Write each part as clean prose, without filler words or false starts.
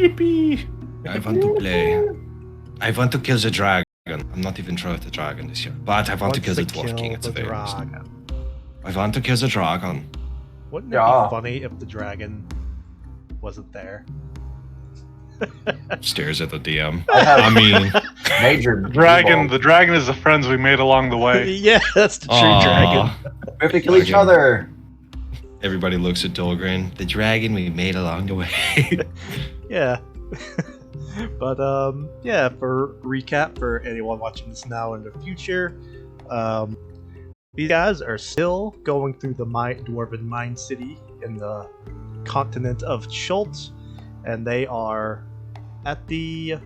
Yippee! I want to play. I want to kill the dragon. I'm not even sure if the dragon is here, but I want to kill the dwarf king. It's very dragon. I want to kill the dragon. Wouldn't it be funny if the dragon wasn't there? Stares at the DM. I mean, major dragon. The dragon is the friends we made along the way. Yeah, that's the true dragon. We have to kill each other. Everybody looks at Dolgren. The dragon we made along the way. Yeah. But yeah, for recap for anyone watching this now in the future, these guys are still going through the Dwarven Mine City in the continent of Chult, and they are at the,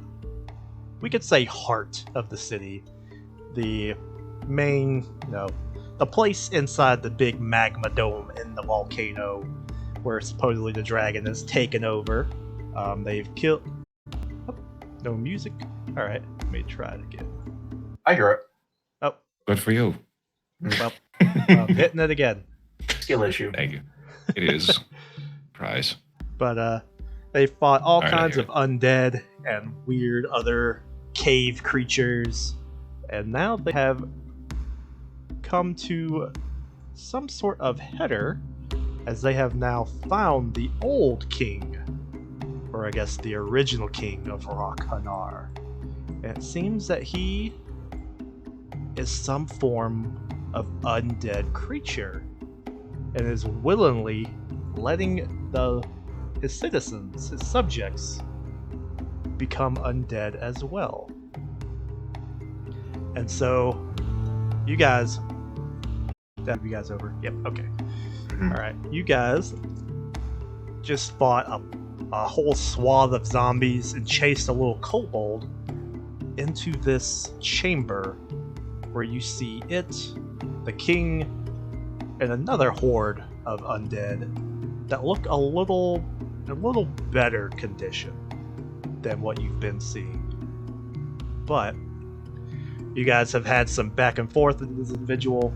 we could say, heart of the city. The main, the place inside the big magma dome in the volcano where supposedly the dragon has taken over. They've killed... Oh, no music? Alright, let me try it again. I hear it. Oh. Good for you. Well, I'm hitting it again. Skill issue. Thank you. It is. Prize. But they fought all kinds of undead and weird other cave creatures, and now they have come to some sort of header, as they have now found the old king, or I guess the original king of Rock Hanar. And it seems that he is some form of undead creature, and is willingly letting his citizens, his subjects, become undead as well. And so, you guys... Have you guys over? Yep, okay. Alright, you guys just fought a whole swath of zombies and chased a little kobold into this chamber where you see it, the king, and another horde of undead that look a little better condition than what you've been seeing. But you guys have had some back and forth with this individual.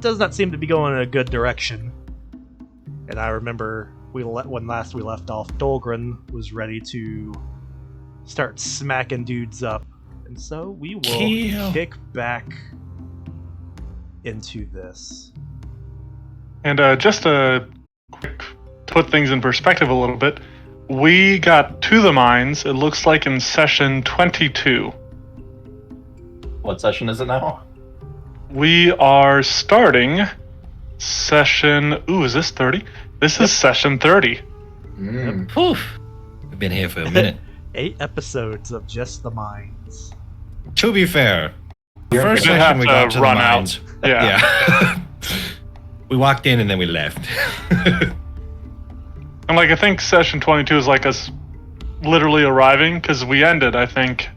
Does not seem to be going in a good direction. And I remember when last we left off, Dolgren was ready to start smacking dudes up. And so we will kick back into this. And just to put things in perspective a little bit, we got to the mines, it looks like in session 22. What session is it now? We are starting session... Ooh, is this 30? This is session 30. Poof. We've been here for a minute. 8 episodes of just the mines. To be fair, the first session session we got to the run mines. out. Yeah. We walked in and then we left. And I think session 22 is like us literally arriving, because we ended, I think,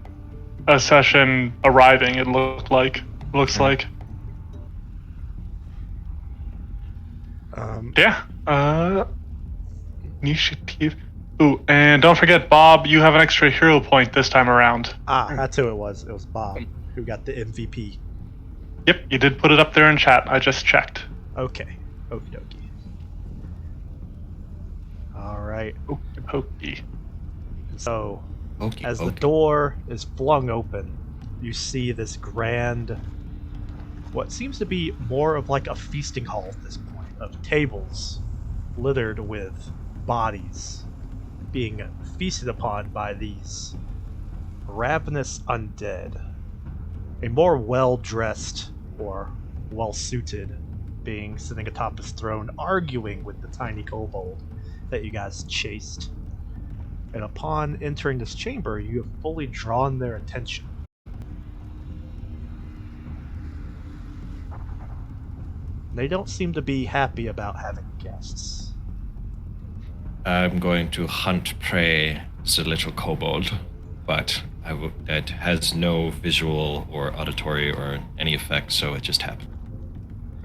a session arriving, it looks like. Initiative. Ooh, and don't forget, Bob, you have an extra hero point this time around. That's who it was. It was Bob who got the MVP. Yep, you did put it up there in chat. I just checked. Okay. Okie dokie. Alright. Okie pokey. So, as the door is flung open, you see this grand, what seems to be more of like a feasting hall at this point, of tables littered with bodies being feasted upon by these ravenous undead. A more well-dressed or well-suited being sitting atop his throne, arguing with the tiny kobold that you guys chased. And upon entering this chamber, you have fully drawn their attention. They don't seem to be happy about having guests. I'm going to hunt prey the little kobold, but that has no visual or auditory or any effect, so it just happened.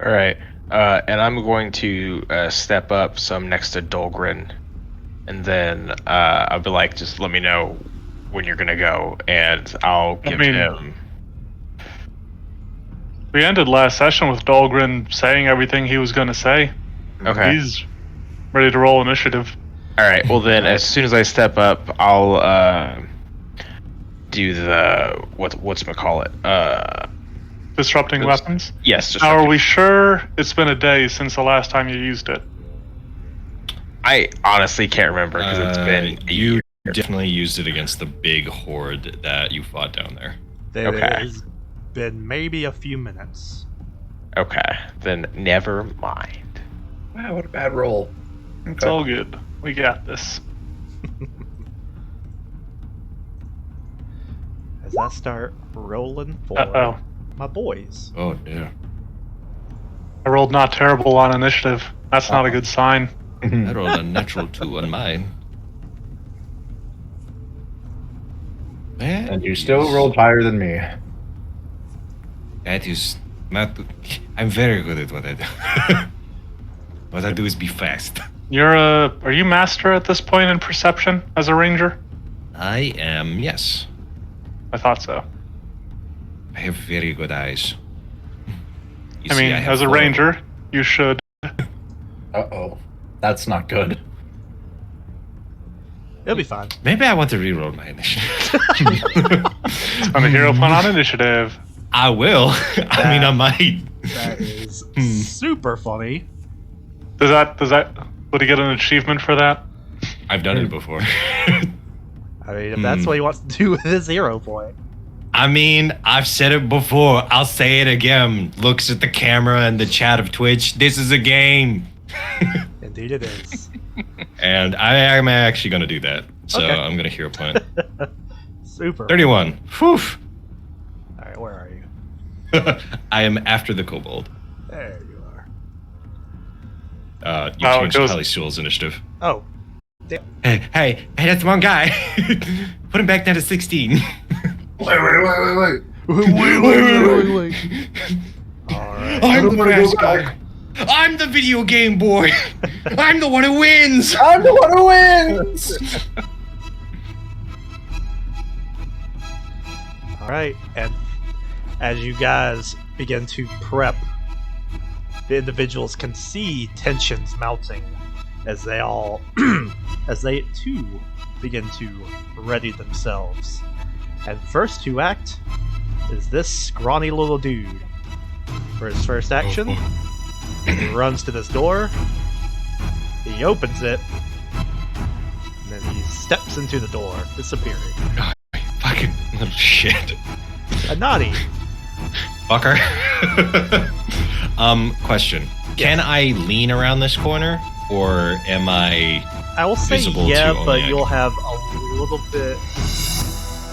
All right, and I'm going to step up some next to Dolgren, and then I'll be like, just let me know when you're gonna go, and I'll give him. We ended last session with Dolgren saying everything he was gonna say. Okay. He's ready to roll initiative. All right. Well, then, as soon as I step up, I'll do the whatchamacallit. Disrupting Oops. weapons. Yes. Now, are we sure it's been a day since the last time you used it? I honestly can't remember because it's been a You year. definitely used it against the big horde that you fought down there. There Okay. has been maybe a few minutes. Okay. Then never mind. Wow, what a bad roll. It's all good. We got this. As I start rolling for Uh-oh. my boys. Oh dear. I rolled not terrible on initiative. That's not a good sign. I rolled a natural 2 on mine. And you still rolled higher than me. That is not. I'm very good at what I do. What I do is be fast. Are you master at this point in perception as a ranger? I am, yes. I thought so. I have very good eyes. You I see, mean, have as a 4. ranger, you should. Uh-oh. That's not good. It'll be fine. Maybe I want to reroll my initiative. On a hero point on initiative. I will. I mean, I might. That is super funny. Would he get an achievement for that? I've done it before. I mean, if that's what he wants to do with his hero point. I mean, I've said it before. I'll say it again. Looks at the camera and the chat of Twitch. This is a game. Indeed it is. And I'm actually going to do that. So Okay. I'm going to hero point. Super. 31. Whew. Alright, where are you? I am after the kobold. There you are. You Oh, it changed goes- Polystool's initiative. Oh. Hey, that's the wrong guy. Put him back down to 16. Wait. Wait. Alright. I'm the I'm gonna go fast guy. back. I'm the video game boy. I'm the one who wins. I'm the one who wins! Alright, and as you guys begin to prep, the individuals can see tensions mounting as they all, as they too begin to ready themselves. And first to act is this scrawny little dude. For his first action, he runs to this door, he opens it, and then he steps into the door, disappearing. Fucking little shit. A naughty. Fucker. Question. Can I lean around this corner? Or am I... I will say Visible yeah, to but only you'll have a little bit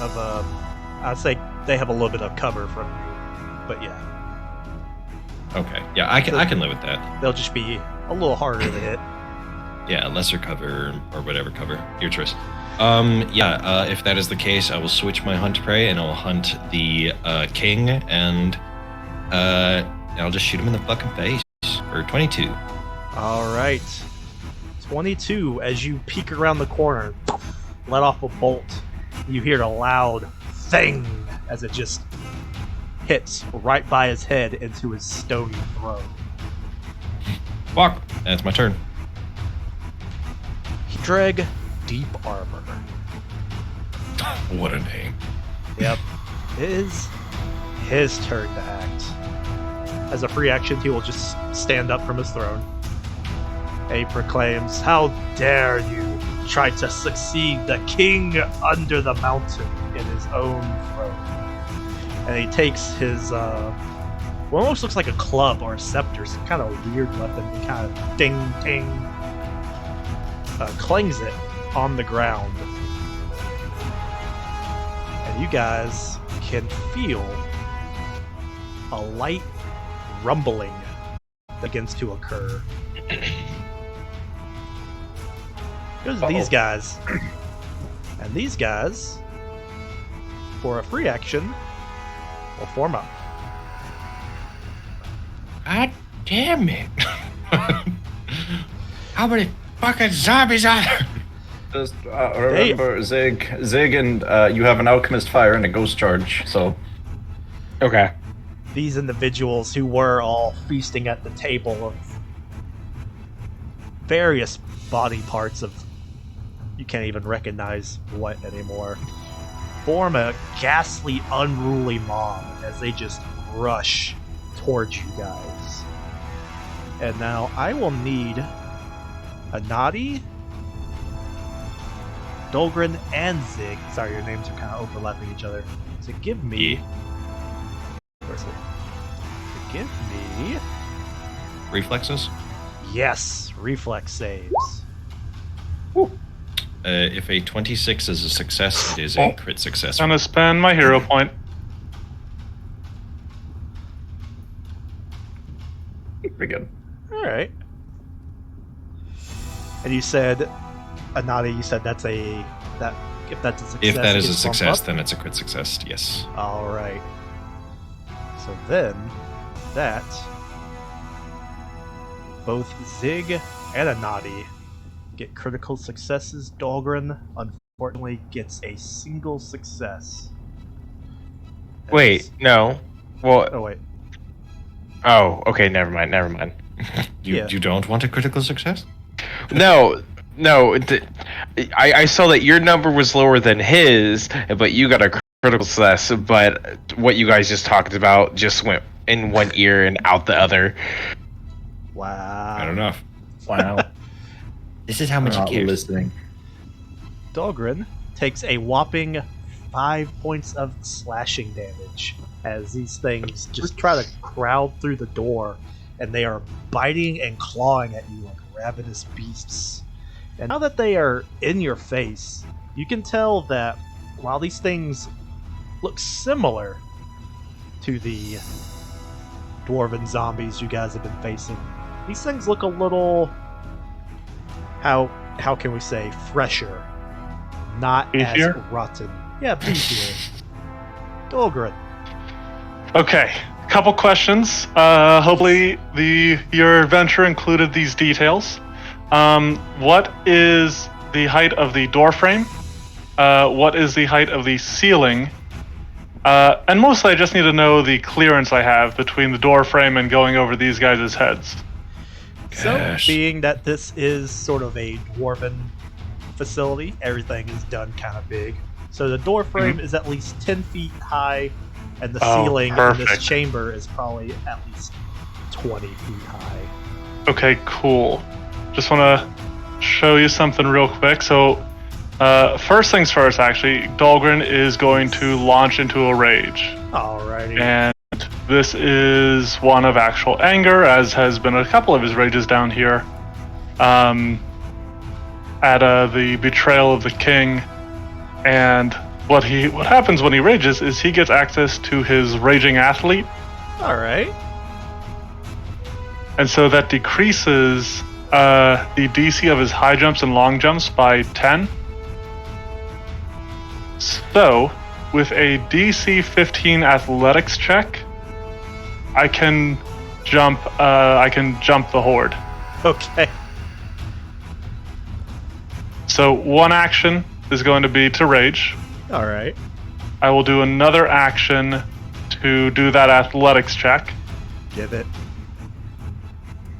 of a. I'd say they have a little bit of cover from you, but yeah, Okay. Yeah, I can live with that. they'll just be a little harder to hit. Yeah, lesser cover or whatever cover. Your choice. If that is the case, I will switch my hunt prey and I'll hunt the king and I'll just shoot him in the fucking face. For 22. All right, 22. As you peek around the corner, let off a bolt. You hear a loud thing as it just hits right by his head into his stony throat. Fuck. That's my turn. Dreg Deep Armor. What a name. Yep. It is his turn to act. As a free action, he will just stand up from his throne. And he proclaims, "How dare you try to succeed the king under the mountain in his own throne?" And he takes his, what almost looks like a club or a scepter, some kind of weird weapon. He kind of ding, ding, clangs it on the ground. And you guys can feel a light rumbling that begins to occur. Goes to these guys. And these guys, for a free action, will form up. God damn it. How many fucking zombies are there? Just remember, Zig, and you have an alchemist fire and a ghost charge, so... Okay. These individuals who were all feasting at the table of various body parts of you can't even recognize what anymore, form a ghastly, unruly mob as they just rush towards you guys. And now I will need Anadi, Dolgren, and Zig. Sorry, your names are kind of overlapping each other. To give me. Where's it? To give me. Reflexes? Yes, reflex saves. If a 26 is a success, it is a crit success. I'm gonna spend my hero point. Pretty good. Alright. And you said, Anadi, you said that's a. That if that's a success. If that is a it's bumped success, up? then it's a crit success, yes. Alright. So then, that. Both Zig and Anadi get critical successes. Dahlgren, unfortunately, gets a single success. Wait, no. Well, Oh, wait. oh, okay, never mind. You don't want a critical success? No. I saw that your number was lower than his, but you got a critical success, but what you guys just talked about just went in one ear and out the other. Wow. I don't know. Wow. This is how much Not he cares. listening. Dahlgren takes a whopping 5 points of slashing damage as these things just try to crowd through the door, and they are biting and clawing at you like ravenous beasts. And now that they are in your face, you can tell that while these things look similar to the dwarven zombies you guys have been facing, these things look a little, how can we say, fresher, not Beefier? as rotten. Yeah, beefier. Dahlgren. Okay, couple questions. Hopefully your adventure included these details. What is the height of the door frame? What is the height of the ceiling? And mostly I just need to know the clearance I have between the door frame and going over these guys' heads. So, Gosh. being that this is sort of a dwarven facility, everything is done kind of big. So the door frame is at least 10 feet high, and the ceiling in this perfect. chamber is probably at least 20 feet high. Okay, cool. Just want to show you something real quick. So, first things first, actually, Dahlgren is going to launch into a rage. Alrighty. And this is one of actual anger, as has been a couple of his rages down here. At the betrayal of the king. And what happens when he rages is he gets access to his raging athlete. Alright. And so that decreases the DC of his high jumps and long jumps by 10. So, with a DC 15 athletics check, I can jump the horde. Okay. So one action is going to be to rage. Alright. I will do another action to do that athletics check. Give it.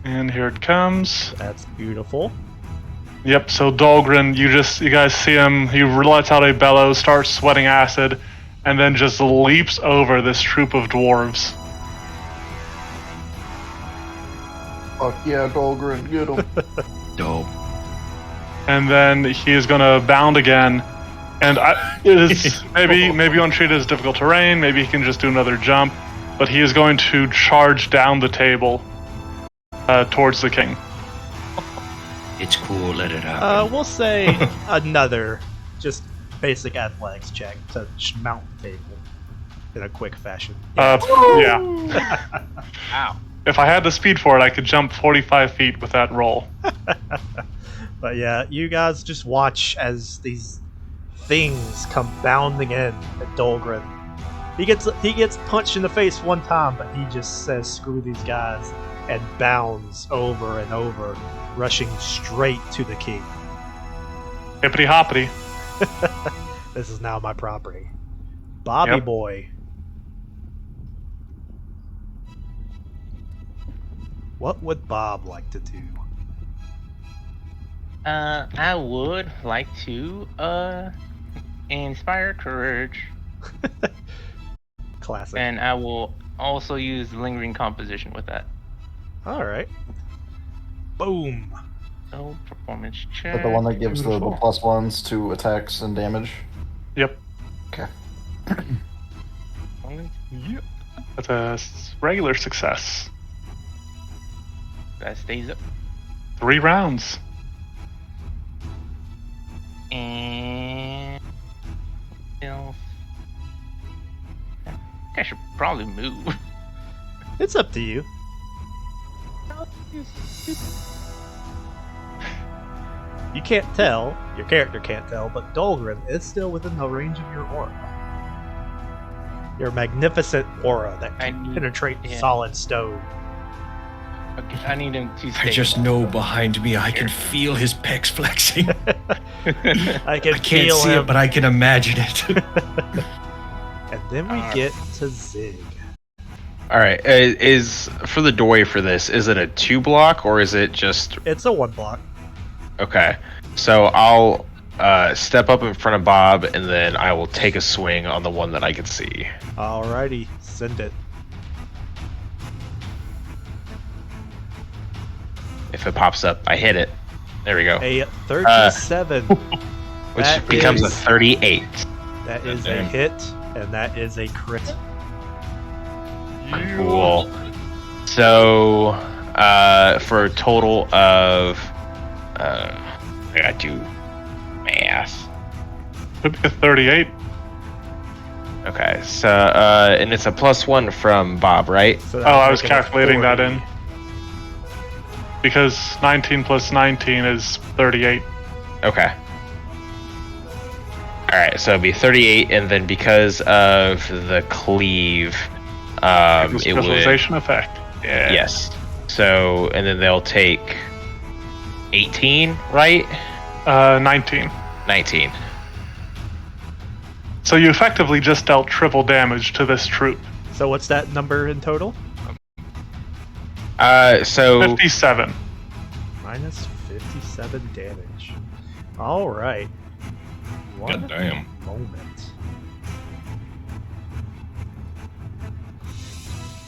And here it comes. That's beautiful. Yep, so Dahlgren, you guys see him, he lets out a bellow, starts sweating acid, and then just leaps over this troop of dwarves. Fuck yeah, Dahlgren, get him. Dope. And then he is gonna bound again. And it is maybe you want to treat it as difficult terrain, maybe he can just do another jump, but he is going to charge down the table towards the king. It's cool, let it happen. We'll say another just basic athletics check to mount the table in a quick fashion. Yeah. Ow. If I had the speed for it, I could jump 45 feet with that roll. But yeah, you guys just watch as these things come bounding in at Dahlgren. He gets punched in the face one time, but he just says screw these guys and bounds over and over, rushing straight to the king. Hippity hoppity. This is now my property. Bobby Yep. boy. What would Bob like to do? I would like to inspire courage, Classic. and I will also use lingering composition with that. All right. Boom. So performance Is check. that the one that gives the Beautiful. +1s to attacks and damage? Yep. Okay. Yep. That's a regular success. That stays up. 3 rounds. And I should probably move. It's up to you. You can't tell, your character can't tell, but Dahlgren is still within the range of your aura. Your magnificent aura that can penetrate solid stone. Okay, I need him to I stay. just know behind me, I can feel his pecs flexing. I can I can't feel see him. it, but I can imagine it. And then we get to Zig. All right, is for the doorway for this? Is it a 2 block or is it just It's a 1 block. okay? So I'll step up in front of Bob, and then I will take a swing on the one that I can see. Alrighty, send it. If it pops up, I hit it. There we go. A 37. Which that becomes a is- 38. That is a Damn. hit, and that is a crit. Cool. So, for a total of, I gotta do math. Could be a 38. Okay, so, and it's a +1 from Bob, right? So Oh, that would I was make it a calculating that 40. in. Because 19 plus 19 is 38. Okay. Alright, so it'd be 38, and then because of the cleave, The it would... specialization effect. Yeah. Yes. So, and then they'll take 18, right? 19. 19. So you effectively just dealt triple damage to this troop. So what's that number in total? So 57. Minus 57 damage. Alright. One God damn. moment.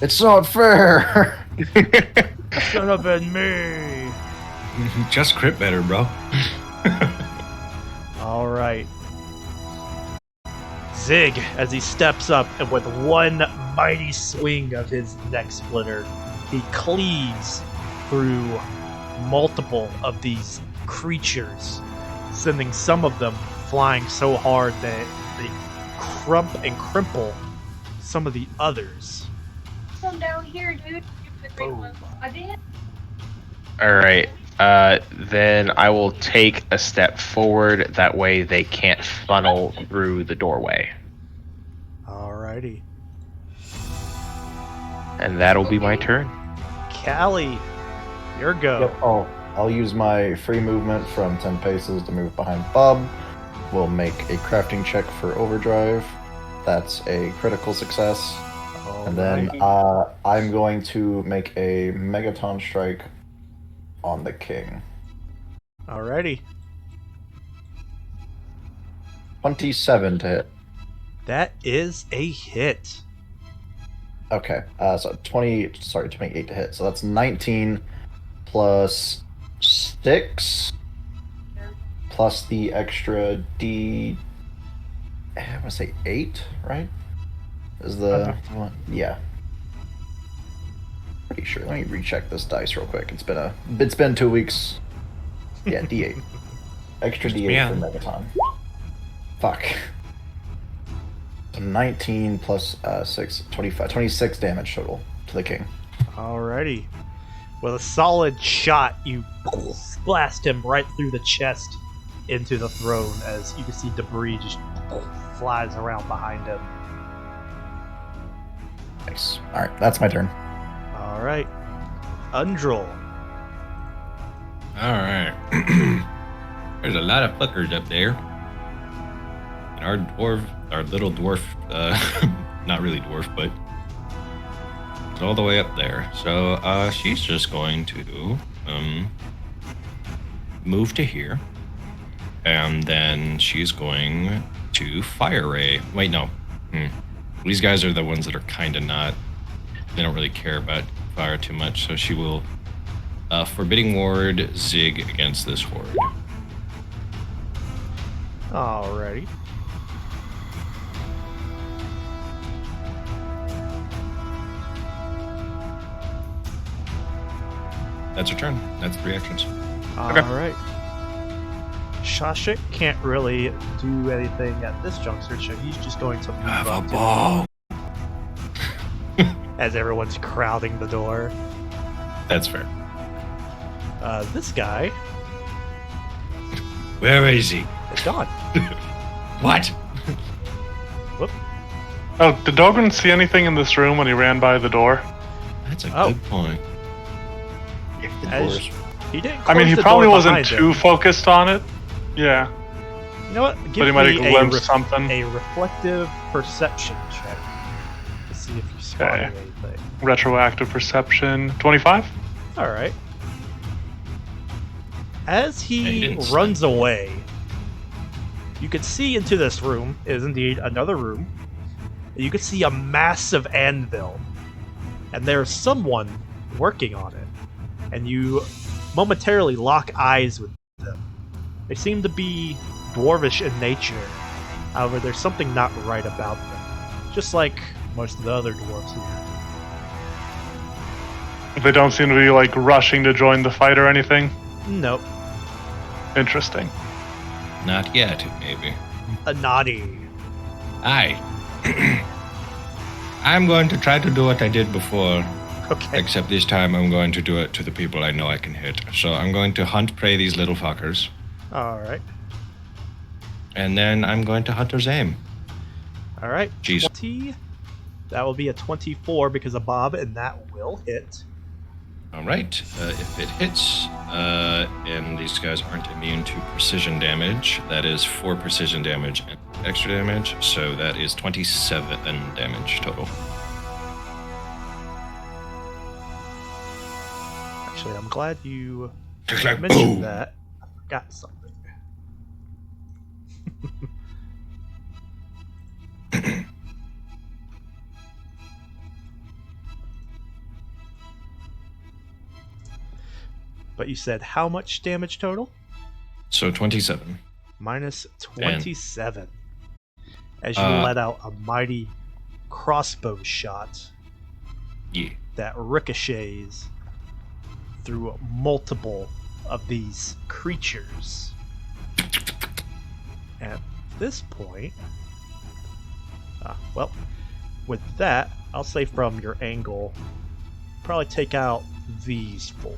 It's not fair! Should have been me. Just crit better, bro. Alright. Zig, as he steps up and with one mighty swing of his neck splitter, he cleaves through multiple of these creatures, sending some of them flying so hard that they crump and crimple some of the others. Come down here, dude. The great Boom. one. I did. Alright. Then I will take a step forward. That way they can't funnel through the doorway. Alrighty. And that'll be my turn. Callie, your go. Yep, I'll use my free movement from 10 paces to move behind Bob. We'll make a crafting check for overdrive. That's a critical success. And then I'm going to make a Megaton strike on the king. Alrighty. 27 to hit. That is a hit. Okay, so 28 to hit. So that's 19 plus 6 plus the extra D. I want to say 8, right? Is the one? Yeah. Pretty sure. Let me recheck this dice real quick. It's been 2 weeks. Yeah, D8. Extra D8 Yeah. for Megaton. Fuck. 19 plus 6, 25, 26 damage total to the king. Alrighty. With a solid shot, you blast him right through the chest into the throne as you can see debris just flies around behind him. Nice. Alright, that's my turn. Alright. Undril. Alright. There's a lot of fuckers up there. And our little dwarf, not really dwarf, but it's all the way up there. So she's just going to move to here. And then she's going to fire ray. Wait, no. These guys are the ones that are kind of not. They don't really care about fire too much. So she will forbidding ward zig against this horde. Alrighty. That's her turn. That's 3 actions. Alright. Shashik can't really do anything at this juncture, so he's just going to move Have up a to ball. as everyone's crowding the door. That's fair. This guy Where is he? is gone. What? Whoop. Oh, did Dogran see anything in this room when he ran by the door? That's a Oh. good point. As he didn't. I mean, close he the probably door wasn't behind too him. focused on it. Yeah, You know what? Give but he might me have glimpsed something. a reflective perception check to see if you spotted Okay. anything. Retroactive perception. 25? All right. As Yeah, he he didn't runs away, you can see into this room is indeed another room. You can see a massive anvil, and there's someone working on it. And you momentarily lock eyes with them. They seem to be dwarvish in nature. However, there's something not right about them. Just like most of the other dwarves here. They don't seem to be like rushing to join the fight or anything. Nope. Interesting. Not yet, maybe. A naughty. Aye. I'm going to try to do what I did before, Okay. except this time I'm going to do it to the people I know I can hit. So I'm going to hunt prey these little fuckers, Alright. and then I'm going to hunter's aim. Alright. Jeez. 20. That will be a 24 because of Bob, and that will hit. All right. If it hits, and these guys aren't immune to precision damage, that is 4 precision damage and extra damage, so that is 27 damage total. Actually, I'm glad you Just like mentioned boom. that. I forgot something. But you said how much damage total? So 27. Minus 27. As you Uh, let out a mighty crossbow shot Yeah. that ricochets through multiple of these creatures. At this point, well, with that, I'll say from your angle, probably take out these 4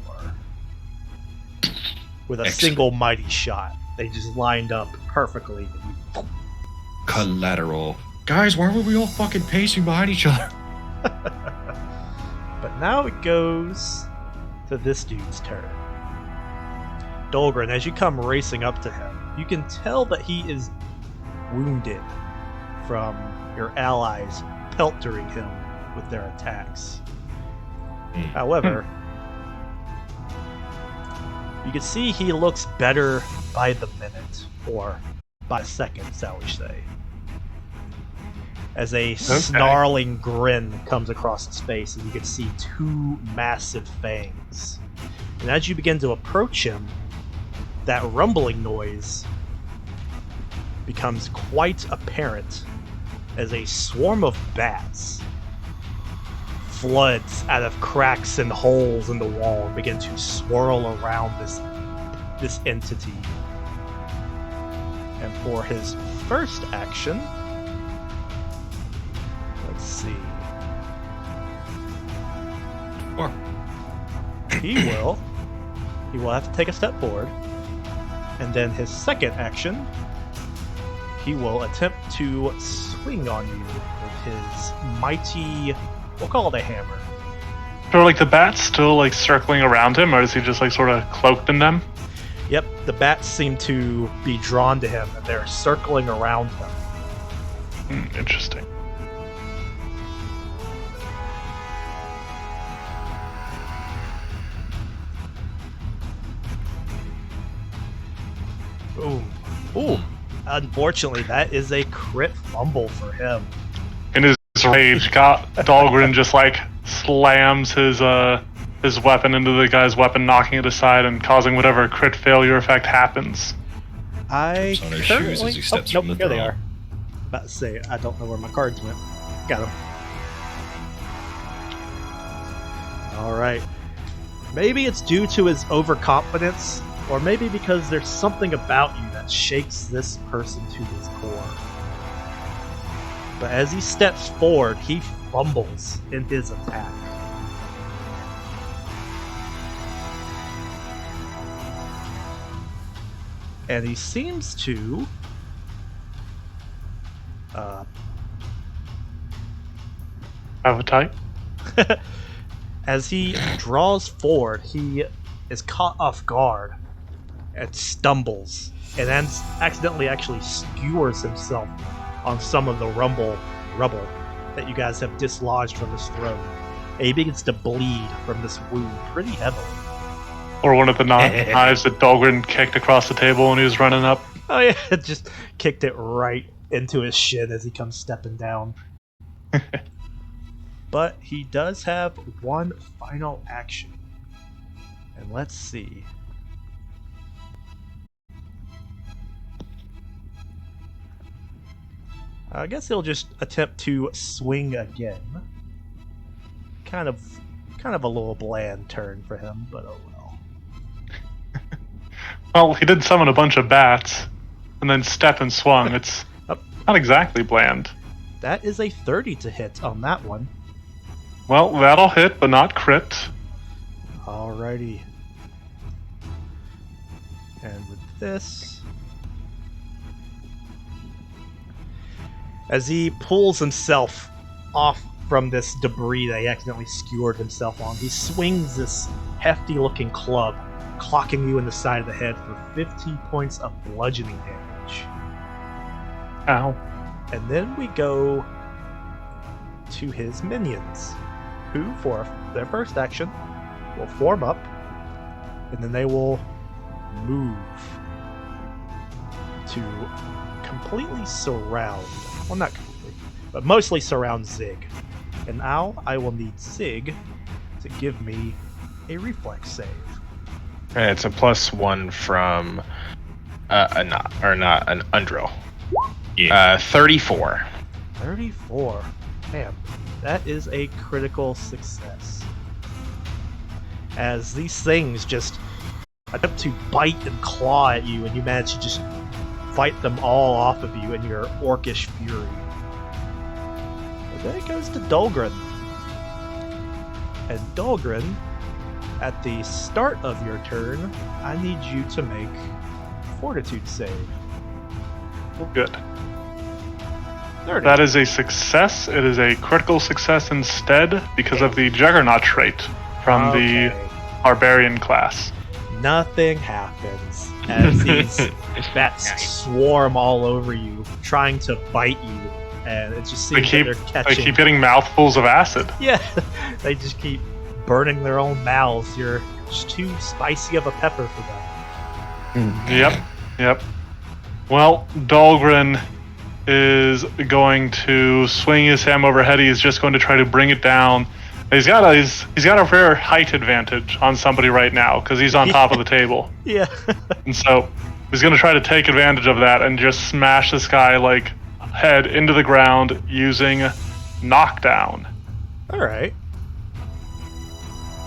with a Excellent. single mighty shot. They just lined up perfectly. Collateral. Guys, why were we all fucking pacing behind each other? But now it goes to this dude's turn. Dolgren, as you come racing up to him, you can tell that he is wounded from your allies peltering him with their attacks. However, you can see he looks better by the minute, or by second, shall we say. As a snarling grin comes across his face, and you can see 2 massive fangs. And as you begin to approach him, that rumbling noise becomes quite apparent as a swarm of bats floods out of cracks and holes in the wall and begin to swirl around this entity. And for his first action, let's see. 4. He will have to take a step forward. And then his second action, he will attempt to swing on you with his mighty, we'll call it a hammer. Are like the bats still like circling around him, or is he just like sort of cloaked in them? Yep, the bats seem to be drawn to him, and they're circling around him. Interesting. Boom. Ooh. Unfortunately, that is a crit fumble for him. In his rage, Dahlgren just like slams his weapon into the guy's weapon, knocking it aside and causing whatever crit failure effect happens. I Steps on his currently... shoes as he steps nope, from the here they throne. are. About to say, I don't know where my cards went. Got them. Alright. Maybe it's due to his overconfidence, or maybe because there's something about you that shakes this person to his core. But as he steps forward, he fumbles in his attack. And he seems to... Appetite? As he draws forward, he is caught off guard and stumbles, and then accidentally actually skewers himself on some of the rubble that you guys have dislodged from his throne. And he begins to bleed from this wound pretty heavily. Or one of the knives that Dahlgren kicked across the table when he was running up. Oh yeah, it just kicked it right into his shin as he comes stepping down. But he does have one final action. And let's see. I guess he'll just attempt to swing again. Kind of a little bland turn for him, but oh well. Well, he did summon a bunch of bats, and then step and swung. It's not exactly bland. That is a 30 to hit on that one. Well, that'll hit, but not crit. Alrighty. And with this... As he pulls himself off from this debris that he accidentally skewered himself on, he swings this hefty-looking club, clocking you in the side of the head for 50 points of bludgeoning damage. Ow. And then we go to his minions, who, for their first action, will form up, and then they will move to completely surround, well, not completely, but mostly surround Zig. And now I will need Zig to give me a reflex save. It's a +1 from an undrill. Yeah. 34. 34. Damn, that is a critical success. As these things just attempt to bite and claw at you, and you manage to just fight them all off of you in your orcish fury. And then it goes to Dahlgren. And Dahlgren, at the start of your turn, I need you to make a fortitude save. Good. 30. That is a success. It is a critical success instead because of the Juggernaut trait from the Barbarian class. Nothing happens as these bats swarm all over you, trying to bite you, and it just seems that they're catching. They keep getting mouthfuls of acid. Yeah, they just keep burning their own mouths. You're just too spicy of a pepper for them. Yep. Well, Dahlgren is going to swing his ham overhead. He's just going to try to bring it down. He's got a rare height advantage on somebody right now because he's on top of the table. Yeah. And so he's going to try to take advantage of that and just smash this guy like head into the ground using knockdown. All right.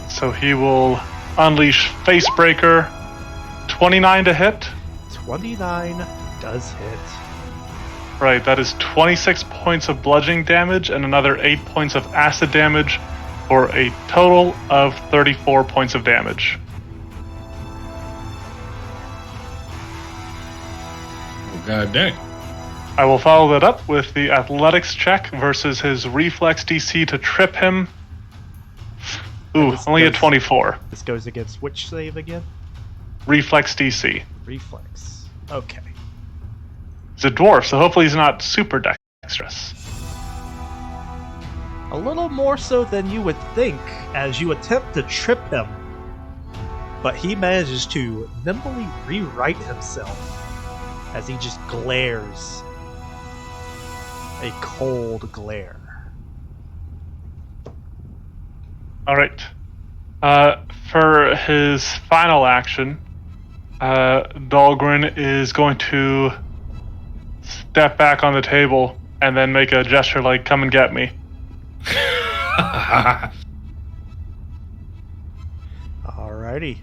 So he will unleash Facebreaker. 29 to hit. 29 does hit. Right, that is 26 points of bludgeoning damage and another 8 points of acid damage for a total of 34 points of damage. Oh, god dang. I will follow that up with the athletics check versus his reflex DC to trip him. Ooh, only a 24. This goes against which save again? Reflex DC. Reflex. Okay. He's a dwarf, so hopefully he's not super dexterous. A little more so than you would think as you attempt to trip him. But he manages to nimbly rewrite himself as he just glares. A cold glare. All right. For his final action, Dahlgren is going to step back on the table and then make a gesture like, come and get me. Alrighty.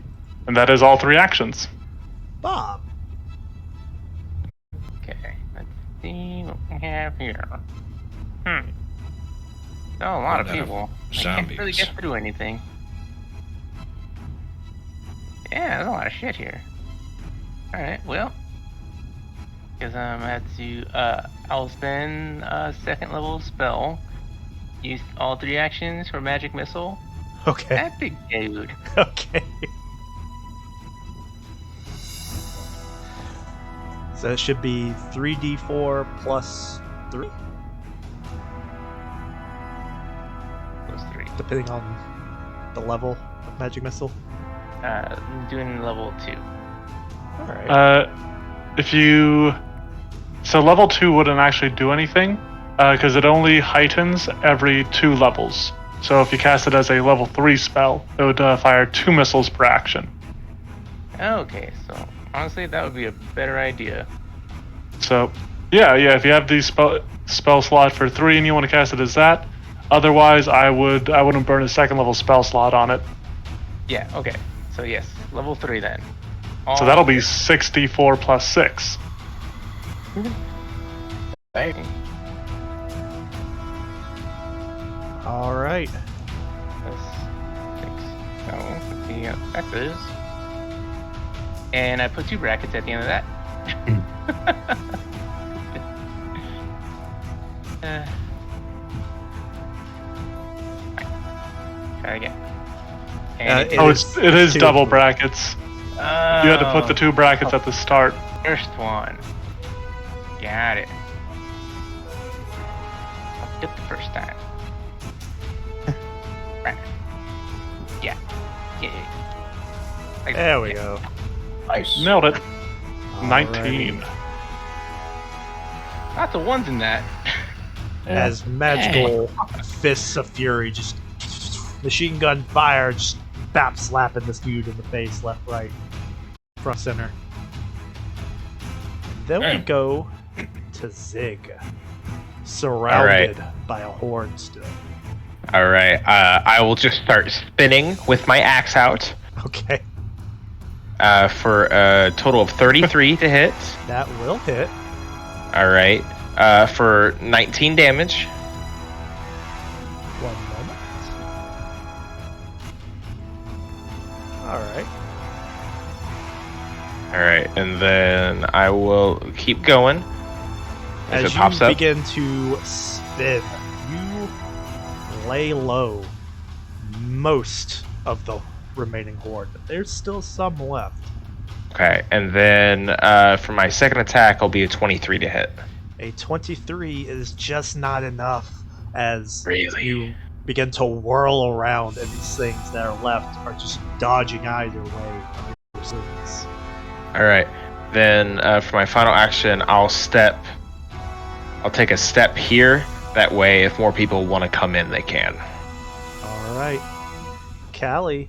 And that is all 3 actions. Bob. Okay, let's see what we have here. So a lot of people. I can't really Zombies. get through anything. Yeah, there's a lot of shit here. Alright, well. Because I'm at to, I'll spend a 2nd level spell. Use all 3 actions for magic missile. Okay. That big dude. Okay. So it should be 3d4 plus 3, Plus 3. depending on the level of magic missile. Doing level 2. Alright. So level 2 wouldn't actually do anything, because it only heightens every 2 levels. So if you cast it as a level 3 spell, it would fire 2 missiles per action. Okay, so honestly, that would be a better idea. So, yeah, if you have the spell slot for 3 and you want to cast it as that, otherwise I wouldn't burn a 2nd level spell slot on it. Yeah, okay. So yes, level 3 then. So that'll be 64 plus 6. Hey. Alright. Plus 6. So, let's see how that is. And I put 2 brackets at the end of that. Try again. And It is 2. double brackets. You had to put the 2 brackets at the start. First one. Got it. I'll get the first time. Right. Yeah. Like, There we yeah. go. Nice. Nailed it. Alrighty. 19. Lots of ones in that. As magical fists of fury just machine gun fire, just bap slapping this dude in the face, left, right, front, center. Then we go to Zig, surrounded by a horde still. All right. I will just start spinning with my axe out. Okay, For a total of 33 to hit. that will hit. All right. For 19 damage. One moment. Alright. All right, and then I will keep going. If As it pops you up. begin to spin, you lay low most of the remaining horde, but there's still some left. Okay, and then for my 2nd attack, I'll be a 23 to hit. A 23 is just not enough as Really? you begin to whirl around, and these things that are left are just dodging either way from your slings. All right, then for my final action, I'll take a step here. That way, if more people want to come in, they can. Alright. Callie.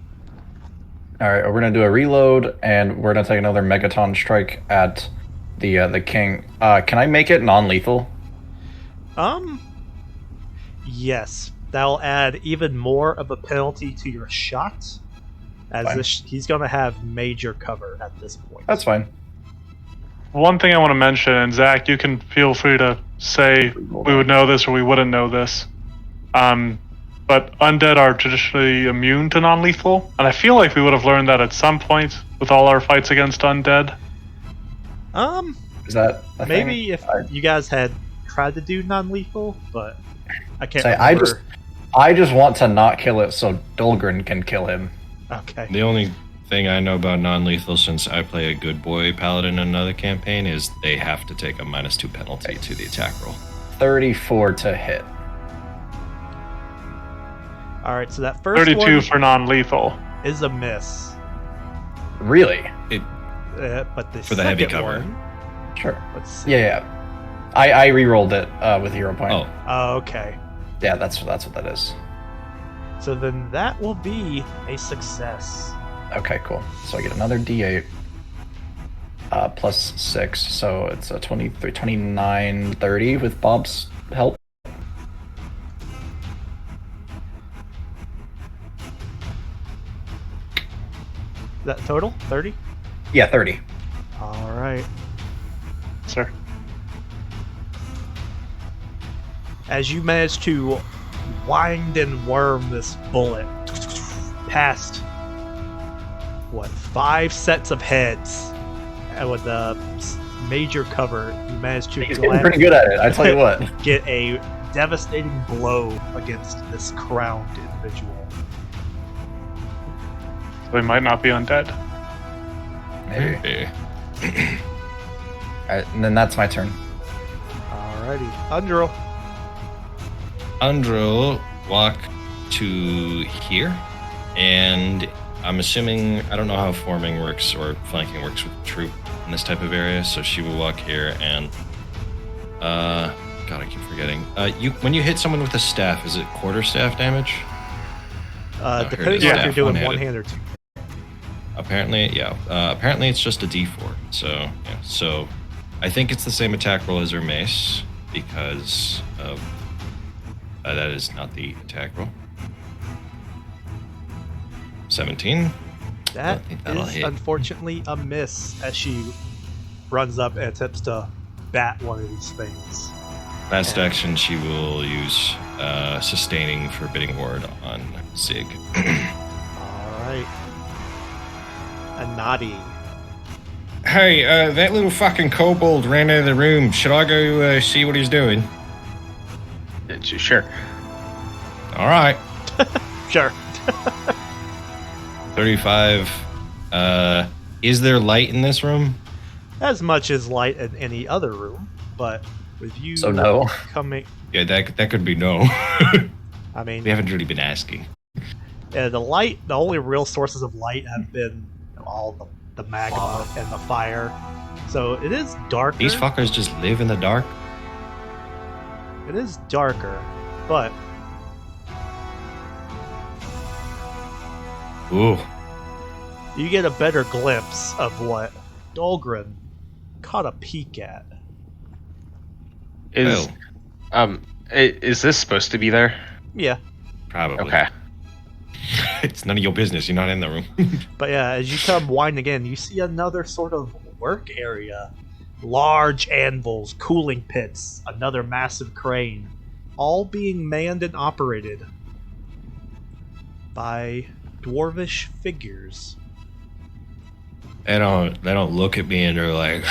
All right, we're gonna do a reload, and we're gonna take another Megaton strike at the king. Can I make it non-lethal? Yes. That'll add even more of a penalty to your shot, as Fine. he's going to have major cover at this point. That's fine. One thing I want to mention, and Zach, you can feel free to say we would know this or we wouldn't know this. But undead are traditionally immune to non-lethal, and I feel like we would have learned that at some point with all our fights against undead. Is that a Maybe thing? if you guys had tried to do non-lethal, but I can't Say, remember. I just want to not kill it so Dahlgren can kill him. Okay. The only thing I know about non-lethal, since I play a good boy paladin in another campaign, is they have to take a -2 penalty to the attack roll. 34 to hit. Alright, so that first 32 one for non-lethal. is a miss. Really? But the For the heavy second cover. one Sure. Let's see. Yeah. I re-rolled it with hero point. Oh, okay. Yeah, that's what that is. So then that will be a success. Okay, cool. So I get another D8 plus 6, so it's a 23, 29, 30 with Bob's help. Is that total? 30? Yeah, 30. All right. Sir. As you manage to wind and worm this bullet past, 5 sets of heads, and with a major cover, you manage to He's getting pretty good at it, I tell you what. get a devastating blow against this crowned individual. They might not be undead. Maybe. Alright, and then that's my turn. Alrighty. Undril. Undril walk to here, and I'm assuming, I don't know how forming works or flanking works with troop in this type of area, so she will walk here and God, I keep forgetting. When you hit someone with a staff, is it quarterstaff damage? Depending on if you're doing one hand or two. Apparently, yeah. Apparently it's just a D4. So, yeah. So I think it's the same attack roll as her mace, because that is not the attack roll. 17. That that'll is hit. unfortunately a miss as she runs up and attempts to bat one of these things. Last action, she will use sustaining forbidding ward on Zig. Alright. Anadi. Hey, that little fucking kobold ran out of the room. Should I go see what he's doing? Sure. All right. Sure. 35. Is there light in this room? As much as light in any other room, but with you So no. coming... Yeah, that could be no. I mean, We haven't really been asking. the light, the only real sources of light have been all the magma and the fire. So it is darker. These fuckers just live in the dark. It is darker, but Ooh. you get a better glimpse of what Dahlgren caught a peek at. Is this supposed to be there? Yeah, Probably. Okay. It's none of your business. You're not in the room. but yeah, as you come winding in, you see another sort of work area. Large anvils, cooling pits, another massive crane, all being manned and operated by dwarvish figures. They don't look at me and they're like,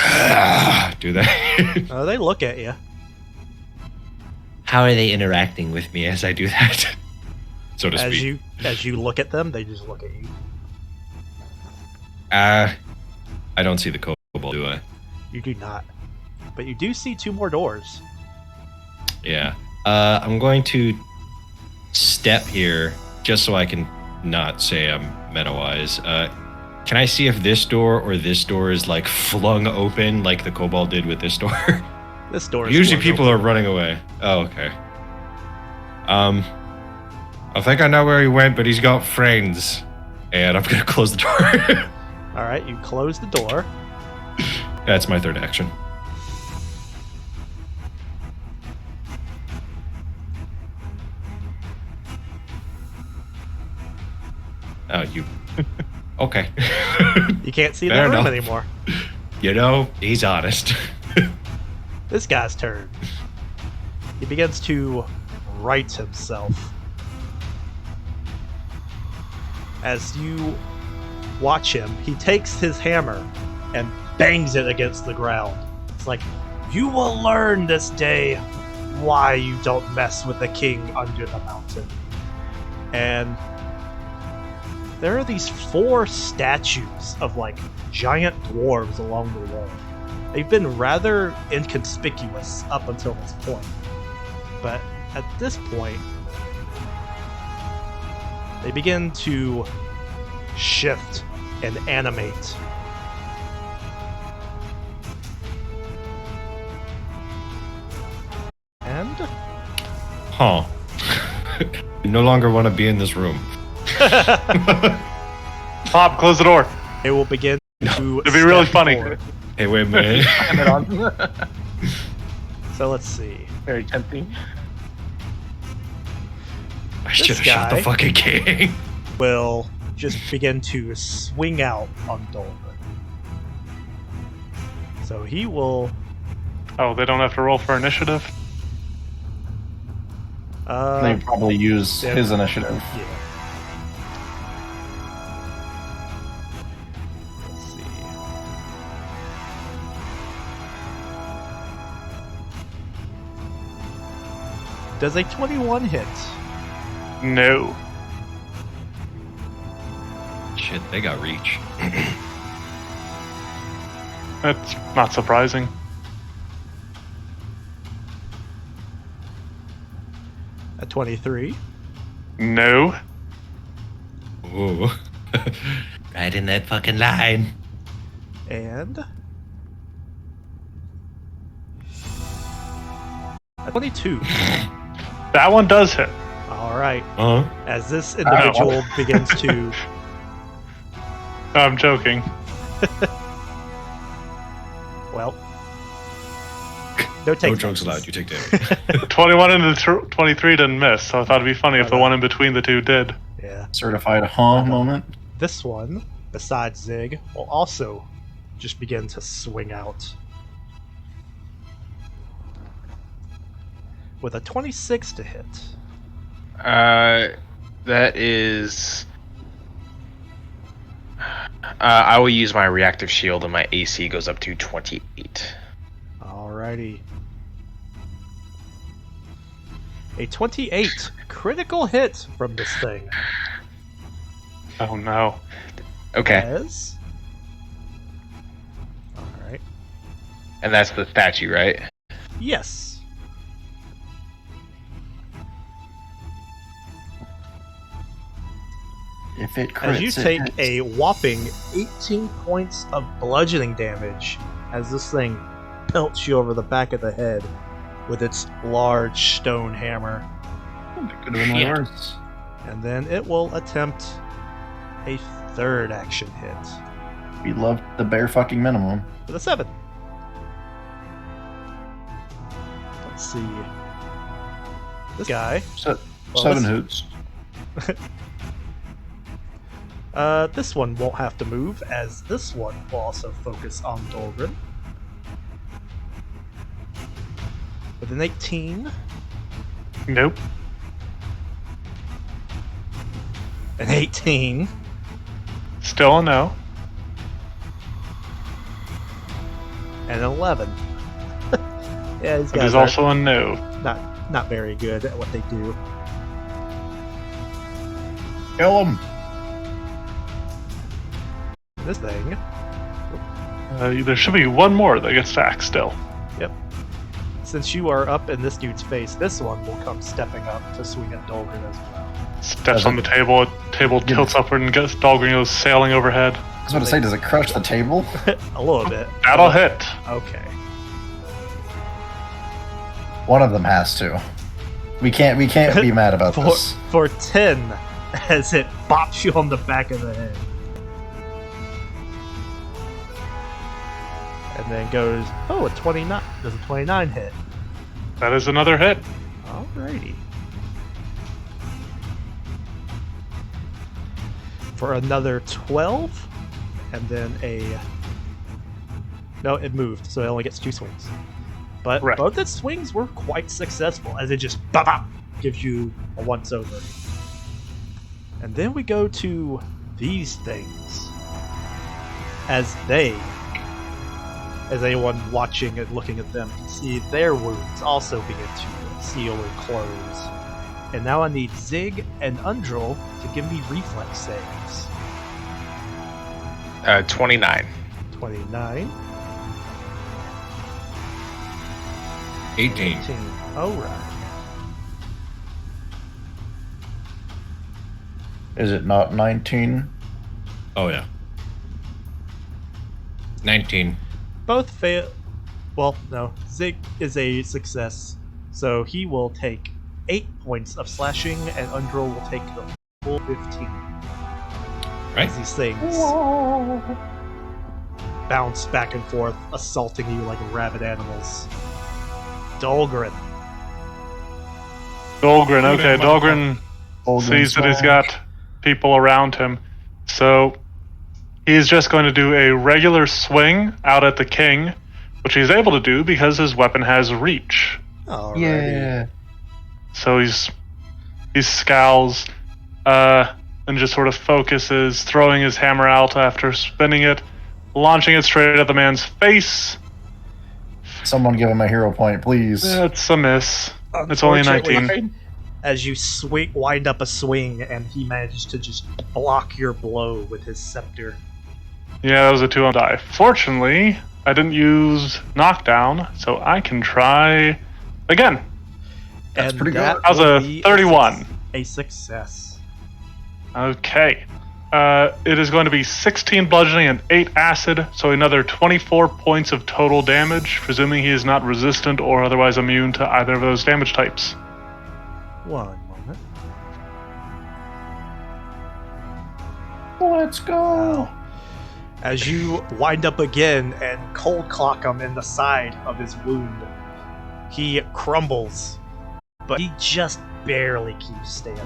do they? They look at you. How are they interacting with me as I do that? So to speak. As you look at them, they just look at you. I don't see the kobold, do I? You do not. But you do see 2 more doors. Yeah. I'm going to step here just so I can not say I'm meta-wise. Can I see if this door or this door is like flung open like the kobold did with this door? This door is Usually flung people open. are running away. Oh, okay. I think I know where he went, but he's got friends. And I'm gonna close the door. Alright, you close the door. That's my third action. Oh, you. Okay. You can't see Fair that room enough. anymore. You know, he's honest. This guy's turn. He begins to right himself. As you watch him, he takes his hammer and bangs it against the ground. It's like, you will learn this day why you don't mess with the king under the mountain. And there are these 4 statues of like giant dwarves along the wall. They've been rather inconspicuous up until this point. But at this point, they begin to shift and animate. Huh. I no longer want to be in this room. Pop, close the door. It will begin to It'd be really step funny. forward. Hey, wait a minute. Turn it on. So let's see. Very tempting. I should have shot the guy- fucking king. Will just begin to swing out on Dolgan. So he will. Oh, they don't have to roll for initiative? They probably use yeah. his initiative. Yeah. Let's see. Does a 21 hit? No. Shit, they got reach. That's not surprising. A 23? No. Ooh. Right in that fucking line. And a 22. That one does hit. All right. Uh-huh. As this individual begins to No, I'm joking. well, No jokes allowed, you take damage. 21 and the 23 didn't miss, so I thought it'd be funny if the one in between the two did. Yeah. Certified huh moment. This one, besides Zig, will also just begin to swing out. With a 26 to hit. That is. I will use my reactive shield, and my AC goes up to 28. Alrighty. A 28 critical hit from this thing. Oh no. Okay, As... Alright. and that's the statue, right? Yes. If it crits, As you it take hits. a whopping 18 points of bludgeoning damage as this thing pelts you over the back of the head with its large stone hammer. Could have been way worse. And then it will attempt a third action hit We love the bare fucking minimum. with a 7. Let's see. This guy. So, Well, 7 this- hoots. This one won't have to move, as this one will also focus on Dolgren. With an 18, Nope. an 18, Still a no. and an 11. Yeah, these It guys is are also a no. not very good at what they do. Kill him. This thing, There should be one more that gets stacked still. since you are up in this dude's face, this one will come stepping up to swing at Dolgren as well. Steps on the table, table tilts upward and gets Dahlgren goes sailing overhead. I was about to say, does it crush the table? A little bit. That'll hit. Okay. One of them has to. We can't be mad about this. For 10, as it bops you on the back of the head. And then goes, oh, a 29. Does a 29 hit? That is another hit. Alrighty. For another 12, and then a... No, it moved, so it only gets 2 swings. But Right. both its swings were quite successful, as it just bop gives you a once-over. And then we go to these things. As anyone watching and looking at them can see, their wounds also begin to seal and close. And now I need Zig and Undril to give me reflex saves. 29. 29. 18. 18. Alright. Is it not 19? Oh, yeah. 19. Both fail. Well, no. Zig is a success. So he will take 8 points of slashing, and Undril will take the full 15. Right. As these things bounce back and forth, assaulting you like rabid animals. Dahlgren. Okay, Dahlgren sees that he's smash. got people around him. So he's just going to do a regular swing out at the king, which he's able to do because his weapon has reach. Alrighty. So he scowls and just sort of focuses, throwing his hammer out after spinning it, launching it straight at the man's face. Someone give him a hero point, please. It's a miss. It's only a 19. As you wind up a swing, and he manages to just block your blow with his scepter. Yeah, that was a 2 on die. Fortunately, I didn't use knockdown, so I can try again. That's And pretty good. that How's will a be 31? A success. Okay. It is going to be 16 bludgeoning and 8 acid, so another 24 points of total damage, presuming he is not resistant or otherwise immune to either of those damage types. One moment. Let's go. Wow. As you wind up again and cold clock him in the side of his wound, he crumbles, but he just barely keeps standing.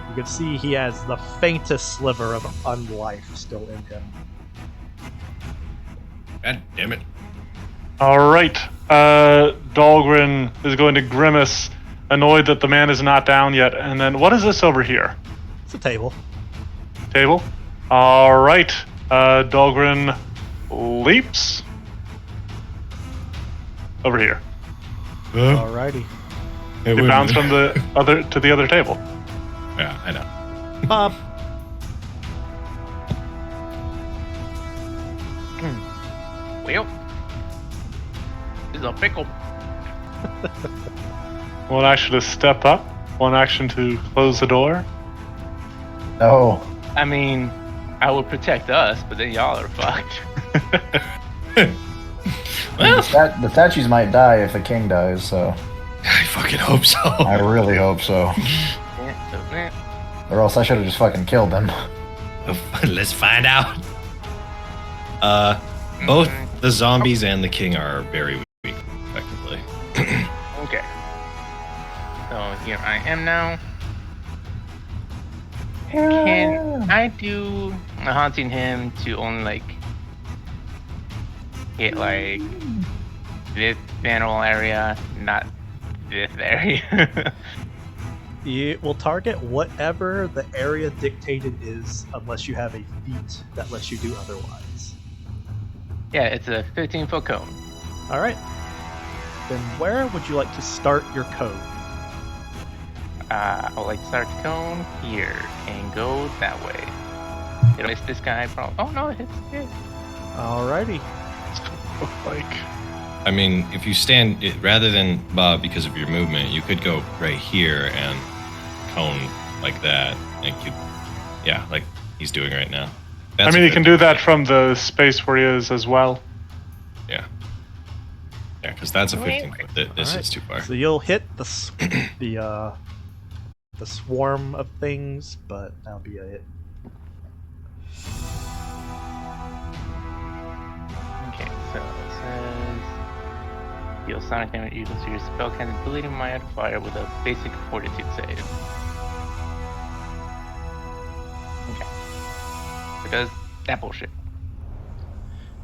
You can see he has the faintest sliver of unlife still in him. God damn it. All right. Dahlgren is going to grimace, annoyed that the man is not down yet. And then, what is this over here? It's a table. Table? All right. Dahlgren leaps over here. Alrighty. He bounced from the other to the other table. Yeah, I know. Bob. Well, this is a pickle. One action to step up. One action to close the door. No. I mean, I would protect us, but then y'all are fucked. Well, The statues might die if the king dies, so I fucking hope so. I really hope so. Yeah, so, man. Or else I should have just fucking killed them. Let's find out. Both the zombies and the king are very weak, effectively. Okay. So here I am now. Can I do haunting him to only like hit like this general area, not this area? It will target whatever the area dictated is, unless you have a feat that lets you do otherwise. Yeah, it's a 15-foot cone. Alright. Then where would you like to start your code? I would like to start the cone here and go that way. It'll miss this guy. Probably. Oh no, it hits. Alrighty. Like, I mean, if you stand, rather than Bob, because of your movement, you could go right here and cone like that. Like you, yeah, like he's doing right now. I mean, you can do that from the space where he is as well. Yeah. Yeah, because that's a 15 foot. This Alright. is too far. So you'll hit the swarm of things, but that'll be it. Okay, so it says deal sonic damage equal to your spell cannon ability modifier with a basic fortitude save. Okay. Because that bullshit.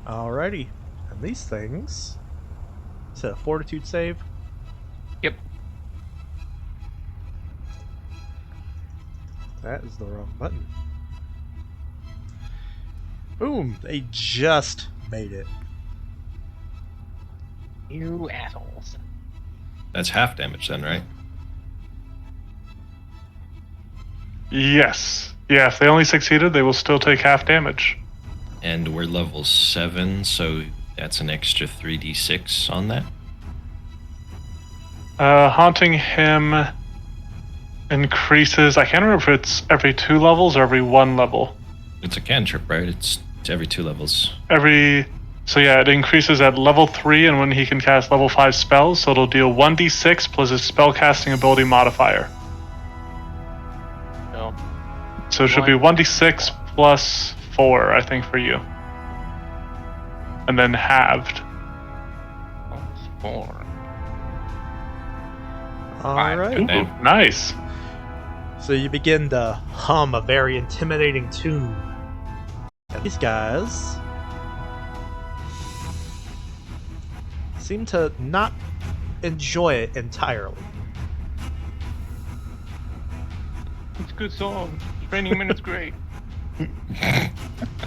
Alrighty. And these things. Is it a fortitude save? Yep. That is the wrong button. Boom! They just made it. You assholes. That's half damage then, right? Yes. Yeah, if they only succeeded, they will still take half damage. And we're level 7, so that's an extra 3d6 on that. Haunting him increases. I can't remember if it's every 2 levels or every 1 level. It's a cantrip, right? It's every 2 levels. So yeah, it increases at level 3 and when he can cast level 5 spells, so it'll deal 1d6 plus his spellcasting ability modifier. No. So it should be 1d6 plus 4, I think, for you. And then halved. 4. Alright. Good name. Ooh, nice. So you begin to hum a very intimidating tune. And these guys seem to not enjoy it entirely. It's a good song. Training Minute's great.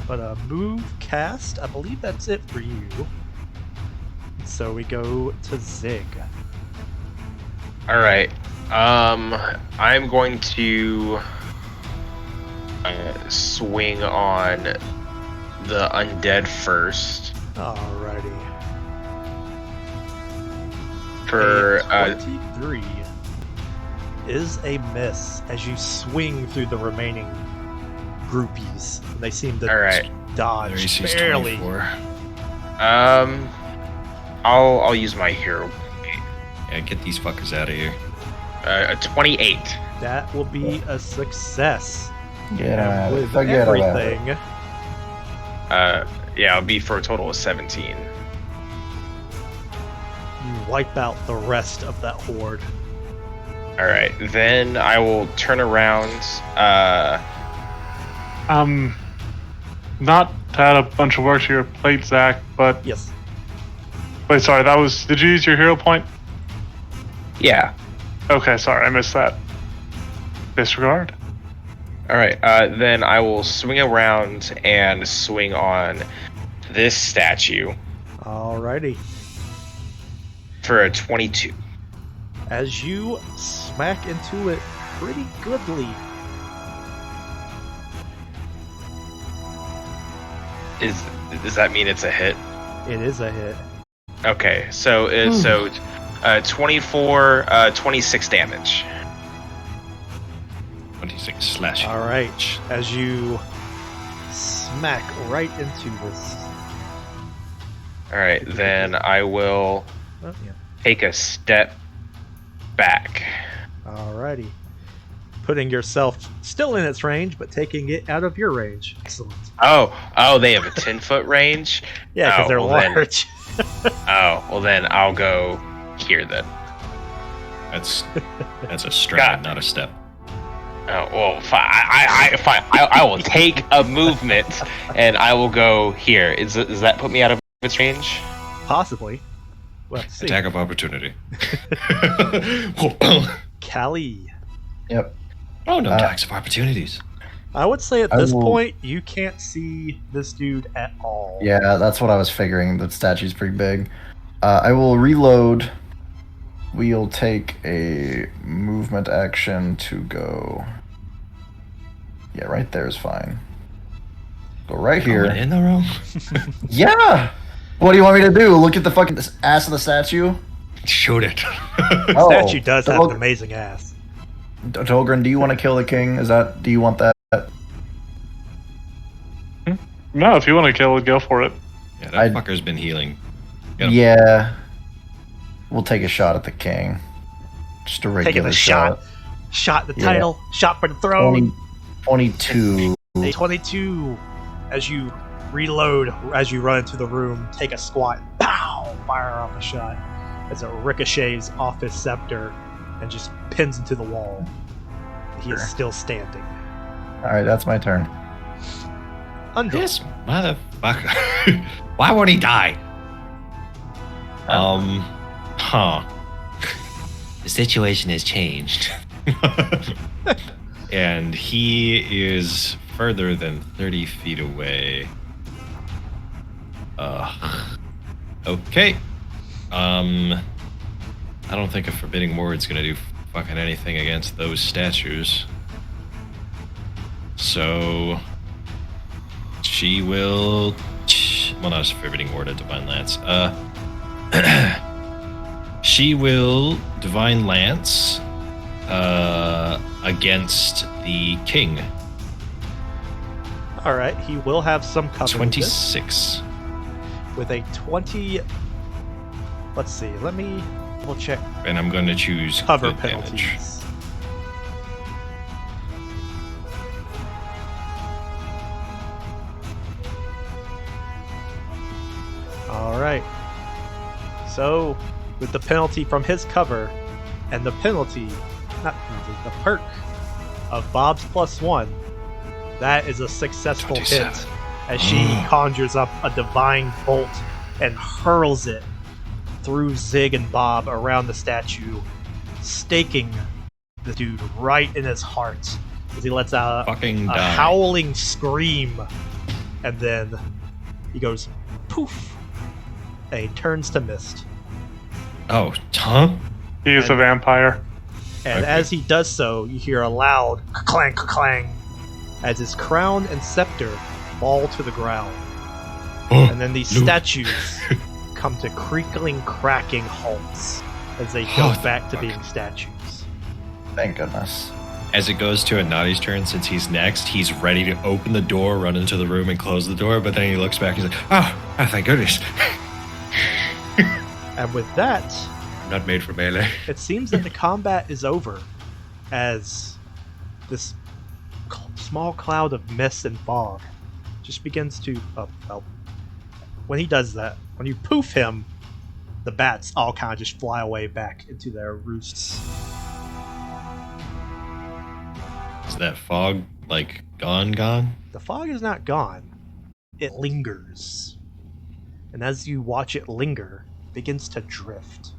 But a move cast, I believe that's it for you. So we go to Zig. All right. I'm going to swing on the undead first Alrighty. for A 23 is a miss as you swing through the remaining groupies. They seem to All right. Their dodge AC is barely. 24. I'll use my hero. Yeah, get these fuckers out of here. A 28. That will be a success. Get out With of it. everything, Yeah, it'll be for a total of 17. you wipe out the rest of that horde. All right, then I will turn around. Not to add a bunch of work to your plate, Zach, but Yes. wait, sorry, that was. Did you use your hero point? Yeah. Okay, sorry, I missed that. Disregard. All right, then I will swing around and swing on this statue Alrighty. for a 22. As you smack into it pretty goodly. Does that mean it's a hit? It is a hit. Okay, so 24, 26 damage. 26 slash. Alright. As you smack right into this. All right, then I will Oh, yeah. take a step back. Alrighty. Putting yourself still in its range, but taking it out of your range. Excellent. Oh, they have a 10-foot range? Yeah, because Oh, they're well then. large. Oh, well then I'll go here then. That's a stride, God. not a step. Oh, well, fine. I will take a movement and I will go here. Does that put me out of its range? Possibly. Well, let's see. Attack of opportunity. Callie. Yep. Oh, no attacks of opportunities. I would say at I this will- point, you can't see this dude at all. Yeah, that's what I was figuring. The statue's pretty big. I will reload. We'll take a movement action to go. Yeah, right there is fine. Go right Going here. in the room? Yeah! What do you want me to do? Look at the fucking ass of the statue? Shoot it. Oh, Statue does have Dol- an amazing ass. Dolgren, do you want to kill the king? Do you want that? No, if you want to kill it, go for it. Yeah, that I'd- fucker's been healing. Get him. Yeah. We'll take a shot at the king. Just a regular Taking a shot. Shot the Yeah. title. Shot for the throne. 22. A 22. As you reload, as you run into the room, take a squat. Pow! Fire off a shot. As it ricochets off his scepter and just pins into the wall. He is Sure. still standing. Alright, that's my turn. Undra. This motherfucker. Why won't he die? Huh. The situation has changed. And he is further than 30 feet away. Okay. I don't think a forbidding word's gonna do fucking anything against those statues. So she will. Well, not a forbidding word, a divine lance. She will divine lance against the king. Alright, he will have some cover. 26. with a 20. Let's see. Let me double check And I'm going to choose cover good damage. penalties. Alright. So, with the penalty from his cover, and the penalty, not penalty, the perk of Bob's +1, that is a successful 27. hit as she conjures up a divine bolt and hurls it through Zig and Bob around the statue, staking the dude right in his heart as he lets out Fucking a die. howling scream, and then he goes poof, and he turns to mist. Oh, huh? He is a vampire. And Okay. as he does so, you hear a loud clang clang as his crown and scepter fall to the ground. And then these Luke. statues come to creakling, cracking halts as they go Oh, back to fuck. being statues. Thank goodness. As it goes to Anadi's turn, since he's next, he's ready to open the door, run into the room, and close the door, but then he looks back and he's like, oh thank goodness. And with that, I'm not made for melee. it seems that the combat is over as this small cloud of mist and fog just begins to. Well, when he does that, when you poof him, the bats all kind of just fly away back into their roosts. Is that fog, like, gone? The fog is not gone, it lingers. And as you watch it linger, it begins to drift.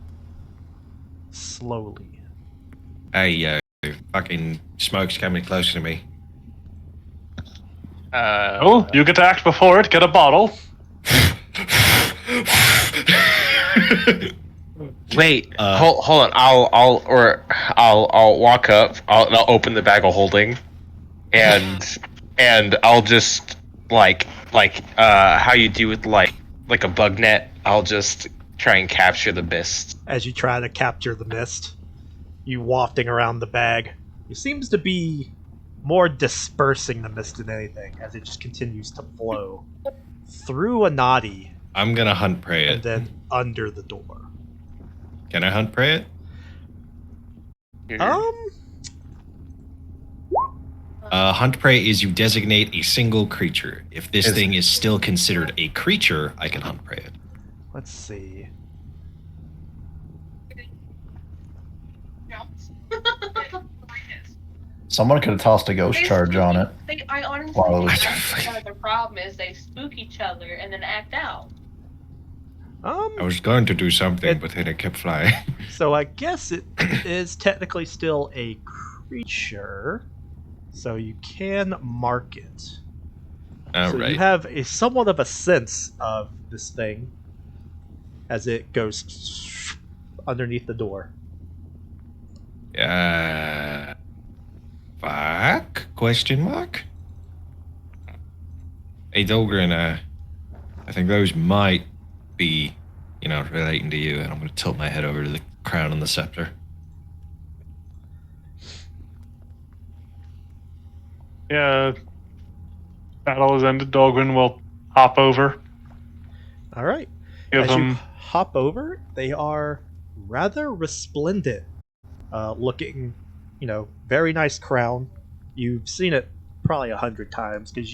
Slowly. Hey, fucking smoke's coming closer to me. Oh, you get to act before it. Get a bottle. Wait, Uh, hold on. I'll walk up. I'll open the bag of holding, and I'll just like how you do with like a bug net. I'll just try and capture the mist. As you try to capture the mist, you wafting around the bag. It seems to be more dispersing the mist than anything, as it just continues to flow through a Nadi I'm gonna hunt prey and it. then under the door. Can I hunt prey it? Hunt prey is you designate a single creature. If this thing is still considered a creature, I can hunt prey it. Let's see. Someone could have tossed a ghost charge on it. I honestly Wow. think part of the problem is they spook each other and then act out. I was going to do something, but then it kept flying. So I guess it is technically still a creature, so you can mark it. So Alright. you have a somewhat of a sense of this thing as it goes underneath the door. Fuck? Question mark? Hey, Dolgren, I think those might be, relating to you, and I'm gonna tilt my head over to the crown and the scepter. Yeah. Battle is ended. Dahlgren will hop over. All right. Give As you him. hop over, they are rather resplendent, looking, very nice crown. You've seen it probably 100 times because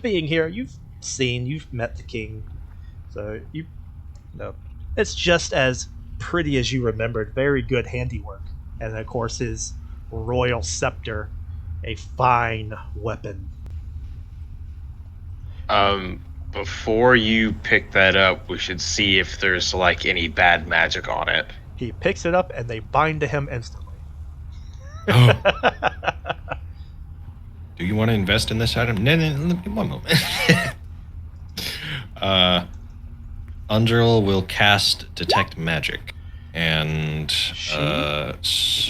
being here, you've met the king, so it's just as pretty as you remembered. Very good handiwork, and of course his royal scepter, a fine weapon. Before you pick that up, we should see if there's like any bad magic on it. He picks it up and they bind to him instantly. Oh. Do you want to invest in this item? No, one moment. Undril will cast Detect Magic. And, She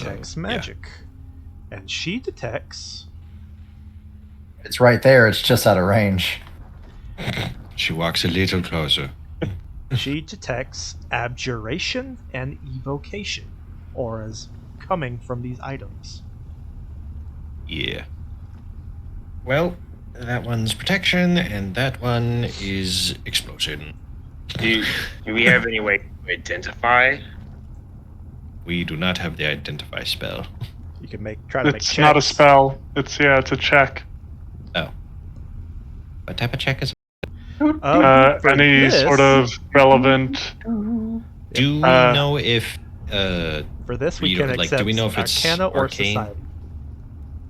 detects magic. And she detects... It's right there. It's just out of range. She walks a little closer. She detects abjuration and evocation, auras coming from these items. Yeah. Well, that one's protection, and that one is explosion. Do we have any way to identify? We do not have the identify spell. You can try to make It's checks. not a spell. It's a check. Oh. What type of check is it? For Any this, sort of relevant. Do we Uh, know if For this, we you can know, like, accept do we know if it's Arcana or arcane? Society.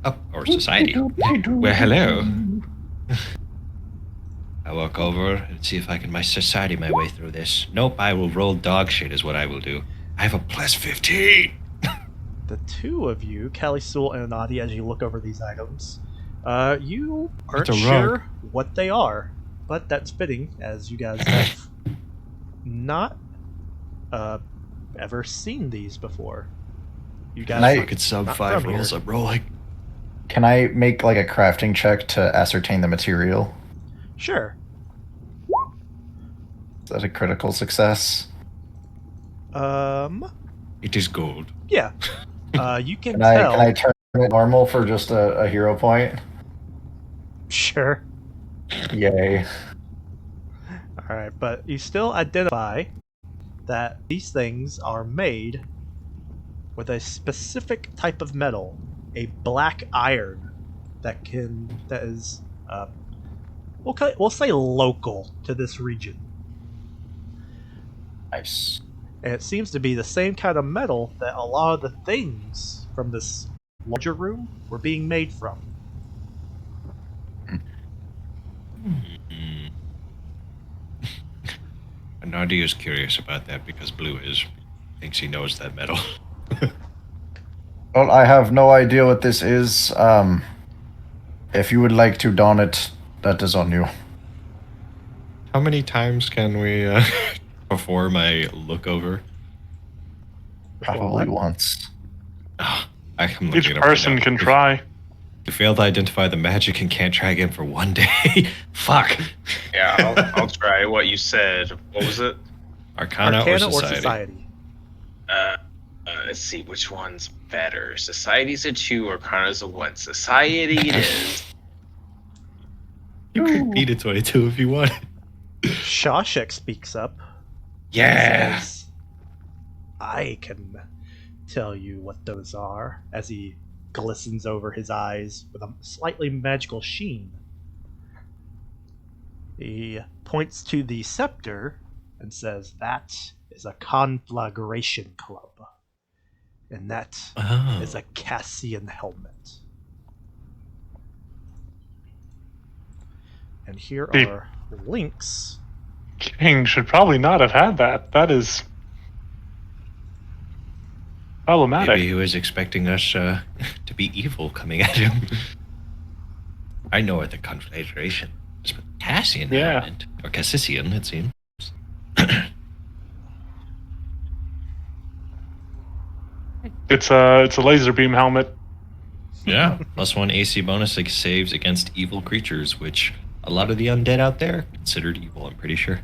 Oh, or society. Well, hello. I walk over and see if I can society my way through this. Nope, I will roll dog shit is what I will do. I have a plus 15. The two of you, Callie Sewell and Anadi, as you look over these items, you aren't It's a sure rug. what they are, but that's fitting, as you guys have not ever seen these before. You guys I- are Fucking sub not 5 from rolls here. I'm rolling. Can I make like a crafting check to ascertain the material? Sure. Is that a critical success? It is gold. Yeah. You can Can tell. I turn it normal for just a hero point? Sure. Yay. All right, but you still identify that these things are made with a specific type of metal, a black iron that is we'll say local to this region. Nice. And it seems to be the same kind of metal that a lot of the things from this larger room were being made from. Nadia is curious about that because Blue thinks he knows that metal. Well, I have no idea what this is. If you would like to don it, that is on you. How many times can we perform a look over? Probably What? once. I'm looking Each it up right person now. can try. You failed to identify the magic and can't try again for 1 day. Fuck. Yeah, I'll try what you said. What was it? Arcana or society? Society? Let's see, which one's better? Society's a 2, Arcana's a 1. Society it is. You could beat a 22 if you wanted. Shawshek speaks up. Yeah. Says, I can tell you what those are, as he glistens over his eyes with a slightly magical sheen. He points to the scepter and says, that is a conflagration club. And that is Oh. a Cassian helmet. And here The- are links. King should probably not have had that. That is problematic. Maybe he was expecting us to be evil coming at him. I know what the conflagration is, but Cassian Yeah. helmet, or Cassian, it seems. It's a laser beam helmet. Yeah, +1 AC bonus saves against evil creatures, which a lot of the undead out there considered evil, I'm pretty sure.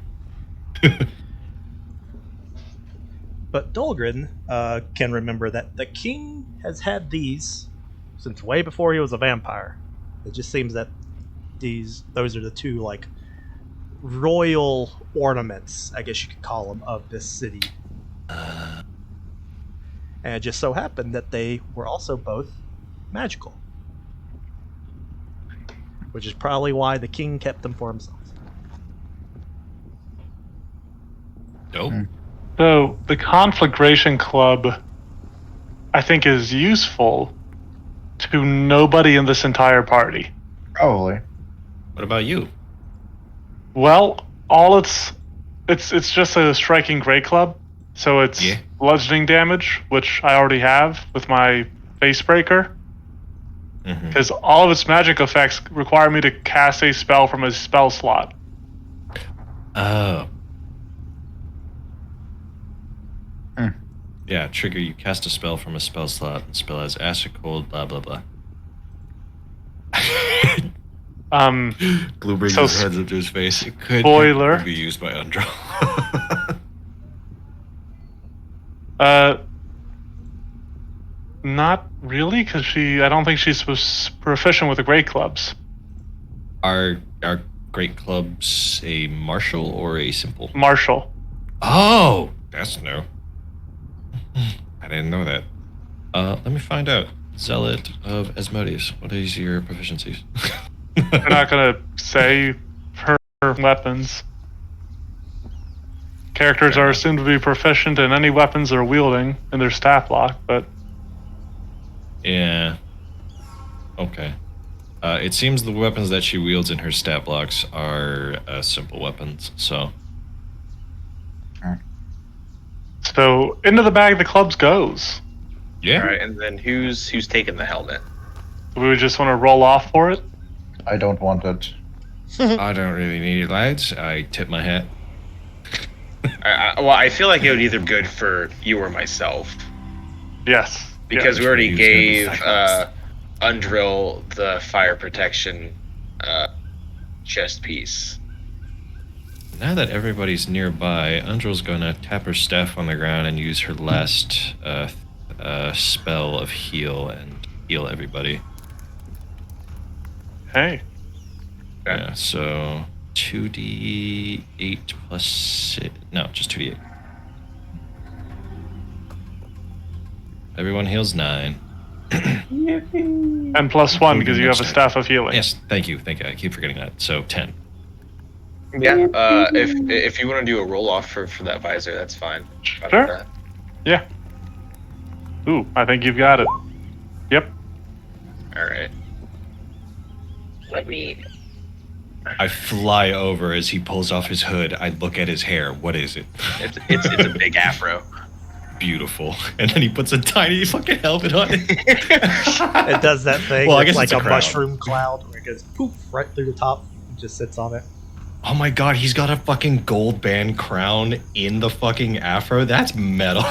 But Dolgren can remember that the king has had these since way before he was a vampire. It just seems that those are the two like royal ornaments, I guess you could call them, of this city. And it just so happened that they were also both magical, which is probably why the king kept them for himself. Dope. So the conflagration club, I think, is useful to nobody in this entire party. Probably. What about you? Well, all it's just a striking great club, so it's Yeah. bludgeoning damage, which I already have with my face breaker. Mm-hmm. Because all of its magic effects require me to cast a spell from a spell slot. Oh. Yeah, trigger, you cast a spell from a spell slot, and spell has acid, cold, blah, blah, blah. Blue brings So his hands up to his face. It could spoiler. be used by Undra. Not really, because I don't think she's proficient with the great clubs. Our great clubs a martial or a simple? Marshall. Oh, that's new. I didn't know that. Let me find out. Zealot of Asmodeus. What is your proficiencies? We're not gonna say her weapons. Characters Fair are enough. assumed to be proficient in any weapons they're wielding in their stat block, but Yeah. Okay. It seems the weapons that she wields in her stat blocks are simple weapons, so. so into the bag the clubs goes. Yeah. All right, and then who's taking the helmet? Do we just want to roll off for it? I don't want it. I don't really need it, lads. I tip my hat. Well, I feel like it would either be good for you or myself Yes. because we Yeah, already it's gonna be gave Cyclops. Undrill the fire protection chest piece. Now that everybody's nearby, Undrill's gonna tap her staff on the ground and use her last spell of heal and heal everybody. Hey. Okay. Yeah, so 2d8 plus 6. No, just 2d8. Everyone heals 9. And plus 1 because you have a staff of healing. Yes, thank you. Thank you. I keep forgetting that. So 10. Yeah. If you want to do a roll off for that visor, that's fine. Sure. Yeah. Ooh, I think you've got it. Yep. All right. Let me. I fly over as he pulls off his hood. I look at his hair. What is it? It's a big afro. Beautiful. And then he puts a tiny fucking helmet on it. It does that thing. Well, I it's guess like it's a a crown. mushroom cloud where it goes poof right through the top and just sits on it. Oh my god, he's got a fucking gold band crown in the fucking afro. That's metal.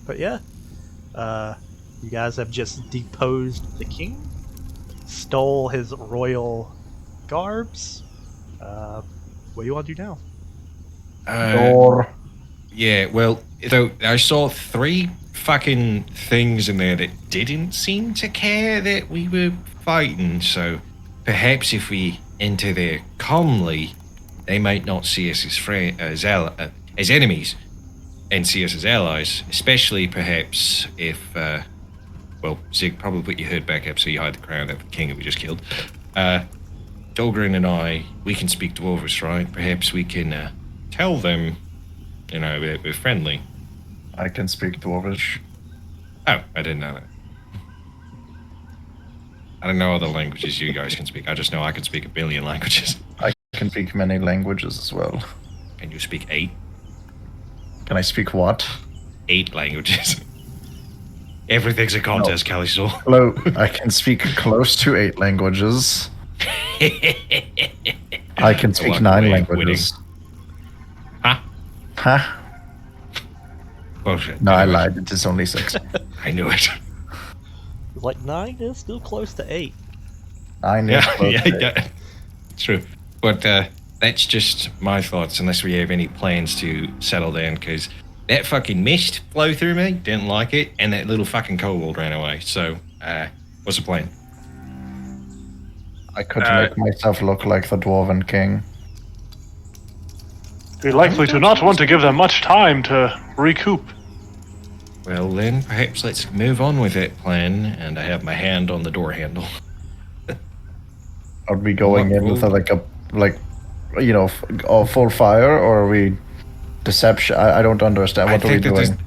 But yeah, you guys have just deposed the king, stole his royal garbs. What do you want to do now? Door. Yeah, well, so I saw 3 fucking things in there that didn't seem to care that we were fighting, so perhaps if we enter there calmly, they might not see us as enemies and see us as allies, especially perhaps if, well, Zig, probably put your hood back up so you hide the crown of the king that we just killed. Dolgrin and I, we can speak Dwarvish, right? Perhaps we can tell them, you know, we're friendly. I can speak Dwarvish. Oh, I didn't know that. I don't know other languages you guys can speak. I just know I can speak a billion languages. I can speak many languages as well. Can you speak 8? Can I speak what? 8 languages. Everything's a contest, Calisol. Hello. I can speak close to 8 languages. I can speak walk 9 away languages. Huh? Huh? Bullshit. No, I Anyways, lied. It is only 6. I knew it. Like 9 is still close to 8. 9 is Yeah, close yeah, to 8. yeah. True. But that's just my thoughts, unless we have any plans to settle down, because that fucking mist flew through me, didn't like it, and that little fucking kobold ran away. So, what's the plan? I could make myself look like the Dwarven King. We're likely to not want to give them much time to recoup. Well, then, perhaps let's move on with that plan, and I have my hand on the door handle. Are we going in with a full fire, or are we deception? I don't understand. What are we doing?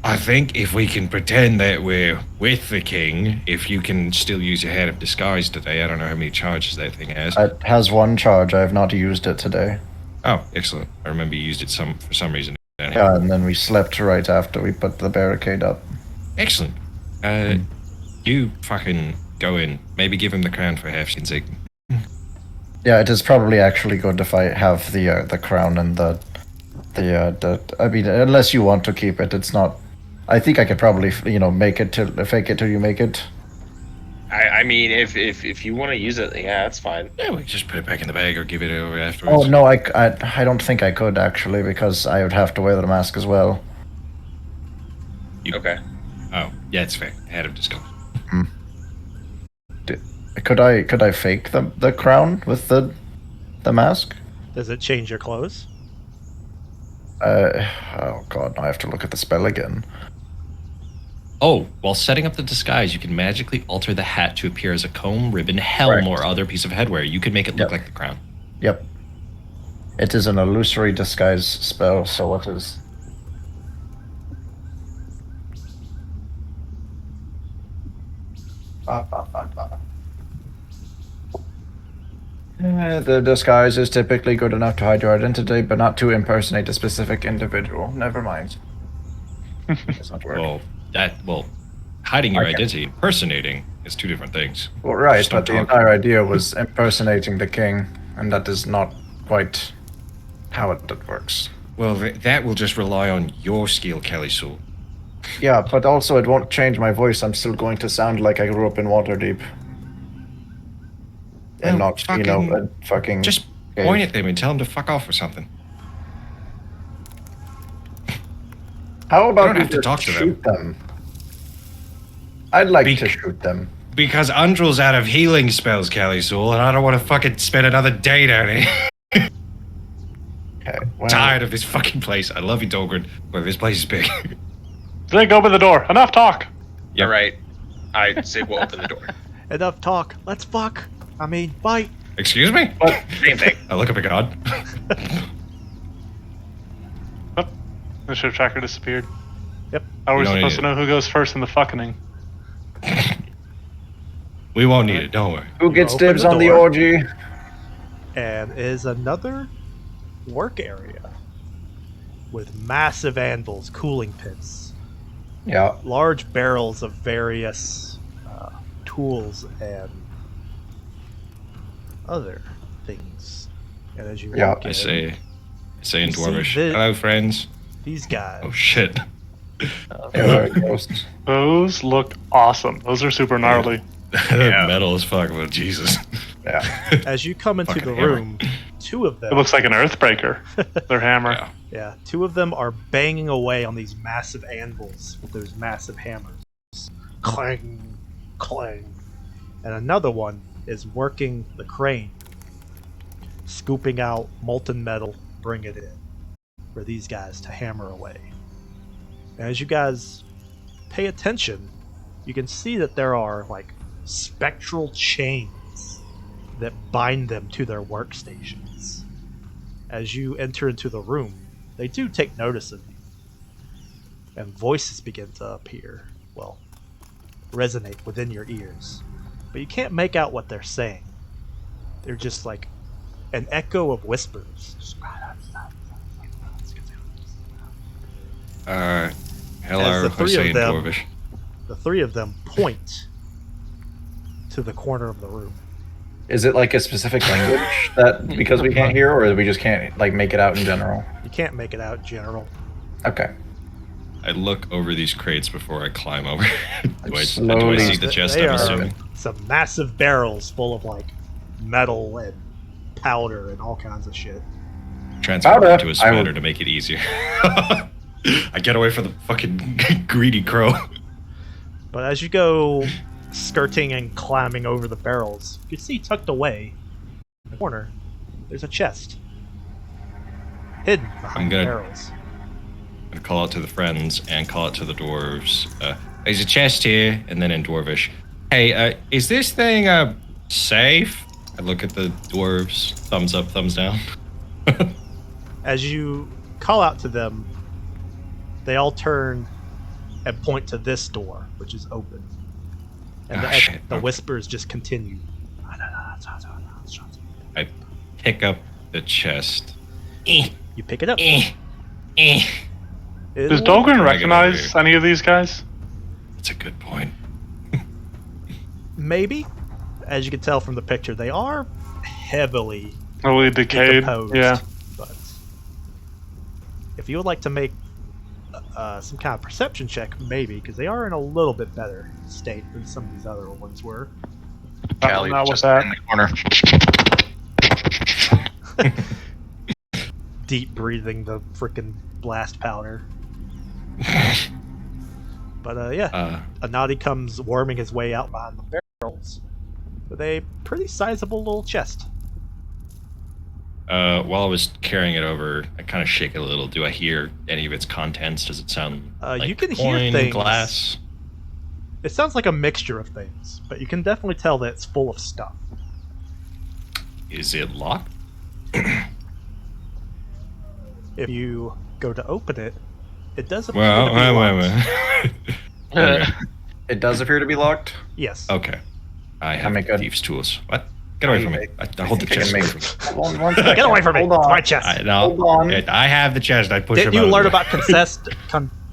I think if we can pretend that we're with the king, if you can still use your head of disguise today, I don't know how many charges that thing has. It has 1 charge. I have not used it today. Oh, excellent. I remember you used it for some reason. Yeah, and then we slept right after we put the barricade up. Excellent. You fucking go in. Maybe give him the crown for half, Zig. Yeah, it is probably actually good if I have the crown and the I mean, unless you want to keep it, it's not. I think I could probably make it to fake it till you make it. I mean, if you want to use it, yeah, that's fine. Yeah, we can just put it back in the bag or give it over afterwards. Oh no, I don't think I could actually, because I would have to wear the mask as well. Okay. Oh, Yeah, it's fair. I had him discovered. Could I fake the crown with the mask? Does it change your clothes? Oh god, I have to look at the spell again. Oh, while setting up the disguise, you can magically alter the hat to appear as a comb, ribbon, helm, Right. or other piece of headwear. You can make it look Yep. like the crown. Yep. It is an illusory disguise spell, so what is... The disguise is typically good enough to hide your identity, but not to impersonate a specific individual. Never mind. It's not work. Well, hiding your Okay. identity, impersonating is two different things. Well, right, Just don't but the talk. entire idea was impersonating the king, and that is not quite how it works. Well, that will just rely on your skill, Kelly Sue. Yeah, but also it won't change my voice. I'm still going to sound like I grew up in Waterdeep. And Well, not, you know, a fucking... Just point at them and tell them to fuck off or something. How about don't we have to just talk to them. shoot them? I'd like to shoot them. Because Undrill's out of healing spells, Kelly Sue, and I don't want to fucking spend another day down here. Okay, well, Tired of this fucking place. I love you, Dolgren, but this place is big. Zig, open the door. Enough talk. You're right. Zig will open the door. Enough talk. Let's fuck. I mean, bite. Excuse me? Same thing. I look up at God. Oh, the ship tracker disappeared. Yep. How are we You don't supposed need to know who goes first in the fucking? We won't need it, don't worry. who gets Open dibs the on the door. orgy? And is another work area with massive anvils, cooling pits, Yeah. large barrels of various tools and other things. And as you Yeah, walk in, I say in You see Dwarvish, this- hello, friends. these guys. Oh, shit. Yeah, ghosts. Those look awesome. Those are super gnarly. Metal as fuck, well, Jesus. Yeah. As you come into Fucking the hammer. room, two of It them, looks like an earthbreaker. Their hammer. Yeah. yeah, two of them are banging away on these massive anvils with those massive hammers. Clang, clang. And another one is working the crane, scooping out molten metal, bring it in for these guys to hammer away. And as you guys pay attention, you can see that there are like spectral chains that bind them to their workstations. As you enter into the room, they do take notice of you, and voices begin to appear, well, resonate within your ears. But you can't make out what they're saying. They're just like an echo of whispers. Hello, As the three of Hussein them- Dwarvish. The three of them point to the corner of the room. Is it like a specific language that because we can't hear, or we just can't like make it out in general? You can't make it out in general. Okay. I look over these crates before I climb over. do I Slowly- see the chest, They I'm are assuming? some massive barrels full of like metal and powder and all kinds of shit. Transform Powder. into a I spider will- to make it easier. I get away from the fucking greedy crow. But as you go skirting and climbing over the barrels, you can see tucked away in the corner, there's a chest. Hidden behind the gonna- barrels. I call out to the friends and call out to the dwarves. There's a chest here, and then in Dwarvish. Hey, is this thing safe? I look at the dwarves. Thumbs up, thumbs down. As you call out to them, they all turn and point to this door, which is open. And Ah, shit. the Okay. whispers just continue. I pick up the chest. Eh, You pick it up. eh, eh. Does It'll- Dolgren Drag it recognize over any of these guys? That's a good point. Maybe. As you can tell from the picture, they are heavily Really decayed. decomposed. Yeah. But if you would like to make some kind of perception check, maybe, because they are in a little bit better state than some of these other ones were. Callie not with just that. in the corner. Deep breathing the freaking blast powder. But yeah, Anadi comes worming his way out behind the barrels with a pretty sizable little chest. While I was carrying it over, I kind of shake it a little. Do I hear any of its contents? Does it sound like you can hear coin, things. glass? It sounds like a mixture of things, but you can definitely tell that it's full of stuff. Is it locked? If you go to open it, it does appear to be locked. Okay. It does appear to be locked. Yes. Okay. I have make a- thieves' tools. What? Get away from me. I hold the I chest can away make- from me. Hold on one second. Get away from me! Hold It's on. my chest. Hold on. I have the chest. I push Didn't him you out learn of the way. about consent?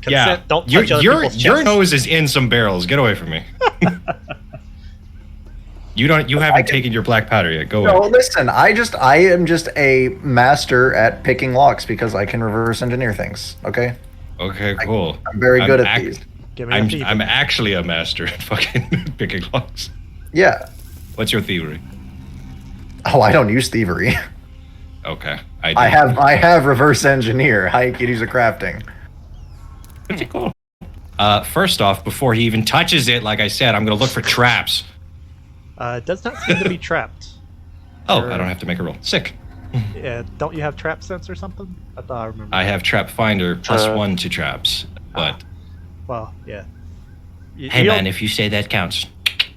Yeah. Don't touch other people's Your chests. nose is in some barrels. Get away from me. You haven't taken your black powder yet. Go No, away. listen. I am just a master at picking locks because I can reverse engineer things. Okay. Okay, cool. I'm very good at these. Give me a thief. I'm actually a master at fucking picking locks. Yeah. What's your theory? Oh, I don't use thievery. Okay. I have reverse engineer. I can use a crafting. Pretty cool. First off, before he even touches it, like I said, I'm gonna look for traps. It does not seem to be trapped. Oh, Sure. I don't have to make a roll. Sick. Yeah, don't you have trap sense or something? I thought I remember. I have trap finder +1 to traps, but Well, yeah. You, hey you man, don't, if you say that counts.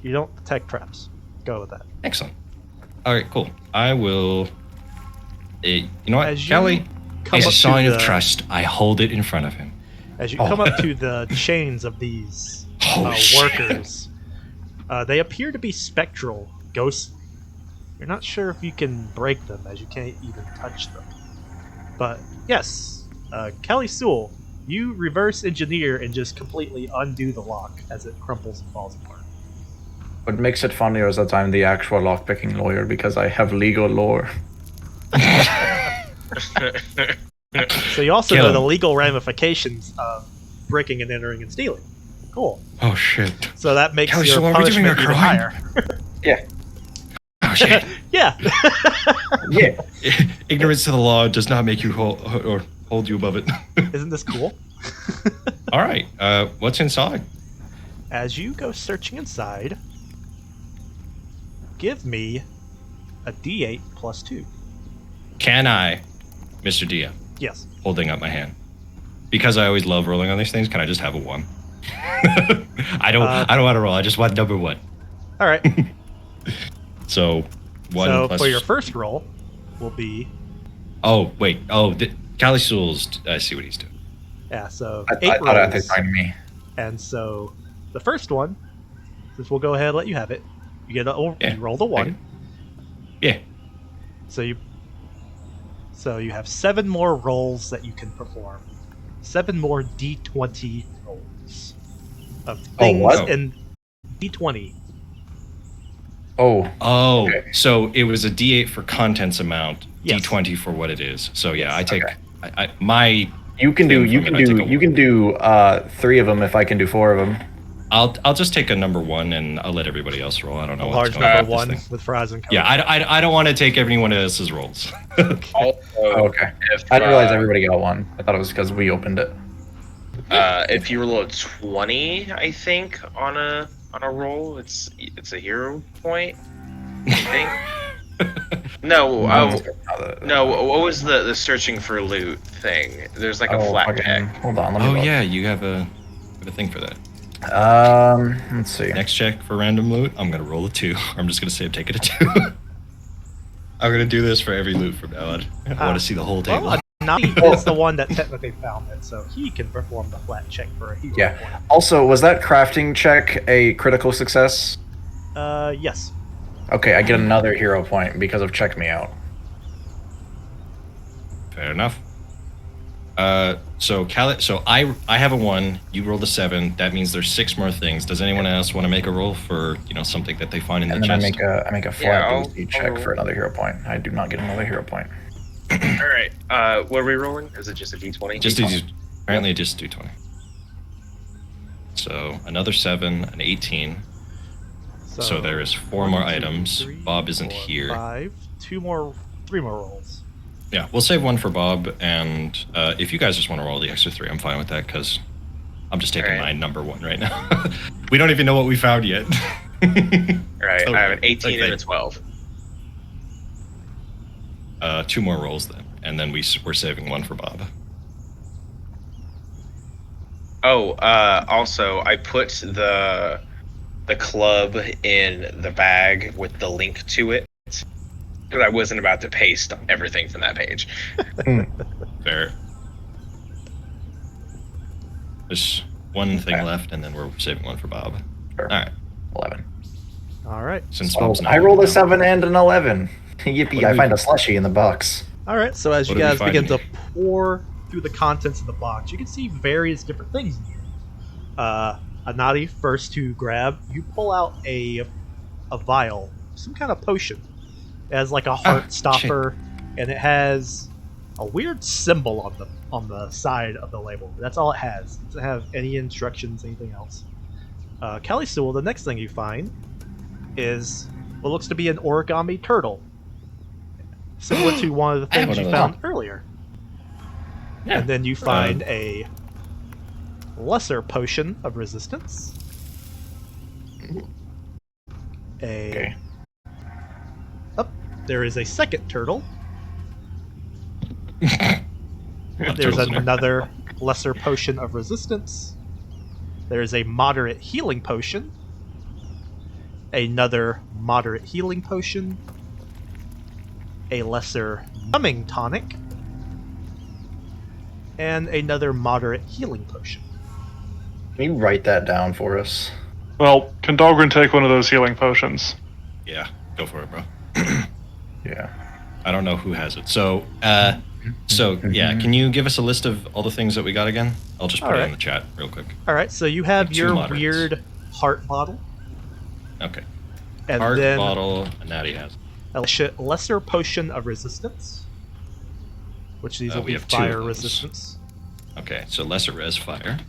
you don't detect traps. Go with that. Excellent. All right, cool. I will. You know what, As you Kelly? come As a up to sign of the- trust, I hold it in front of him. As you come up to the chains of these Oh, shit. workers, they appear to be spectral, ghostly. You're not sure if you can break them, as you can't even touch them. But yes, Kelly Sewell, you reverse engineer and just completely undo the lock as it crumples and falls apart. What makes it funnier is that I'm the actual lockpicking lawyer because I have legal lore. So you also Kill know him. the legal ramifications of breaking and entering and stealing. Cool. Oh shit. So that makes Kelly your Sewell, are we doing punishment a even crime? higher. Yeah. Oh shit. Yeah. Yeah. Ignorance to the law does not make you hold you above it. Isn't this cool? All right. What's inside? As you go searching inside, give me a D8 plus 2. Can I, Mr. Dia, Yes. holding up my hand, because I always love rolling on these things? Can I just have a 1? I don't want to roll. I just want number 1. All right. So 1 So plus. for your first roll will be Oh wait. Oh, Callie Sewell's. I see what he's doing. yeah. So I 8 thought rolls. they signed me. And so the first one, since we'll go ahead and let you have it, you get you roll the 1. Yeah. So you have 7 more rolls that you can perform. 7 more D20 rolls of things what? in D20. Oh. Oh, Okay. so it was a D8 for contents amount, Yes. D20 for what it is. So yeah, I Yes. take Okay. my. You can do Thing you from can it, I do take a you can do 3 of them if I can do 4 of them. I'll just take a number 1 and I'll let everybody else roll. I don't A know. large what's going on number with 1 this thing. with fries and Coke. Yeah, I don't want to take anyone else's rolls. Also, Okay. if, I didn't realize everybody got 1. I thought it was because we opened it. if you roll a 20, I think on a roll, it's a hero point. I think. No, no. What was the searching for loot thing? There's like a flat fucking- check. Hold on, let me Oh look. yeah, you have a thing for that. Let's see. Next check for random loot, I'm gonna roll a 2. I'm just gonna say I'm taking a 2. I'm gonna do this for every loot from now on. I want to see the whole table. Well, Nani is the one that technically found it, so he can perform the flat check for a hero Yeah. point. Also, was that crafting check a critical success? Yes. Okay, I get another hero point because of check me out. Fair enough. So I have a 1. You rolled a 7. That means there's 6 more things. Does anyone else want to make a roll for something that they find in And the then chest? I make a flat Yeah, I'll- DC check for another hero point. I do not get another hero point. All right. What are we rolling? Is it just a D20? Just apparently just do 20. So another 7, an 18. So there is 4 more 1, 2, items. 3, Bob isn't 4, here. 5, 3 more rolls. Yeah, we'll save 1 for Bob, and if you guys just want to roll the extra 3, I'm fine with that because I'm just taking Alright. my number 1 right now. We don't even know what we found yet. Alright, So, I have an 18 okay. and a 12. 2 more rolls then, and then we're saving 1 for Bob. Oh, also, I put the club in the bag with the link to it, because I wasn't about to paste everything from that page. Fair. There's 1 thing left, and then we're saving 1 for Bob. Sure. All right. 11. All right. Since So Bob's not I rolled a looking now. 7 and an 11. Yippee! I find a slushie in the box. All right. So as you What are we guys begin to finding? pour through the contents of the box, you can see various different things in here. Anadi, first to grab, you pull out a vial, some kind of potion. It has like a heart stopper, and it has a weird symbol on the side of the label. That's all it has. It doesn't have any instructions, anything else. Kelly Sewell, the next thing you find is what looks to be an origami turtle, similar to one of the I have things one you of found earlier. Yeah. And then you find a lesser potion of resistance. Okay. There is a second turtle. What There's turtles in there? another lesser potion of resistance. There's a moderate healing potion. Another moderate healing potion. A lesser numbing tonic. And another moderate healing potion. Can you write that down for us? Well, can Dahlgren take one of those healing potions? Yeah, go for it, bro. Yeah. I don't know who has it. So yeah, can you give us a list of all the things that we got again? I'll just put it Alright. in the chat real quick. Alright, so you have Like 2 your moderates. weird heart bottle. Okay. And Heart then bottle, and Natty has. a lesser potion of resistance. Which these will we be have 2 of fire those. resistance. Okay, so lesser res fire.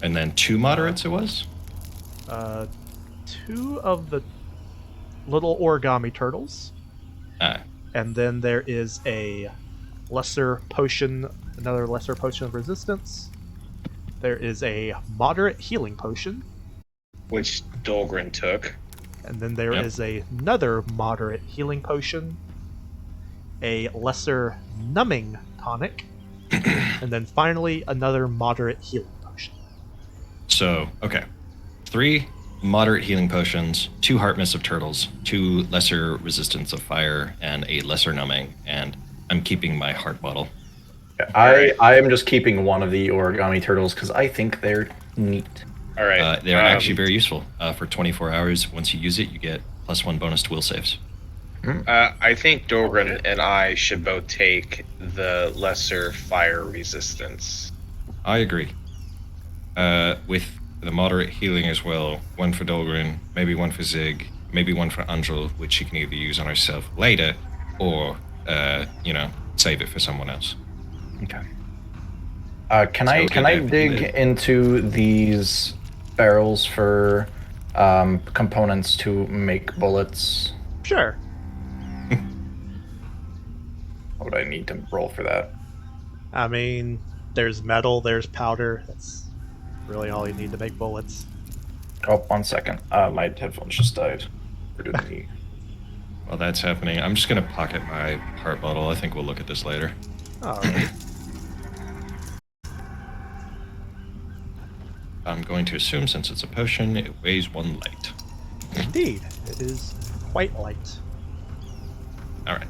And then 2 moderates it was? 2 of the little origami turtles. And then there is a lesser potion, another lesser potion of resistance. There is a moderate healing potion. Which Dahlgren took. And then there Yep. is another moderate healing potion. A lesser numbing tonic. And then finally another moderate healing potion. So, okay. 3 moderate healing potions, 2 heart mist of turtles, 2 lesser resistance of fire, and a lesser numbing, and I'm keeping my heart bottle. I am just keeping one of the origami turtles because I think they're neat. All right. They're actually very useful. For 24 hours, once you use it, you get +1 bonus to will saves. I think Dahlgren and I should both take the lesser fire resistance. I agree. With the moderate healing as well, 1 for Dahlgren, maybe 1 for Zig, maybe 1 for Angel, which she can either use on herself later, or, save it for someone else. Okay. Can I dig into these barrels for components to make bullets? Sure. What would I need to roll for that? I mean, there's metal, there's powder. That's really all you need to make bullets. Oh, 1 second. My headphones just died. Where did they? While that's happening, I'm just going to pocket my heart bottle. I think we'll look at this later. Alright. I'm going to assume, since it's a potion, it weighs 1 light. Indeed, it is quite light. Alright.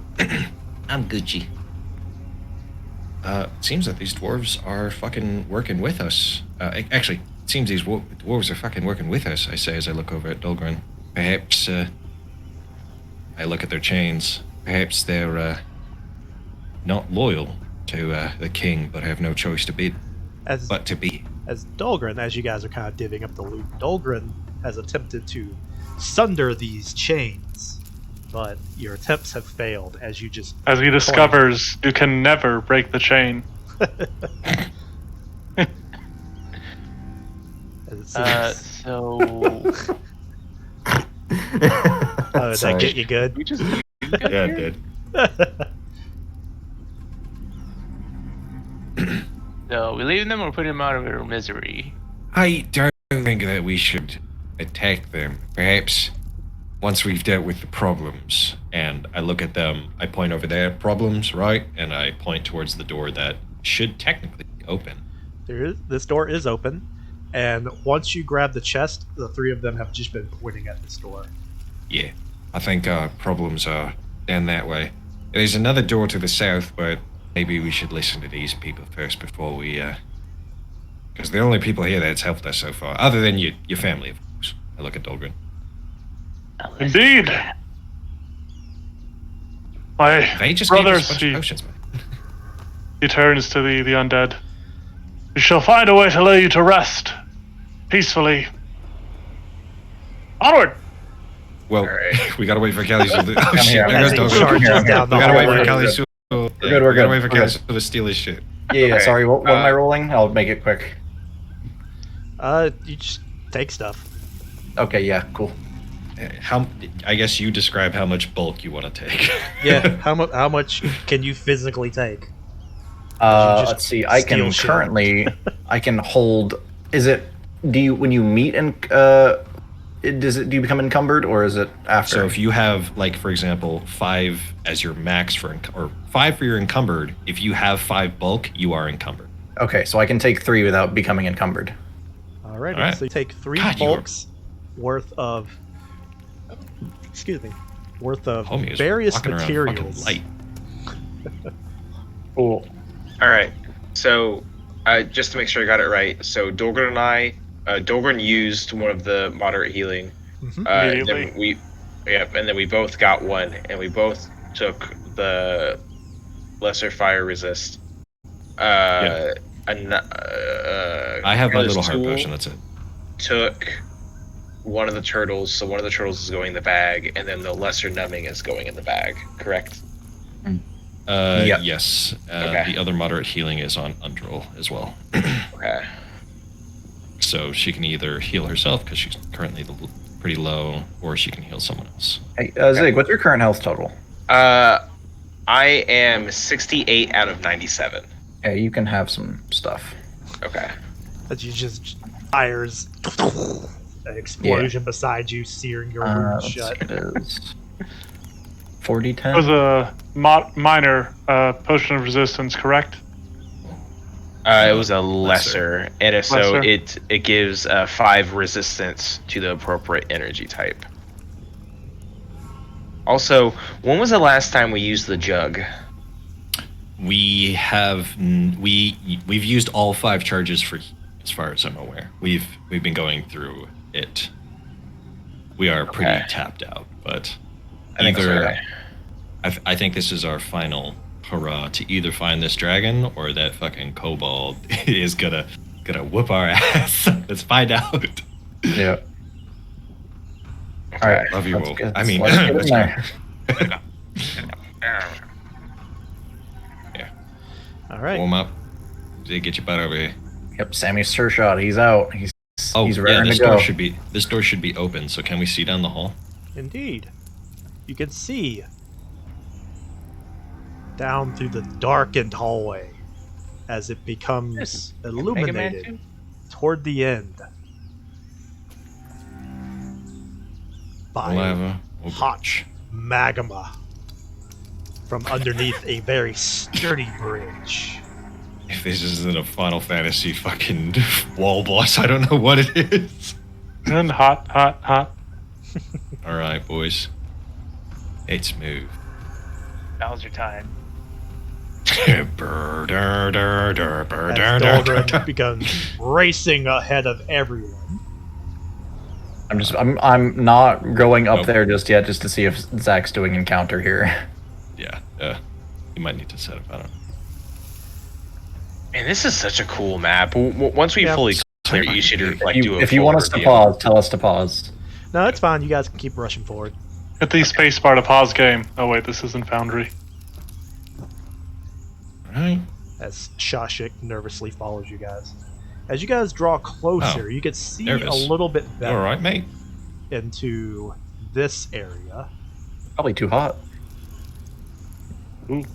I'm Gucci. Seems that these dwarves are fucking working with us. Actually, it seems these dwarves are fucking working with us, I say as I look over at Dahlgren. Perhaps, I look at their chains. Perhaps they're, not loyal to, the king, but have no choice to be. As Dahlgren, as you guys are kind of divvying up the loot, Dahlgren has attempted to sunder these chains, but your attempts have failed as you just... As he discovers, you can never break the chain. So... Oh, did that get you good? We just... Yeah, it did. So we leave them or put them out of their misery? I don't think that we should attack them. Perhaps once we've dealt with the problems. And I look at them, I point over there, problems, right? And I point towards the door that should technically be open. This door is open, and once you grab the chest, the three of them have just been pointing at this door. Yeah, I think our problems are down that way. There's another door to the south, but maybe we should listen to these people first before we, because they're the only people here that's helped us so far, other than your family, of course. I look at Dolgren. Indeed. My They just gave brothers, us a bunch of potions, man. he turns to the undead. We shall find a way to lay you to rest. Peacefully. Onward! Well, Alright. we gotta wait for Kelly's to... Oh, shit, here. there goes As he Dolgren. charges down the We gotta wait for hallway. Kelly's to... We're good, we're We gotta good. wait for We're Kelly's good. to steal his shit. Yeah, Okay. sorry, what am I rolling? I'll make it quick. You just take stuff. Okay, yeah, cool. I guess you describe how much bulk you want to take. Yeah, how much can you physically take? just Let's see. I steal can shit. currently, I can hold. Is it? Do you when you meet and do you become encumbered or is it after? So if you have, like, for example, 5 as your max for, or 5 for your encumbered, if you have 5 bulk, you are encumbered. Okay, so I can take 3 without becoming encumbered. Alrighty, Alright. so you take 3 God, you are- bulks worth of. Excuse me. Worth of Homie is various walking around fucking materials. light. Cool. All right. So, just to make sure I got it right, so Dolgren and I, Dolgren used one of the moderate healing. Mhm. Then and then we both got one, and we both took the lesser fire resist. I have my Careless little heart Tool potion, that's it. Took one of the turtles, so one of the turtles is going in the bag, and then the lesser numbing is going in the bag. Correct. Yep. Yes. Okay. The other moderate healing is on Undril as well. Okay. So she can either heal herself, because she's currently pretty low, or she can heal someone else. Hey, Zig, what's your current health total? I am 68 out of 97. Yeah, you can have some stuff. Okay. As you just fires an explosion beside you, searing your wound Let's shut. see, it is It 40-10. was a minor potion of resistance, correct? It was a lesser, and so Lesser. it gives 5 resistance to the appropriate energy type. Also, when was the last time we used the jug? We have we've used all 5 charges for, as far as I'm aware. We've been going through it. We are pretty Okay. tapped out, but I think so. either I think this is our final hurrah to either find this dragon or that fucking kobold is gonna whoop our ass. Let's find out. Yeah. Okay. All right. Love you, let's Will. get- I mean, let's get in let's there. Alright. warm up. Get your butt over here. Yep, Sammy's sure shot. He's out. He's Oh, he's yeah, ready this to go. door should be open. So can we see down the hall? Indeed. You can see down through the darkened hallway as it becomes illuminated toward the end by Lava. hot magma from underneath a very sturdy bridge. If this isn't a Final Fantasy fucking wall boss, I don't know what it is. And hot. All right, boys. It's move. Now's your time. As Doldrin becomes racing ahead of everyone. I'm not going up Nope. there just yet, just to see if Zach's doing encounter here. Yeah, you might need to set up. I don't know. Man, this is such a cool map. Once we Yeah. fully clear, you should like do a If you full want us to review. pause, tell us to pause. No, it's fine. You guys can keep rushing forward. Hit the spacebar to pause game. Oh wait, this isn't Foundry. All right. As Shashik nervously follows you guys. As you guys draw closer, Oh, you can see there it a is. little bit better All right, mate. into this area. Probably too hot. I mean,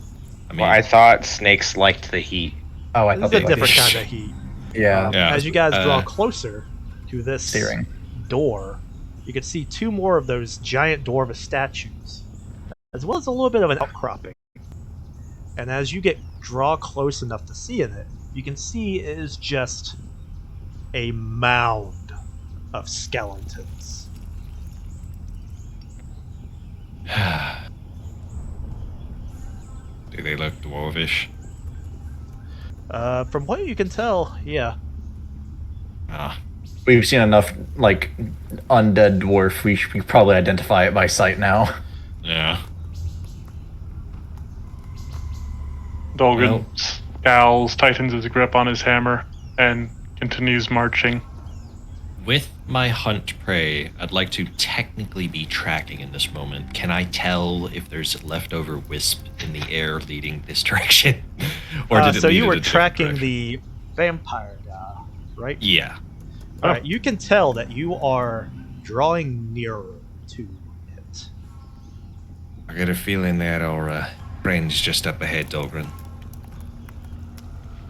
Well, I thought snakes liked the heat. Oh, I This thought is a they different like kind of heat. Yeah. Yeah. As you guys draw closer to this Searing. door, you can see two more of those giant dwarven statues, as well as a little bit of an outcropping. And as you draw close enough to see in it, you can see it is just a mound of skeletons. Do they look dwarvish? From what you can tell, yeah. Ah, We've seen enough like undead dwarf. We should probably identify it by sight now. yeah. Dolgan Well. scowls, tightens his grip on his hammer, and continues marching. With my hunt prey, I'd like to technically be tracking in this moment. Can I tell if there's leftover wisp in the air leading this direction? Or did it So lead you in were a different tracking direction? the vampire guy, right? Yeah. Alright, you can tell that you are drawing nearer to it. I got a feeling that our friend's just up ahead, Dolgren.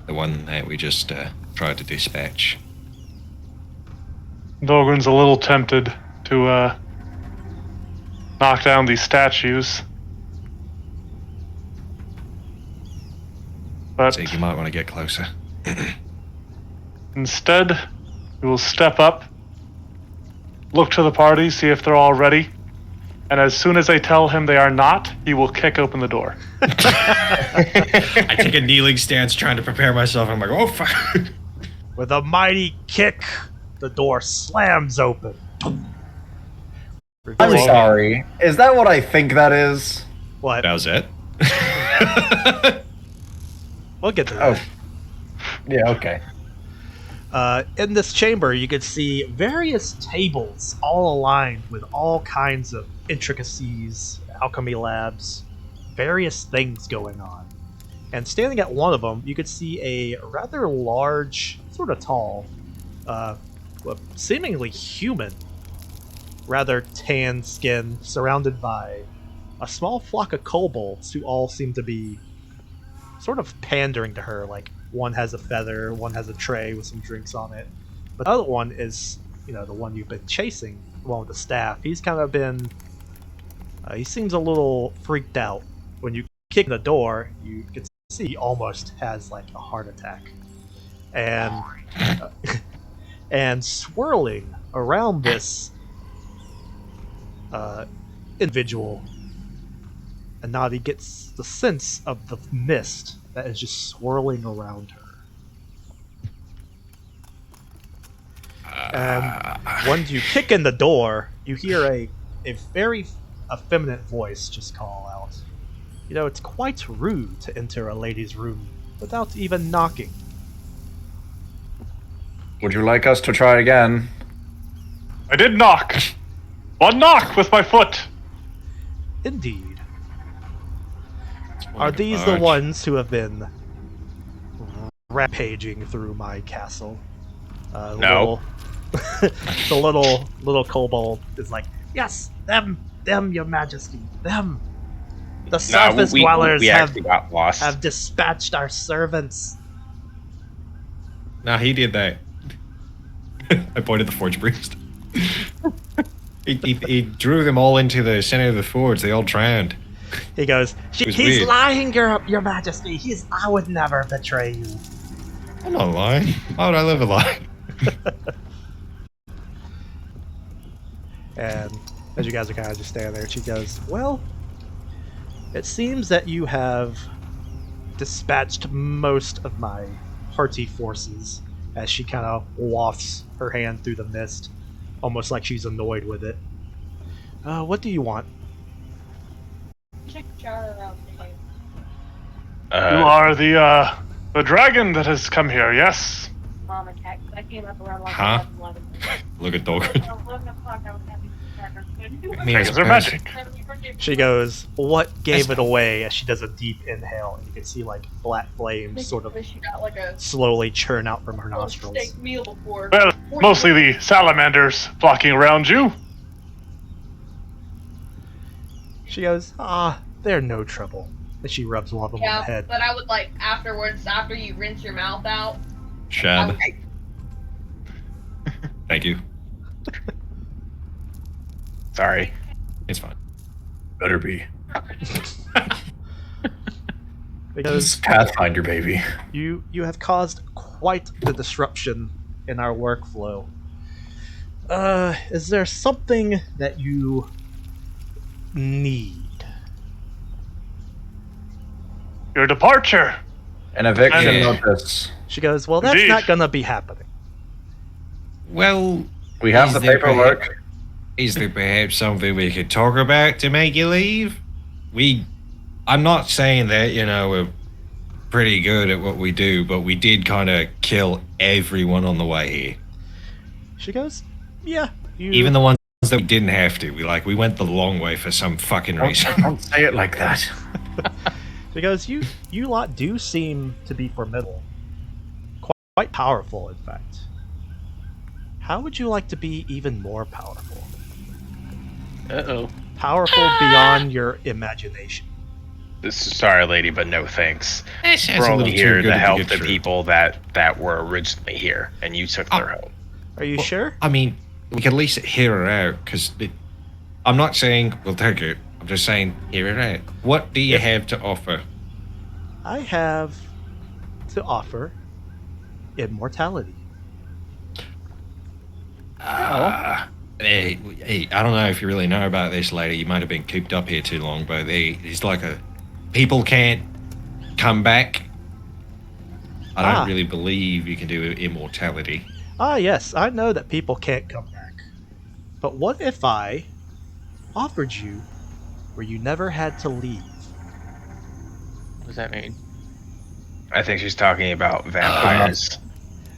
The one that we just tried to dispatch. Dolgren's a little tempted to knock down these statues. But So you might want to get closer. instead, he will step up, look to the party, see if they're all ready, and as soon as they tell him they are not, he will kick open the door. I take a kneeling stance trying to prepare myself. I'm like, oh, fuck. With a mighty kick, the door slams open. I'm Revealing- sorry. Is that what I think that is? What? That was it? We'll get to that. Oh. Yeah, okay. In this chamber, you could see various tables all aligned with all kinds of intricacies, alchemy labs, various things going on. And standing at one of them, you could see a rather large, sort of tall, seemingly human, rather tan skin, surrounded by a small flock of kobolds who all seem to be sort of pandering to her. Like, one has a feather, one has a tray with some drinks on it. But the other one is, the one you've been chasing, the one with the staff. He's kind of been... he seems a little freaked out. When you kick the door, you can see he almost has, like, a heart attack. And... and swirling around this individual, Anadi gets the sense of the mist that is just swirling around her. And when you kick in the door, you hear a very effeminate voice just call out, it's quite rude to enter a lady's room without even knocking. Would you like us to try again? I did knock. One knock with my foot. Indeed. Are these the ones who have been rampaging through my castle? No. The little kobold is like, yes, them, your majesty, them. The surface dwellers we actually got lost. have dispatched our servants. Nah, he did that. I pointed the forge priest. he drew them all into the center of the forge. They all drowned. He goes, It was he's weird. lying, your majesty. I would never betray you. I'm not lying. Why would I live a lie? And as you guys are kind of just standing there, she goes, well, it seems that you have dispatched most of my hearty forces, as she kind of wafts her hand through the mist, almost like she's annoyed with it. What do you want? Check jar around here. You are the dragon that has come here, yes? Mom attacked. I came up around like Huh? 11. Look at Dolgren. Around 11 o'clock, I was having to attack her. Dragons are magic. She goes, what gave it away, as she does a deep inhale, and you can see like black flames sort of She got like a slowly churn out from her little nostrils. steak meal before. Well, mostly the salamanders flocking around you. She goes, they're no trouble. And she rubs one of them on the Yeah, head. but I would like afterwards, after you rinse your mouth out. Shab. Thank you. Sorry. It's fine. Better be. Because Pathfinder, baby. you have caused quite the disruption in our workflow. Is there something that you need? Your departure. An eviction Yeah. notice. She goes, well, that's Indeed. not gonna be happening. Well, We have Is the there paperwork. is there perhaps something we could talk about to make you leave? I'm not saying that, we're pretty good at what we do, but we did kind of kill everyone on the way here. She goes, yeah, you... Even the ones that we didn't have to. We went the long way for some fucking reason. Don't say it like that. She goes, you lot do seem to be formidable. Quite powerful, in fact. How would you like to be even more powerful? Uh-oh. Powerful beyond your imagination. Sorry, lady, but no thanks. That sounds We're a only little too here good to to help get the true. people that were originally here, and you took their home. Are you sure? I mean, we can at least hear her out, because I'm not saying we'll take it. I'm just saying hear her out. What do you have to offer? I have to offer immortality. Hey, I don't know if you really know about this lady. You might have been cooped up here too long, but it's like people can't come back. I don't really believe you can do immortality. Ah, yes, I know that people can't come back. But what if I offered you where you never had to leave? What does that mean? I think she's talking about vampires.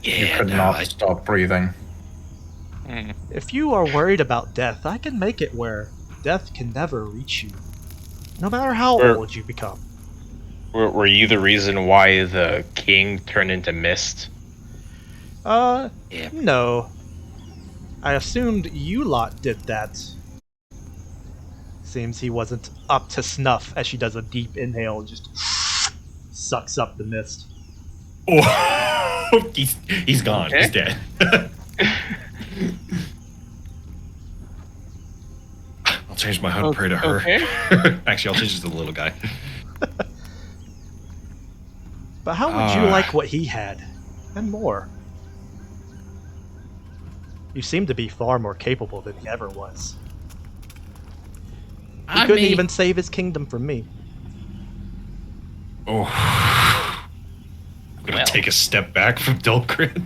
You Yeah, could not stop breathing. If you are worried about death, I can make it where death can never reach you. No matter how old you become. Were you the reason why the king turned into mist? Yeah. No. I assumed you lot did that. Seems he wasn't up to snuff as she does a deep inhale and just sucks up the mist. Oh, he's gone. Okay. He's dead. I'll change my hunt prey to her. Okay. Actually, I'll change it to the little guy. But how would you like what he had? And more. You seem to be far more capable than he ever was. He couldn't even save his kingdom from me. Oh. I'm gonna take a step back from Dahlgren.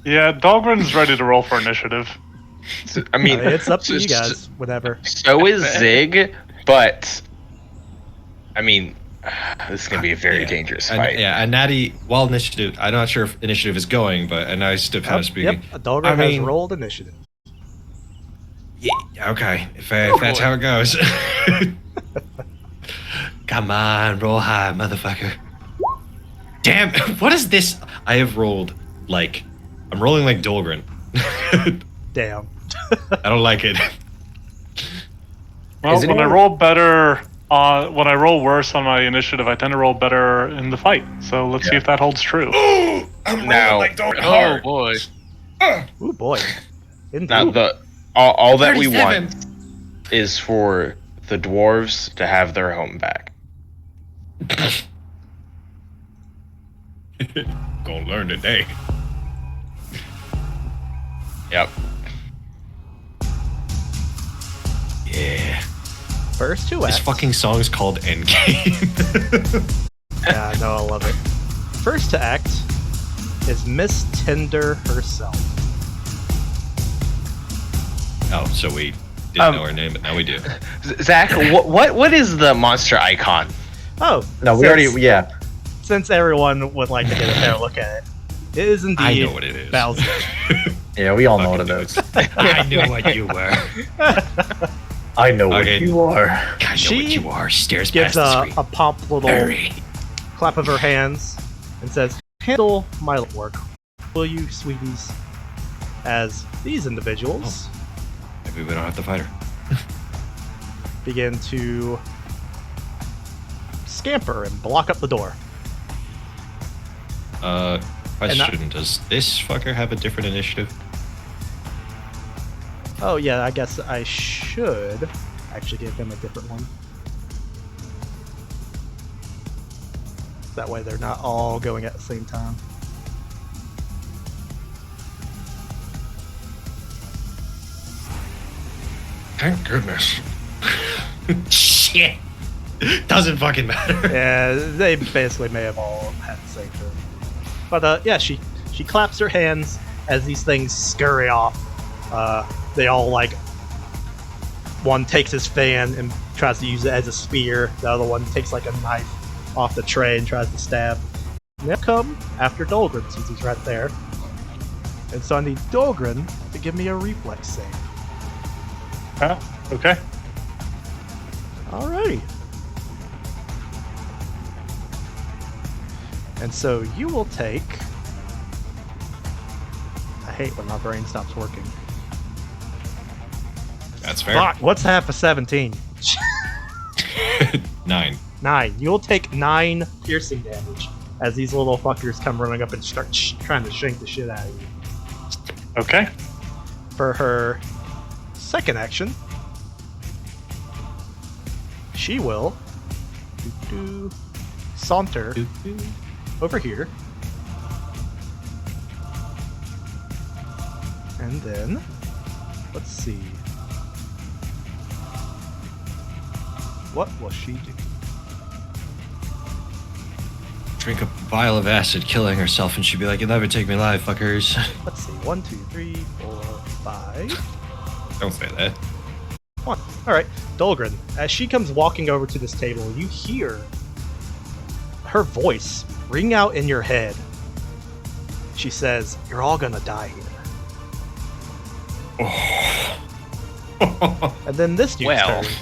Yeah, Dahlgren's ready to roll for initiative. I mean, It's up to you guys, whatever. So is Zig, but I mean, this is gonna be a very dangerous fight. And Natty, while initiative, I'm not sure if initiative is going, but and I still kind of speaking. Yep, Dahlgren has rolled initiative. Yeah, okay, if that's how it goes. Come on, roll high, motherfucker. Damn, what is this? I have rolled I'm rolling like Dahlgren. Damn. I don't like it. Well, when I roll better, when I roll worse on my initiative, I tend to roll better in the fight. So let's see if that holds true. I'm Now- rolling like Dahlgren Oh hard. boy! Ooh boy. Indeed. Now all that we 37. want is for the dwarves to have their home back. Gonna learn today. Yep. Yeah. First two This acts. fucking song is called Endgame. Yeah, no, I love it. First to act is Miss Tinder herself. Oh, so we didn't know her name, but now we do. Zach, what is the monster icon? Oh, No, we already, yeah. Since everyone would like to get a fair look at it, it is indeed I know what it is. Bowser. Yeah, we all know what it is. I knew what you were. I know what Okay. you are. I know She what you are. Stares Gives past the screen. a pomp little Hurry. clap of her hands and says, "Handle my work, will you, sweeties?" As these individuals Maybe we don't have to fight her. begin to scamper and block up the door. Question: does this fucker have a different initiative? Oh yeah, I guess I should actually give him a different one. That way they're not all going at the same time. Thank goodness. Shit. Doesn't fucking matter. Yeah, they basically may have all had the same thing. But yeah, she claps her hands as these things scurry off. They all like, one takes his fan and tries to use it as a spear. The other one takes like a knife off the tray and tries to stab. And they'll come after Dolgren since he's right there. And so I need Dolgren to give me a reflex save. Oh, okay. Alrighty. And so you will take... I hate when my brain stops working. That's fair. Fuck, what's half of 17? 9. 9. You'll take 9 piercing damage as these little fuckers come running up and start trying to shank the shit out of you. Okay. For her second action, she will saunter over here. And then, let's see. What will she do? Drink a vial of acid, killing herself, and she'd be like, "You'll never take me alive, fuckers." Let's see. 1, 2, 3, 4, 5. Don't say that. 1. Alright. Dolgren, as she comes walking over to this table, you hear her voice ring out in your head. She says, "You're all gonna die here." And then this dude's Well. turn.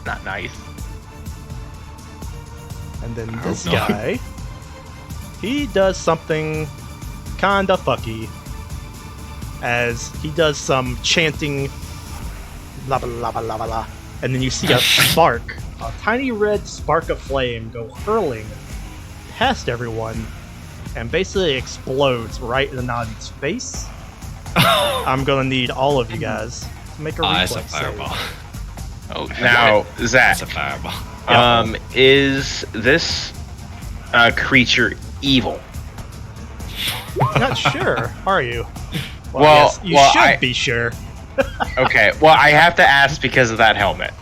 Not nice. And then I this hope not. guy, he does something kinda fucky, as he does some chanting, blah blah blah blah blah blah, and then you see a spark, a tiny red spark of flame go hurling past everyone, and basically explodes right in the Nazi's face. I'm gonna need all of you guys to make a It's reflex a fireball. save. Oh, now Zach. It's a fireball. Is this creature evil? Not sure, are you? Well, yes, you well, should be sure. Okay, well, I have to ask because of that helmet.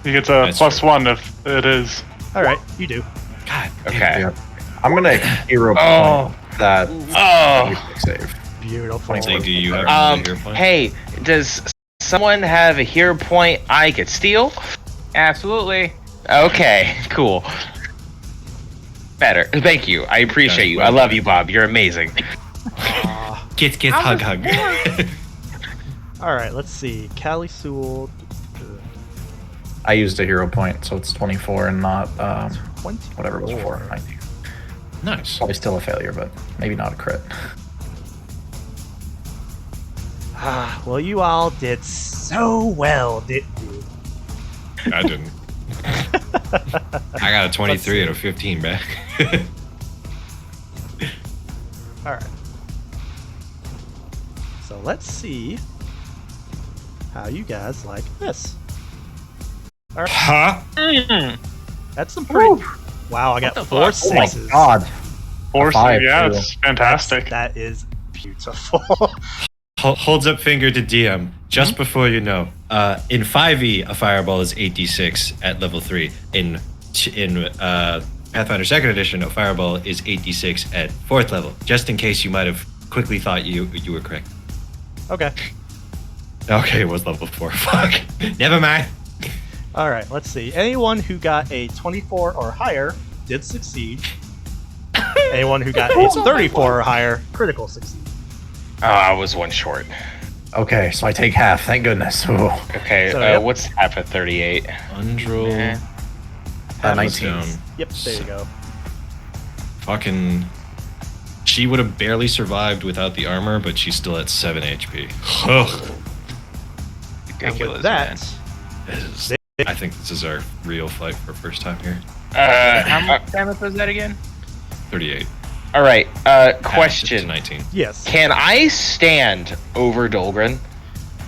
You get a That's +1 if it is. Alright, you do. God. Okay. Yep. I'm gonna hero Oh. point that Oh. save. Beautiful. So do you have another hero point? Hey, does someone have a hero point I could steal? Absolutely. Okay, cool. Better. Thank you. I appreciate you. I love you, Bob. You're amazing. Get hug. Alright, let's see. Callie Sewell. I used a hero point, so it's 24 and not 20. whatever it was before. 19. Nice. Probably still a failure, but maybe not a crit. Well, you all did so well, didn't you? I didn't. I got a 23 and a 15 back. Alright. So let's see how you guys like this. Alright, Huh? that's some pretty... Wow, I got 4 Oh my 6s. god. Or five, yeah, too. it's fantastic. That is beautiful. Holds up finger to DM just before you know. In 5e, a fireball is 8d6 at level 3. In Pathfinder 2nd Edition, a fireball is 8d6 at 4th level. Just in case you might have quickly thought you were correct. Okay. Okay, it was level 4. Fuck. Never mind. Alright, let's see. Anyone who got a 24 or higher did succeed. Anyone who got a 34 or higher, critical succeed. Oh, I was one short. Okay, so I take half. Thank goodness. Ooh. Okay, So, yep. what's half at 38? Undrel. Eh. 19. Yep, there you go. Fucking. She would have barely survived without the armor, but she's still at 7 HP. Ugh. And Ridiculous, with man. that, This is I think this is our real fight for first time here. How much damage was that again? 38. All right. To Question: 19. Yes. Can I stand over Dolgren?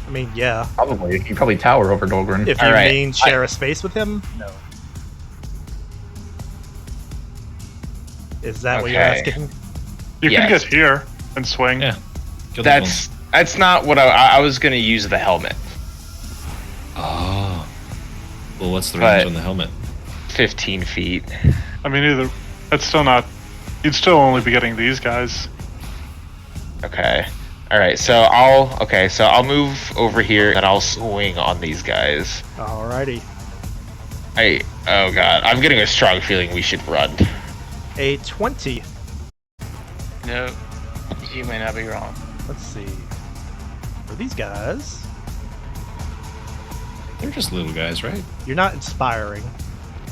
I mean, yeah. Probably. You probably tower over Dolgren. If you Alright, mean share a space with him, no. Is that what you're Okay. asking? You Yes. can get here and swing. Yeah. Kill the That's not what I was gonna use the helmet. Oh. Well, what's the range But- on the helmet? 15 feet. I mean, either it's still not. You'd still only be getting these guys. Okay. All right. So I'll move over here and I'll swing on these guys. Alrighty. Oh god, I'm getting a strong feeling we should run. A 20. No, you may not be wrong. Let's see. For these guys, They're just little guys, right? you're not inspiring.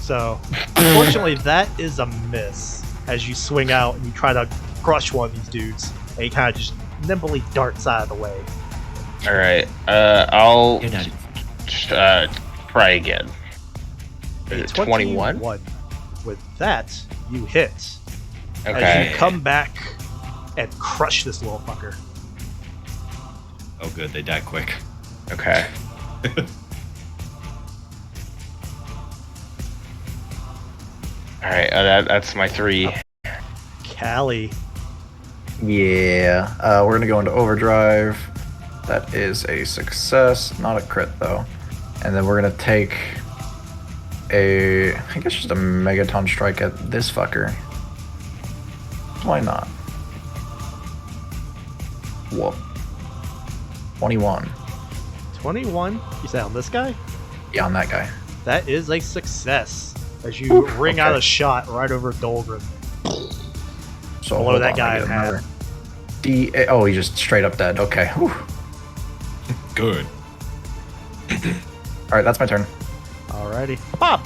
So, unfortunately, that is a miss. As you swing out and you try to crush one of these dudes, and he kind of just nimbly darts out of the way. All right. I'll You're not. try again. A 21. With that, you hit. As Okay. you come back and crush this little fucker. Oh, good. They die quick. Okay. All right. That's my 3. Callie. Yeah. We're gonna go into overdrive. That is a success, not a crit though. And then we're gonna take I guess just a megaton strike at this fucker. Why not? Whoop. 21. 21. You say on this guy? Yeah, on that guy. That is a success. As you ring out okay. a shot right over Dolgren. So Blow hold that on, guy I get in half. another D. Oh, he's just straight up dead. Okay. Whew. Good. All right, that's my turn. Alrighty. Pop!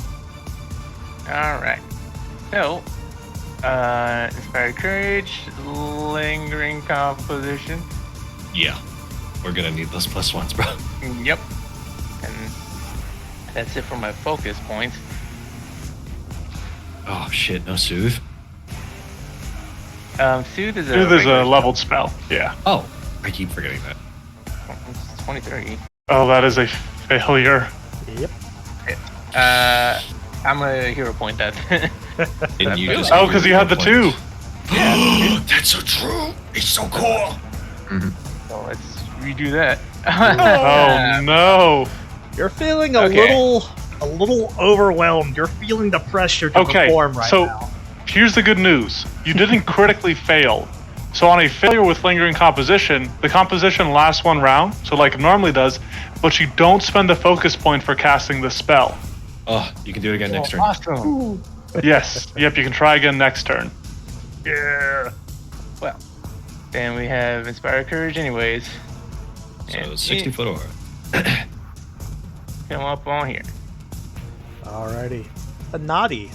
Alright. So, Inspired Courage, Lingering Composition. Yeah. We're gonna need those +1s, bro. Yep. And that's it for my focus points. Oh, shit. No soothe. Soothe is Dude, there's a regular leveled spell. Yeah. Oh, I keep forgetting that. spell. It's 23. Oh, that is a failure. Yep. I'm a hero point that. Didn't you just Oh, because you had the 2. That's so true. It's so cool. So let's redo that. Oh no. You're feeling a Okay. little overwhelmed. You're feeling the pressure to Okay, perform right so now. here's the good news. You didn't critically fail. So on a failure with lingering composition, the composition lasts 1 round, so like it normally does, but you don't spend a focus point for casting the spell. Oh, you can do it again next turn. Awesome. Yes. Yep, you can try again next turn. Yeah. Well, then we have Inspired Courage anyways. So And 60-foot aura. come up on here. Alrighty. A naughty.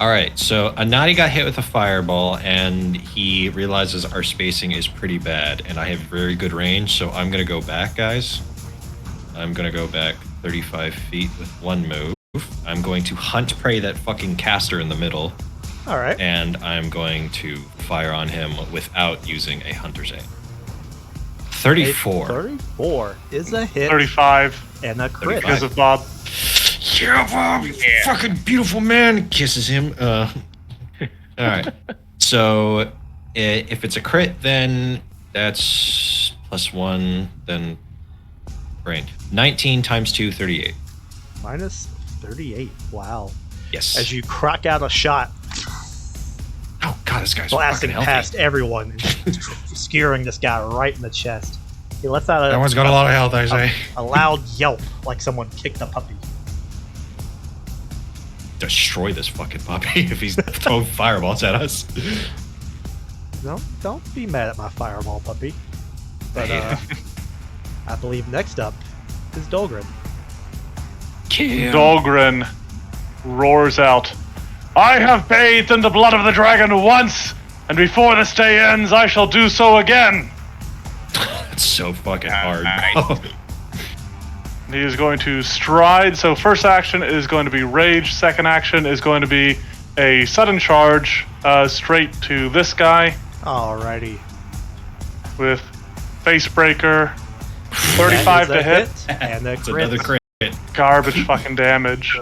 All right, so Anati got hit with a fireball, and he realizes our spacing is pretty bad, and I have very good range, so I'm gonna go back, guys. I'm gonna go back 35 feet with 1 move. I'm going to hunt prey that fucking caster in the middle, Alright. and I'm going to fire on him without using a hunter's aim. 34. 34 is a hit 35 and a crit. because of Bob. Yeah, Bob, you fucking beautiful man. Kisses him. All right. So if it's a crit, then that's +1. Then brain. 19 times 2, 38. Minus 38. Wow. Yes. As you crack out a shot, Oh god, this guy's blasting fucking healthy. past everyone, and skewering this guy right in the chest. He lets out That one's got a lot of health, I say. a loud yelp like someone kicked a puppy. Destroy this fucking puppy if he's throwing fireballs at us. No, don't be mad at my fireball puppy. But Yeah. I believe next up is Dolgren. Kill. Dahlgren roars out, I have bathed in the blood of the dragon once, and before this day ends, I shall do so again. That's so fucking hard. Nice. bro. He is going to stride. So first action is going to be rage. Second action is going to be a sudden charge straight to this guy Alrighty. with face breaker. 35 to hit. And a It's crit. another crit. Garbage fucking damage.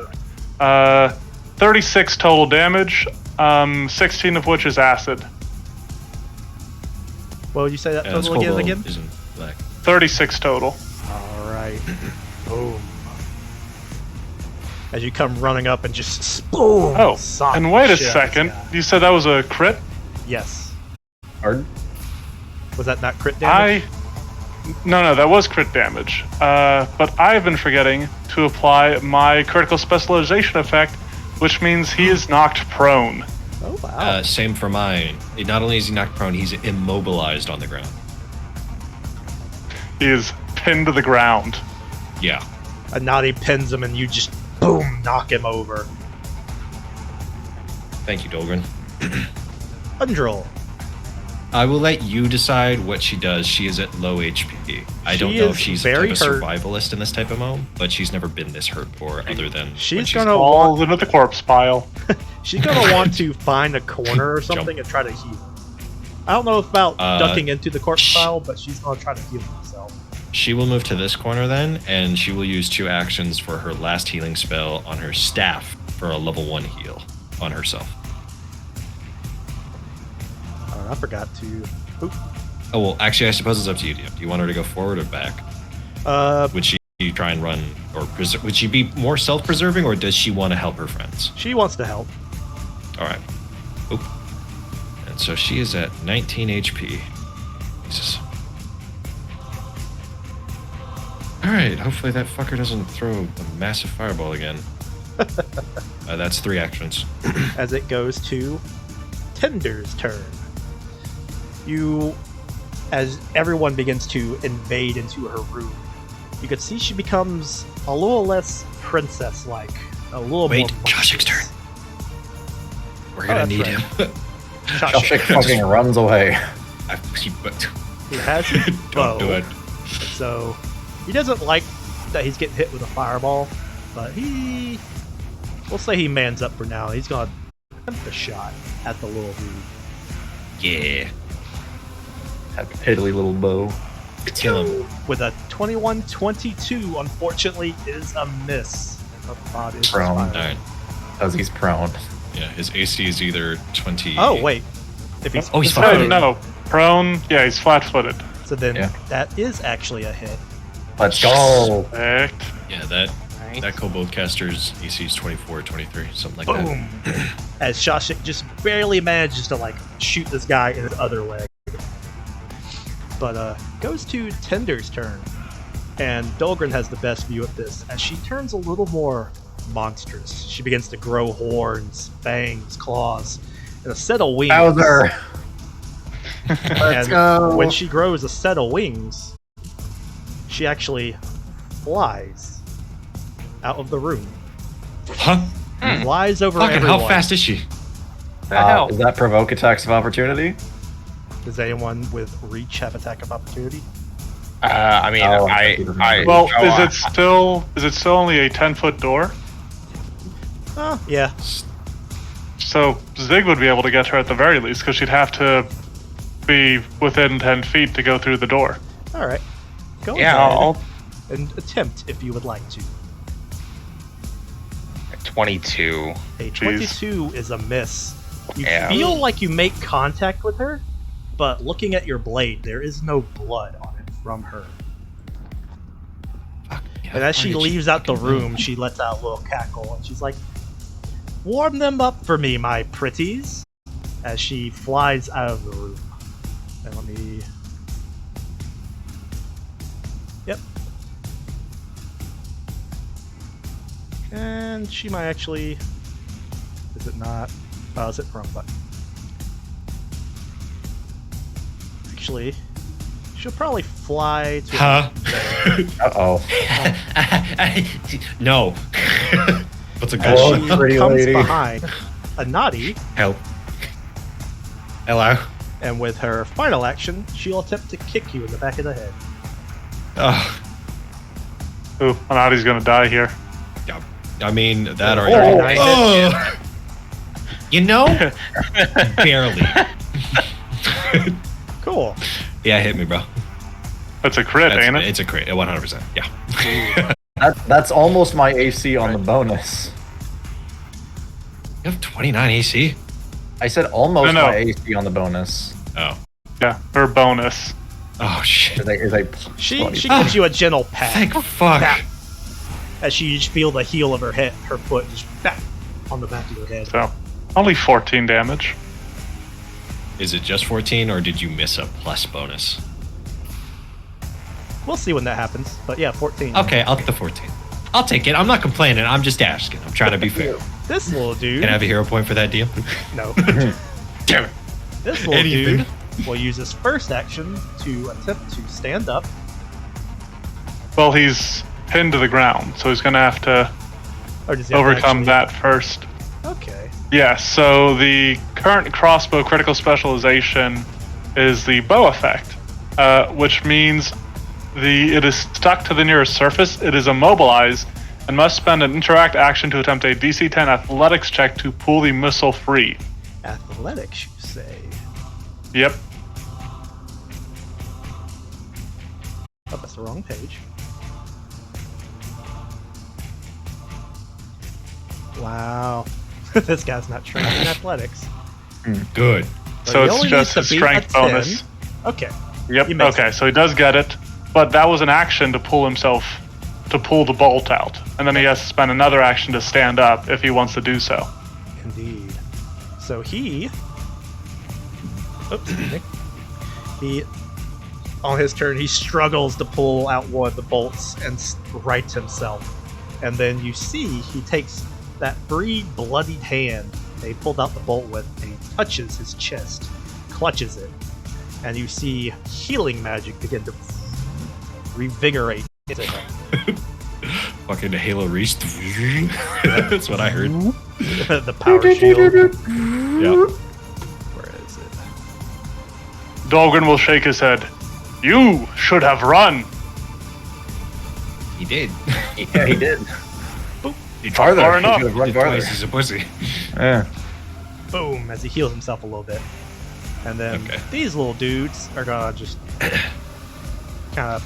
36 total damage. 16 of which is acid. Well, you say that Yeah, this total kobold again? isn't black. 36 total. Alright. Boom. As you come running up and just boom. Oh, sock and wait the a shit out of second. this guy. You said that was a crit? Yes. Hard. Was that not crit damage? No, that was crit damage. But I've been forgetting to apply my critical specialization effect, which means he is knocked prone. Oh, wow. Same for mine. Not only is he knocked prone, he's immobilized on the ground. He is pinned to the ground. Yeah. A naughty pins him and you just boom, knock him over. Thank you, Dolgren. Undril. I will let you decide what she does. She is at low HP. I don't She know is if she's very a type of hurt. survivalist in this type of mode, but she's never been this hurt before, other than when She's she's gonna Falls into the corpse pile. She's gonna want to find a corner or something and try to heal. I don't know about ducking into the corpse pile, but she's gonna try to heal herself. She will move to this corner then, and she will use 2 actions for her last healing spell on her staff for a level 1 heal on herself. Oh, I forgot to. Oop. Oh, well, actually, I suppose it's up to you. Do you want her to go forward or back? Would she try and run, or would she be more self-preserving, or does she want to help her friends? She wants to help. All right. Oop. And so she is at 19 HP. Jesus. All right. Hopefully that fucker doesn't throw a massive fireball again. That's 3 actions. As it goes to Tender's turn. As everyone begins to invade into her room, you can see she becomes a little less princess-like, a little Wait, more. Joshik's turn. We're gonna that's need right. him. Joshik fucking runs away. He has his bow, Don't do it. so he doesn't like that he's getting hit with a fireball, but we'll say he mans up for now. He's gonna attempt a shot at the little dude. Yeah. That piddly little bow. Kill him. With a 21-22, unfortunately, is a miss. The pod is Prone. All fired. right. Because he's prone. Yeah, his AC is either 20. Oh wait, if he's Oh, he's No, fine. no. Prone. Yeah, he's flat-footed. so then Yeah. that is actually a hit. Let's go. Perfect. Yeah, that kobold caster's AC is 24, 23, something like Boom! As Shashik just barely manages to like shoot this guy in his other leg. But goes to Tender's turn, and Dolgren has the best view of this as she turns a little more monstrous. She begins to grow horns, fangs, claws, and a set of wings. Bowser. Let's And go. when she grows a set of wings, she actually flies out of the room. that. Huh? Flies over Fucking, everyone. how fast is she? The hell? Does that provoke attacks of opportunity? Does anyone with reach have attack of opportunity? I mean, Oh, I Well, oh, is it still only a 10-foot door? Oh, yeah. So Zig would be able to get her at the very least, because she'd have to be within 10 feet to go through the door. All right. Go yeah, ahead I'll and attempt if you would like to. 22. A 22 is a miss. You Yeah. feel like you make contact with her, but looking at your blade, there is no blood on it from her. And as she leaves out the room, she lets out a little cackle, and she's like, "Warm them up for me, my pretties," as she flies out of the room. And let me... Yep. And she might actually... Is it not? Oh, is it the wrong button? Actually, she'll probably fly to... Huh? Uh-oh. No. What's a good As Whoa, she shot? pretty comes lady. behind a naughty, Help. Hello. and with her final action, she'll attempt to kick you in the back of the head. Oh, Ooh, Anadi's gonna die here. Yeah. I mean, that or... Oh. You know? Barely. Cool. Yeah, hit me, bro. That's a crit, ain't it? It's a crit, 100%. Yeah. That's almost my AC on the bonus. You have 29 AC? I said almost No. my AC on the bonus. Oh. Yeah, her bonus. Oh, shit. Is a She gives you a gentle pat. Thank fuck. Pat. As you just feel the heel of her foot just pat on the back of your head. So, only 14 damage. Is it just 14, or did you miss a plus bonus? We'll see when that happens. But yeah, 14. Okay, I'll take the 14. I'll take it. I'm not complaining. I'm just asking. I'm trying to be fair. This little dude. Can I have a hero point for that deal? No. Damn it. This little Anything. dude will use his first action to attempt to stand up. Well, he's pinned to the ground, so he's gonna have to Or does he have to overcome actually- that first. Okay. Yeah, so the current crossbow critical specialization is the bow effect, which means it is stuck to the nearest surface, it is immobilized, and must spend an interact action to attempt a DC 10 athletics check to pull the missile free. Athletics, you say. Yep. Oh, that's the wrong page. Wow. This guy's not trained in athletics. Good. So he it's only just needs his to beat a strength 10. bonus. Okay. Yep. He makes Okay, it. so he does get it, but that was an action to pull the bolt out, and then he has to spend another action to stand up if he wants to do so. Indeed. So he... Oops, excuse me. He... On his turn, he struggles to pull out one of the bolts and rights himself. And then you see he takes that free bloodied hand that he pulled out the bolt with, and he touches his chest, clutches it, and you see healing magic begin to revigorate into him. Fucking Halo Reach. That's what I heard. The power shield. Yeah. Where is it? Dahlgren will shake his head. You should have run. He did. Yeah, he did. He Farther. Far He enough. should have run farther. Twice, he's a pussy. Yeah. Boom, as he heals himself a little bit. And then Okay. these little dudes are gonna just kind of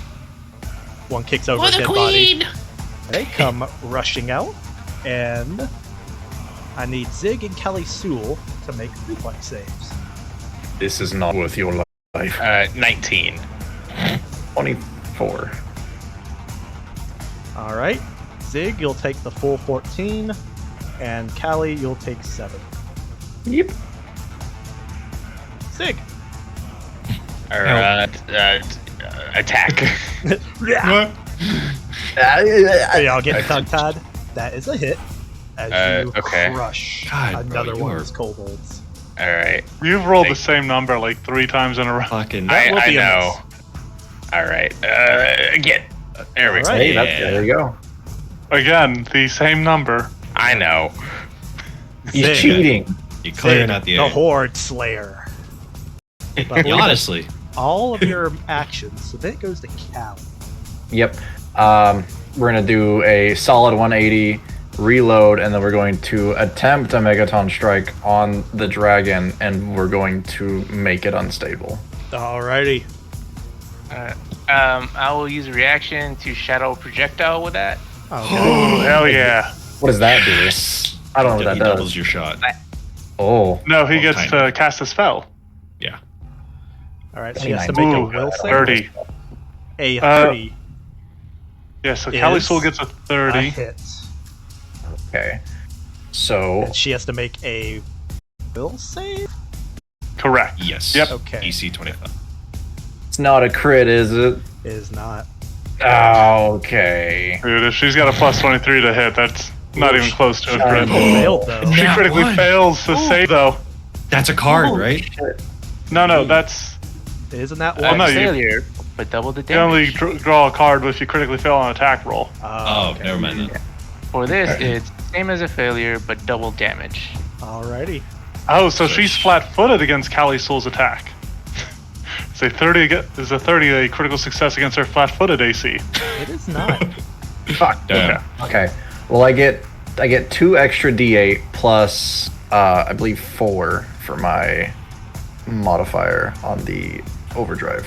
one kicks over a dead body. They come rushing out, and I need Zig and Kelly Sewell to make reflex saves. This is not worth your life. 19. 24. All right, Zig, you'll take the full 14, and Callie, you'll take 7. Yep. Zig. Attack. Yeah. Hey, I'll get tongue-tied. That is a hit. As you okay. crush God, bro, another you one of are- his kobolds. All right. You've rolled the same number like 3 times in a row. Fucking. That will I be a know. miss. All right. Again. There we All go. right. Hey, there you go. Again, the same number. I know. He's Zig. cheating. You're clearing out the The air. Horde Slayer. But Yeah, honestly. all of your actions, so then it goes to Callie. Yep. We're gonna do a solid 180, reload, and then we're going to attempt a Megaton Strike on the dragon, and we're going to make it unstable. Alrighty. I will use a reaction to shadow projectile with that. Okay. Oh, hell yeah. What does that do? Yes. I don't know what He that does. doubles your shot. Oh, No, he Oh, gets time. to cast a spell. Yeah. Alright, she has to make Ooh, a will save. 30. A 30 Yeah, so Kelly Is Soul gets a a 30. hit. okay. So And she has to make a will save? Correct. Yes. Yep. Okay. DC 25. it's not a crit, is it? Is not. Okay. Dude, if she's got a plus 23 to hit, that's not even close to a crit. Failed though. She Nat critically one. fails to save, though. That's a card, right? No, that's... Isn't that Oh, one? no, you- Failure, but double the You only damage. draw a card if you critically fail on an attack roll. Oh, okay. never mind then. For this, it's same as a failure, but double damage. Alrighty. Oh, so she's flat-footed against Callie Soul's attack. Is a 30 a critical success against her flat-footed AC? It is not. Fuck. Damn. Okay. Well, I get 2 extra D8 plus I believe 4 for my modifier on the overdrive.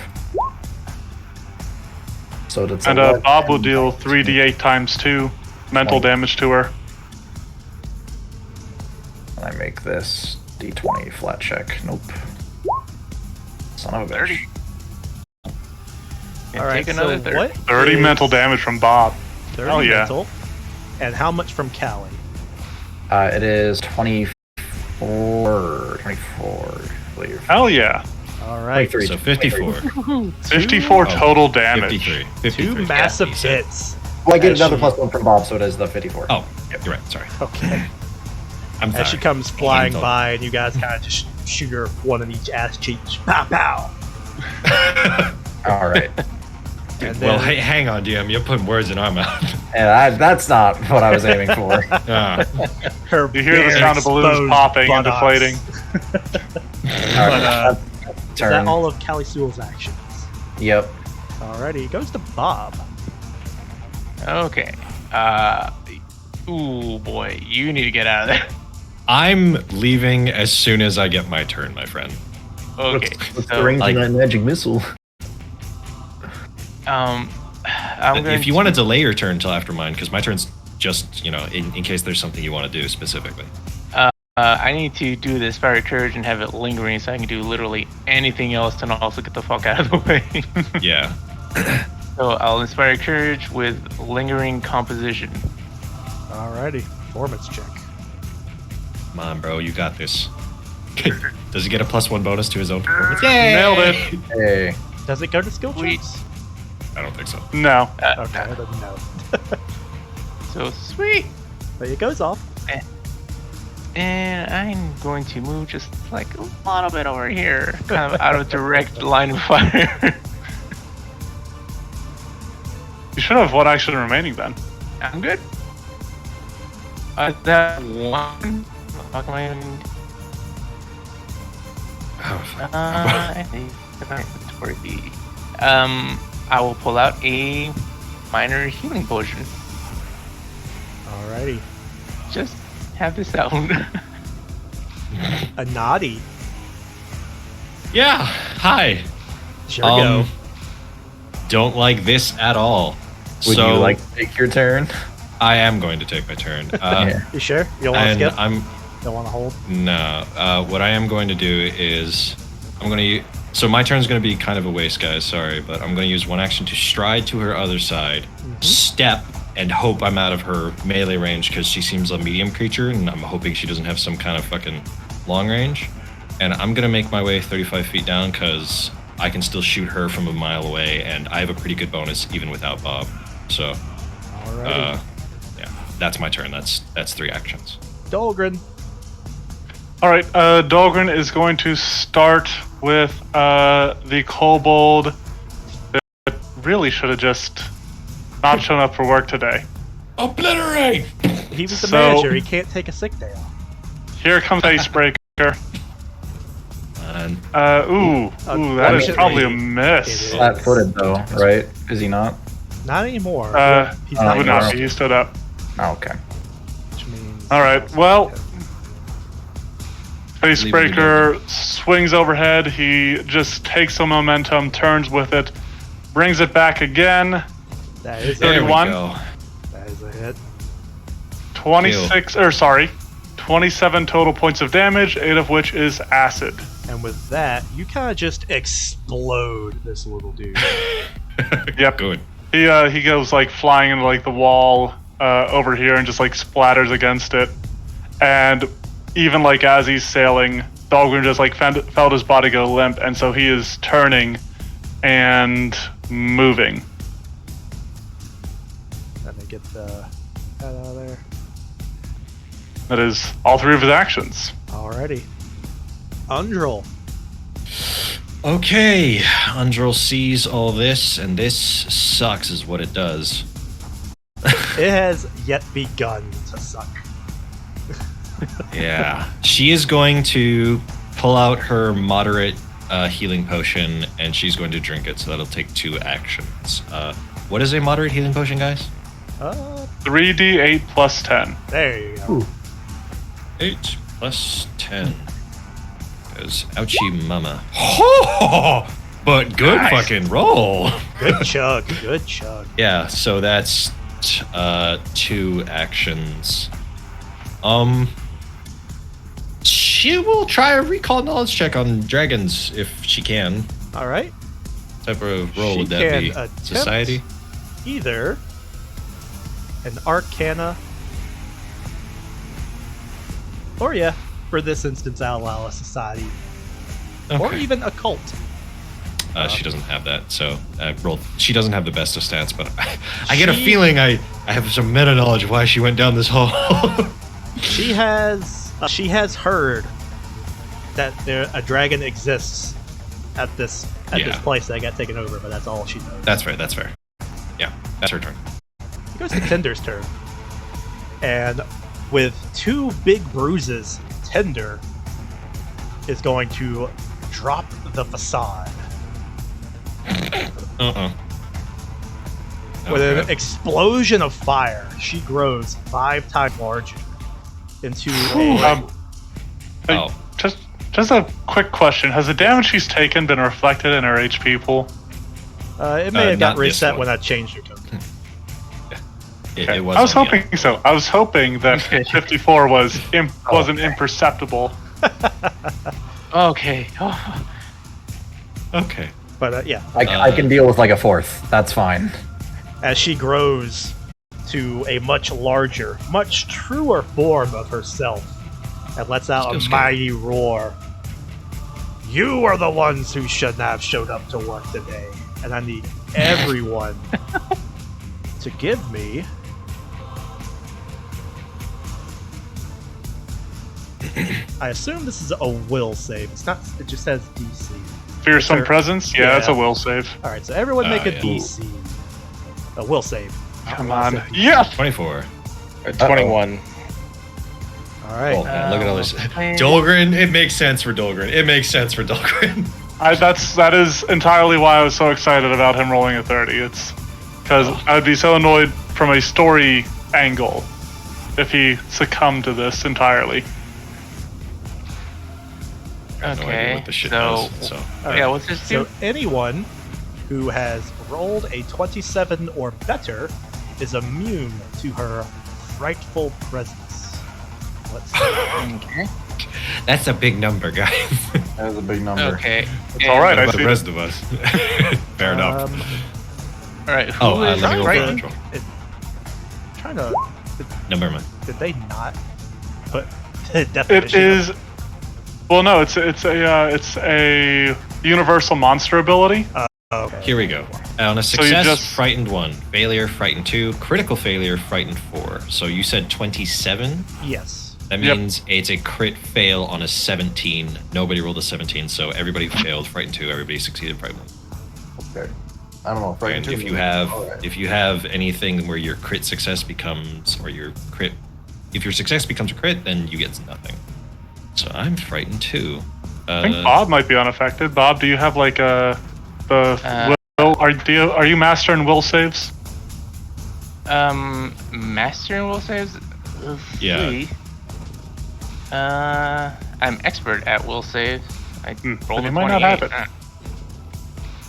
So that's And 11, Bob will deal 3d8 times 2 mental damage to her. And I make this D20 flat check. Nope. Son of a bitch. And All right, take another so 30. what 30 is mental damage from Bob. 30 Hell yeah. mental. And how much from Callie? It is 24, I believe. Hell yeah. All right. 23. So 54. 54 Oh, total damage. 53. 53. Two massive Yeah, you said- hits. Well, I get As another she- +1 from Bob, so it is the 54. Oh, you're right. Sorry. Okay. I'm As she sorry. comes flying Mental. by, and you guys kind of just shoot her one in each ass cheek. Pow pow. All right. And then, Well, hey, hang on, DM. You're putting words in our mouth. And that's not what I was aiming for. Ah. her You hear the bare sound of balloons exposed popping and buttocks. deflating. All But, right. Is Turn. that all of Callie Sewell's actions? Yep. Alrighty, it goes to Bob. Okay. Ooh, boy. You need to get out of there. I'm leaving as soon as I get my turn, my friend. Okay. What's so, the range like- of that magic missile? I'm going If you want to delay your turn until after mine, because my turn's just, in case there's something you want to do specifically. I need to do the Inspired Courage and have it lingering so I can do literally anything else and also get the fuck out of the way. Yeah. So I'll Inspire Courage with lingering composition. Alrighty, performance check. Come on, bro. You got this. Does he get a +1 bonus to his own performance? Yay! Nailed it. Hey. Does it go to skill Sweet. checks? I don't think so. No. Okay, then no. So sweet. But it goes off. And I'm going to move just like a little bit over here, kind of out of direct line of fire. You should have one action remaining then. I'm good. That one. Fuck am I even? Oh, fuck. I think it's worthy. I will pull out a minor healing potion. Alrighty. Just have this out. A naughty. Yeah. Hi. Sure go. Don't like this at all. Would so you like to take your turn? I am going to take my turn. Yeah. You sure? You don't want to And skip? I'm Don't want to hold? no. What I am going to do is I'm going to. So my turn is going to be kind of a waste, guys. Sorry, but I'm going to use one action to stride to her other side, step, and hope I'm out of her melee range because she seems a medium creature, and I'm hoping she doesn't have some kind of fucking long range. And I'm going to make my way 35 feet down because I can still shoot her from a mile away, and I have a pretty good bonus even without Bob. So, Alrighty. yeah, that's my turn. That's 3 actions. Dahlgren. All right. Dahlgren is going to start with the kobold that really should have just not shown up for work today. Obliterate! He was the So- manager. He can't take a sick day off. Here comes Icebreaker. And That is Unfortunately, probably a it miss. is. Flat-footed though, right? Is he not? Not anymore. He's Oh, not Would no. not be. He stood up. Oh, okay. which means. All right, well- Leave Icebreaker swings overhead. He just takes some momentum, turns with it, brings it back again. That is there a, we 31. go. that is a hit. 27 total points of damage, 8 of which is acid. And with that, you kind of just explode this little dude. Yep. Good. He goes like flying into like the wall over here and just like splatters against it. And even like as he's sailing, Dahlgren just like felt his body go limp, and so he is turning and moving. Let me get the head out of there. That is all 3 of his actions. Alrighty. Undril. Okay, Undril sees all this, and this sucks is what it does. It has yet begun to suck. Yeah. She is going to pull out her moderate healing potion, and she's going to drink it, so that'll take 2 actions. What is a moderate healing potion, guys? 3d8 plus 10. There you go. 8 plus 10. Goes ouchie mama. But good Nice. fucking roll. Good chug. Good chug. Yeah, so that's 2 actions. She will try a recall knowledge check on dragons if she can. All right. What type of roll She would that can be? attempt Society? Either an Arcana, or yeah, for this instance, I'll allow a Society, or Okay. even Occult. She doesn't have that, so she doesn't have the best of stats, but I get a She- feeling I have some meta knowledge of why she went down this hole. She has heard that a dragon exists at this place that got taken over, but that's all she knows. That's fair. Yeah, that's her turn. It goes to Tinder's turn. And with 2 big bruises, Tinder is going to drop the facade. With an Okay. explosion of fire, she grows 5 times larger into a... Oh, Just a quick question. Has the damage she's taken been reflected in her HP pool? it may have got not this reset one. when I changed her token. it Okay. was. I was on the hoping so. I was hoping that 54 wasn't imperceptible. Okay. Okay. But yeah, I can deal with like a 4th. That's fine. as she grows to a much larger, much truer form of herself and lets out Still a scary. mighty roar. You are the ones who shouldn't have showed up to work today, and I need everyone to give me I assume this is a will save. It's not. It just says DC. Fearsome Sure. presence? Yeah, Yeah. that's a will save. All right, so everyone make a yeah. DC. A will save. Come Not a on. will save. Yes! 24. 21. All right. Oh man, look at all this. man. Dolgren, it makes sense for Dolgren. That is entirely why I was so excited about him rolling a 30. It's because I would be so annoyed from a story angle if he succumbed to this entirely. I have no idea Okay, what the shit so- does. So All Yeah, right. what's this do? So anyone who has rolled a 27 or better is immune to her frightful presence. Let's see. Okay. that's a big number, guys. That was a big number. Okay. It's all right. What I about see. the rest of us? Fair enough. All right. Who Oh, is let me roll for frightened? natural. Trying to. Never mind. Did they not put the definition? It is. Well, no, it's a universal monster ability. Okay. Here we go. On a So you success, just- frightened 1. Failure, frightened 2. Critical failure, frightened 4. So you said 27? Yes. That Yep. means it's a crit fail on a 17. Nobody rolled a 17, so everybody failed frightened 2. Everybody succeeded frightened 1. Okay. I don't know. And Frightened if two you is- have alright. if you have anything where your crit success becomes or your crit if your success becomes a crit, then you get nothing. So I'm frightened 2. I think Bob might be unaffected. Bob, do you have like the will? Are you master in will saves? Master in will saves. Yeah. Three. I'm expert at will save. I rolled then a you might not have 28. it.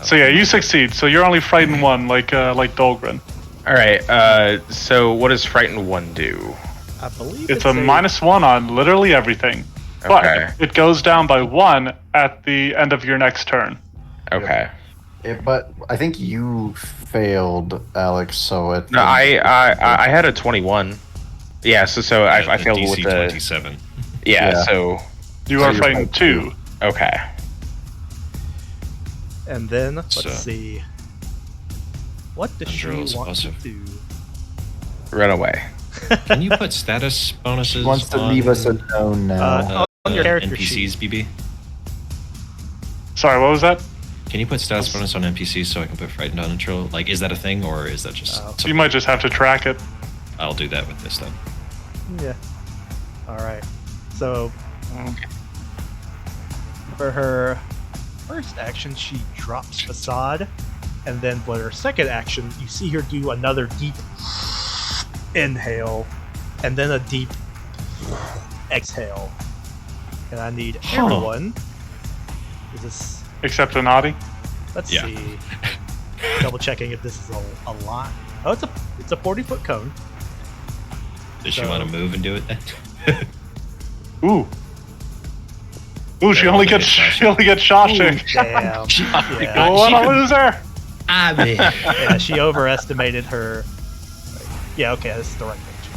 So yeah, you succeed. So you're only frightened 1, like Dolgren. All right. So what does Frightened 1 do? I believe It's a -1 on literally everything, but Okay. it goes down by 1 at the end of your next turn. Okay. But I think you failed, Alex. So it. No, I had a 21. Yeah. So I failed DC with the 27. yeah. Yeah. So You So are you're frightened 2. okay. And then let's So- see. What does she Andros want also- to do? Run away. Can you put status bonuses He wants to on, leave us alone now. On your character NPCs, sheet. BB? Sorry, what was that? Can you put status bonus on NPCs so I can put frightened on intro? Like, is that a thing, or is that just... Oh. You might just have to track it. I'll do that with this then. Yeah. All right. So for her first action, she drops facade, and then for her second action, you see her do another deep inhale, and then a deep exhale. And I need everyone. Is this? Except Anadi. Let's Yeah. see. Double checking if this is a lot. Oh, it's a 40-foot cone. Does she So- want to move and do it then? Ooh. Ooh, she only gets Shawshank. Damn. Yeah. Oh, what a loser! I mean, Yeah, she overestimated her. Yeah, okay, this is the right page.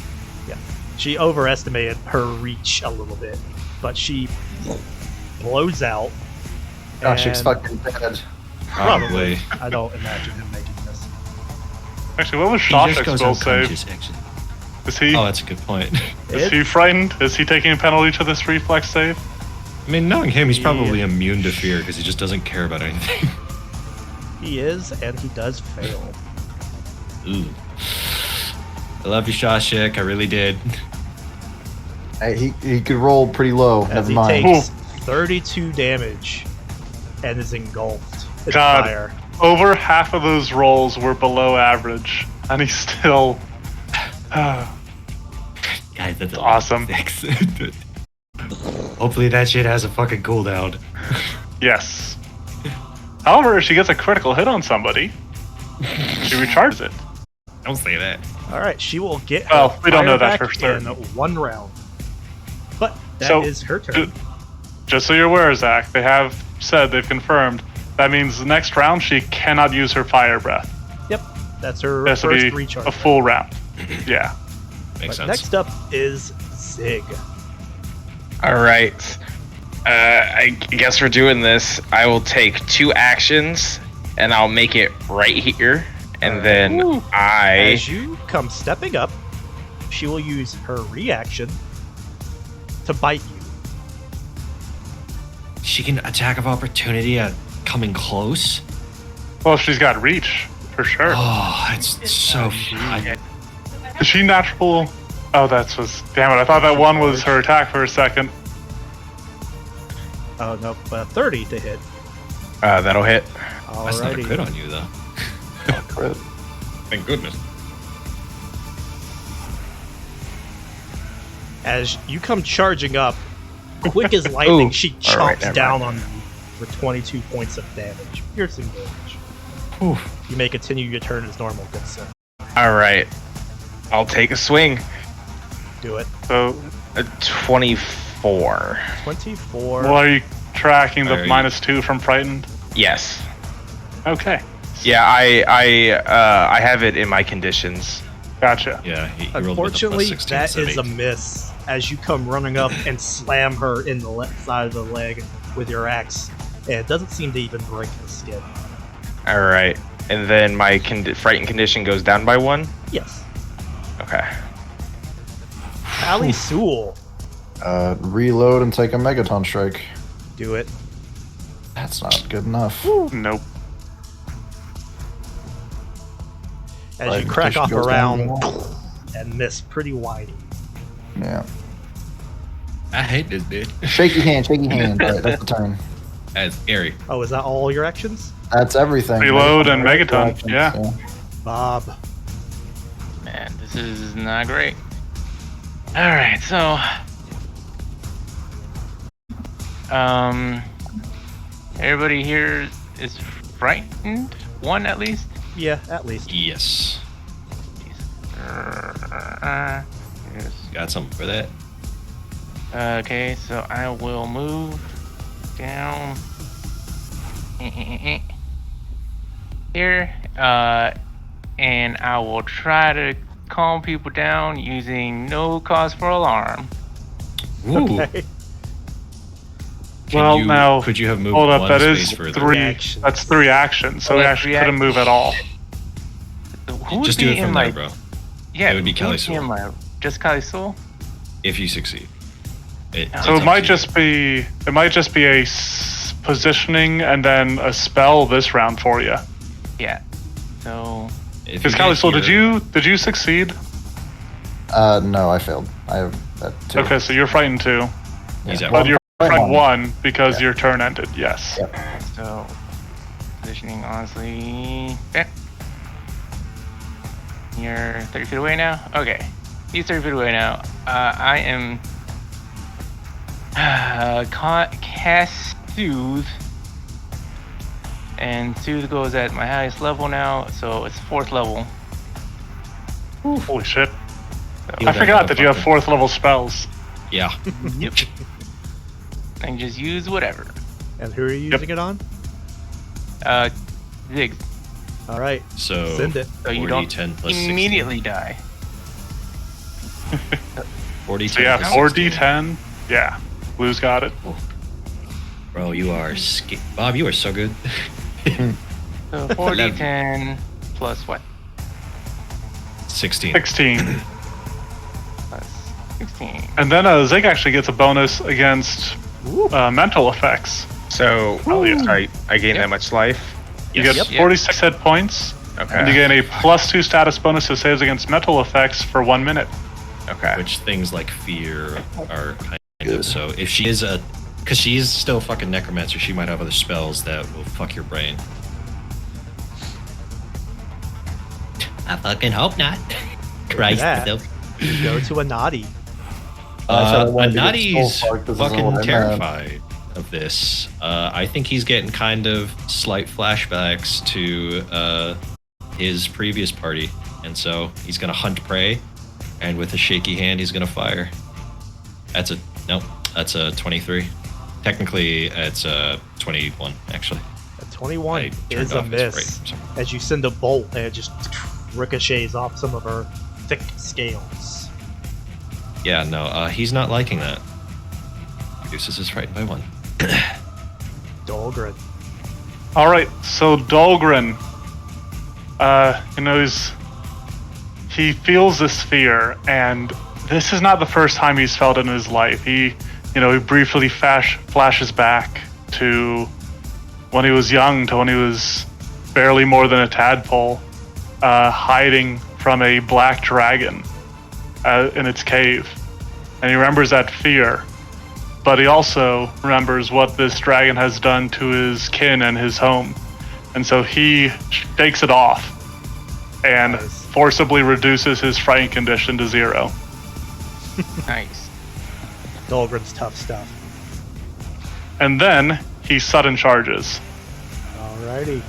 Yeah, she overestimated her reach a little bit, but she blows out. Gosh, it's and fucking dead. probably. I don't imagine him making this. Actually, what was He just Shawshank's goes spell save? unconscious, actually. Is he Oh, that's a good point. is he frightened? Is he taking a penalty to this reflex save? I mean, knowing him, he's probably immune to fear because he just doesn't care about anything. He is, and he does fail. Ooh. I love you, Shawshank. I really did. Hey, he could roll pretty low. As Never he mind. takes 32 damage and is engulfed in God. fire. Over half of those rolls were below average, and he's still. Guys, that's Awesome. 6. Hopefully that shit has a fucking cooldown. Yes. However, if she gets a critical hit on somebody, she recharges it. Don't say that. All right, she will get. Well, her we don't know fire that back for certain. in 1 round. But that is So, her turn. Just so you're aware, Zach, they have said, they've confirmed, that means the next round she cannot use her fire breath. Yep, that's her It has to first be recharge. a full round. Yeah. Makes But sense. next up is Zig. All right. I guess we're doing this. I will take 2 actions, and I'll make it right here, and then Ooh. I. As you come stepping up, she will use her reaction to bite you. She can attack of opportunity at coming close. Well, she's got reach, for sure. Oh, it's so. Is she natural? Oh, that's was. Damn it, I thought that one was her attack for a second. Oh no, 30 to hit. That'll hit. That's not a Alrighty. crit on you, though. Crit. Thank goodness. As you come charging up, quick as lightning, Ooh. she All right, chomps never down on you for 22 points of damage, piercing damage. Whew. You may continue your turn as normal, good sir. All right. I'll take a swing. Do it. So, 24. 24. well, are you tracking the Are you- -2 from frightened? Yes. Okay, Yeah, I have it in my conditions. gotcha. Yeah, he rolled with a Unfortunately, +16 that instead of is a 18. miss as you come running up and slam her in the left side of the leg with your axe. And it doesn't seem to even break the skin. All right. And then my frightened condition goes down by 1? Yes. Okay. Ali Sewell. Reload and take a Megaton Strike. Do it. That's not good enough. Nope. As Right, you crack condition off goes down around by 1. and miss pretty wide. Yeah. I hate this dude. Shaky hand, shaky hand. Right, that's the turn. That's scary. Oh, is that all your actions? That's everything. Reload and Megaton, Megaton, actions, yeah. Bob. Man, this is not great. Alright, so everybody here is frightened? 1 at least? Yeah, at least. Yes. Yes. Got something for that. Okay, so I will move down here, and I will try to calm people down using no cause for alarm. Ooh. Okay. Can Now, could you have moved hold up, one that space is further? 3. Reactions. That's 3 actions, so Oh, we that's actually 3 couldn't move at all. Who would Just be do it in from my, there, bro. Yeah, It would be who Kelly in my, just Kali Soul? If you succeed. So it's it up might to just be a positioning and then a spell this round for you. Yeah. So you. If Because you Kali get Soul, here- did you succeed? No, I failed. I have that 2. Okay, so you're frightened 2, He's Yeah. out. but you're frightened One. 1 because Yeah. your turn ended. Yes. Yep. So, positioning honestly. Yeah. You're 30 feet away now? Okay. He's 30 feet away now. I am... cast Soothe. And Soothe goes at my highest level now, so it's 4th level. Ooh, holy shit. Heal I that forgot that you have motherfucker. 4th level spells. Yeah. Yep. I can just use whatever. And who are you using it on? Ziggs. All right. So Send it. So you 40, don't 10 plus 16. immediately die. 40, So yeah, 10 plus 16. 4d10. Yeah, Blue's got it. Bro, you are Bob, you are so good. So 4d10 plus what? 16. 16. Plus 16. And then Zig actually gets a bonus against mental effects. So, Oh, yeah. sorry, I gain that much life. You Yes. get Yep. 46 hit points, Okay. and you gain a +2 status bonus to saves against mental effects for 1 minute. Okay. Which things like fear are kind of so. If she is because she is still fucking necromancer, she might have other spells that will fuck your brain. I fucking hope not. Christ, that. though. Go to a naughty. I said I wanted to get Nutty's Soul Park, this isn't fucking what I meant. terrified of this. I think he's getting kind of slight flashbacks to his previous party, and so he's gonna hunt prey, and with a shaky hand, he's gonna fire. That's a 23. Technically, it's a 21 actually. A 21 I is turned a off his miss. brain, so- As you send a bolt and it just ricochets off some of her thick scales. Yeah, no, he's not liking that. Reduces his frightened by 1. Dahlgren. All right, so Dahlgren, he feels this fear, and this is not the first time he's felt it in his life. He briefly flashes back to when he was young, to when he was barely more than a tadpole, hiding from a black dragon in its cave. And he remembers that fear, but he also remembers what this dragon has done to his kin and his home. And so he shakes it off and Nice. forcibly reduces his frightened condition to 0. Nice. Dahlgren's tough stuff. And then he sudden charges. Alrighty.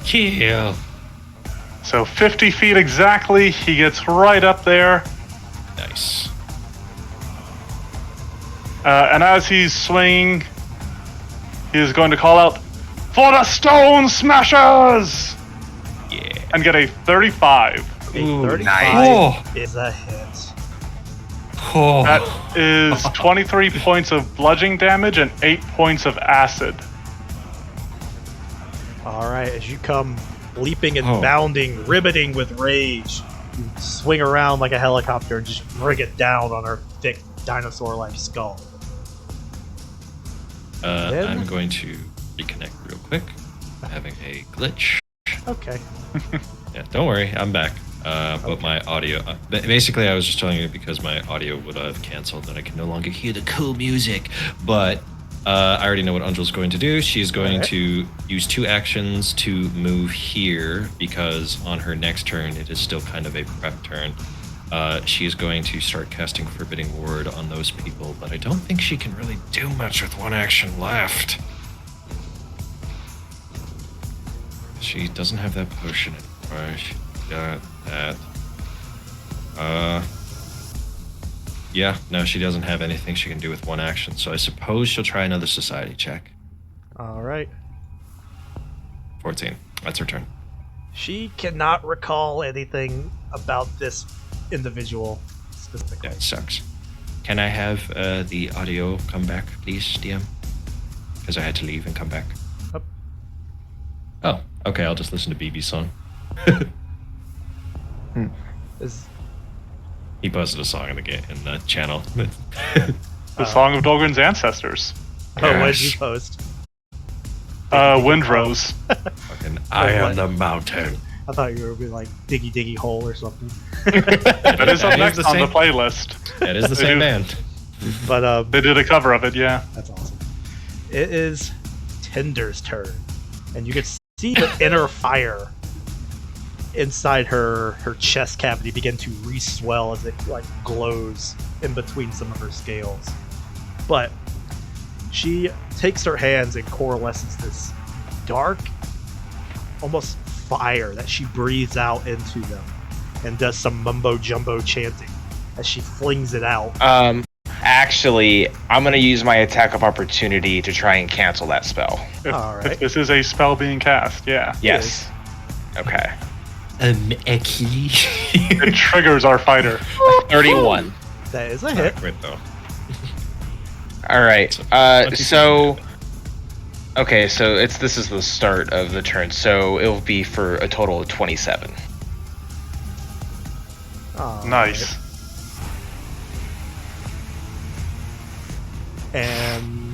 Kill. So 50 feet exactly, he gets right up there. Nice. And as he's swinging, he is going to call out, "For the Stone Smashers!" Yeah. And get a 35. A Ooh, 35 nice. is a hit. Oh. That is 23 points of bludgeoning damage and 8 points of acid. Alright, as you come leaping and Oh. bounding, ribbiting with rage, you swing around like a helicopter and just bring it down on her thick dinosaur-like skull. Then- I'm going to reconnect real quick. I'm having a glitch. Okay. Yeah, don't worry, I'm back. But my audio, basically I was just telling you because my audio would have canceled and I can no longer hear the cool music. But I already know what Angel's going to do. She's going Alright. to use 2 actions to move here because on her next turn it is still kind of a prep turn. She is going to start casting Forbidding Ward on those people, but I don't think she can really do much with 1 action left. She doesn't have that potion anymore. She got that. Yeah, no, she doesn't have anything she can do with 1 action, so I suppose she'll try another society check. Alright. 14. That's her turn. She cannot recall anything about this individual specifically. That sucks. Can I have the audio come back, please, DM? Because I had to leave and come back. Up. Oh, okay, I'll just listen to BB's song. Is He posted a song in the channel. The Song of Dahlgren's Ancestors. what did Yes. you post? Windrose. Fucking I am the mountain. I thought you were being like Diggy Diggy Hole or something. That is up That is next the on the same- playlist. That is the They same do. band. But They did a cover of it, yeah. that's awesome. It is Tinder's turn, and you can see the inner fire inside her chest cavity begin to re-swell as it like glows in between some of her scales. But she takes her hands and coalesces this dark, almost fire that she breathes out into them, and does some mumbo jumbo chanting as she flings it out. Actually, I'm gonna use my attack of opportunity to try and cancel that spell. All right. If this is a spell being cast, yeah. Yes. Okay. It triggers our fighter. 31. That is a hit. Right though. All right. So. Okay, so this is the start of the turn, so it'll be for a total of 27. All Nice. right. And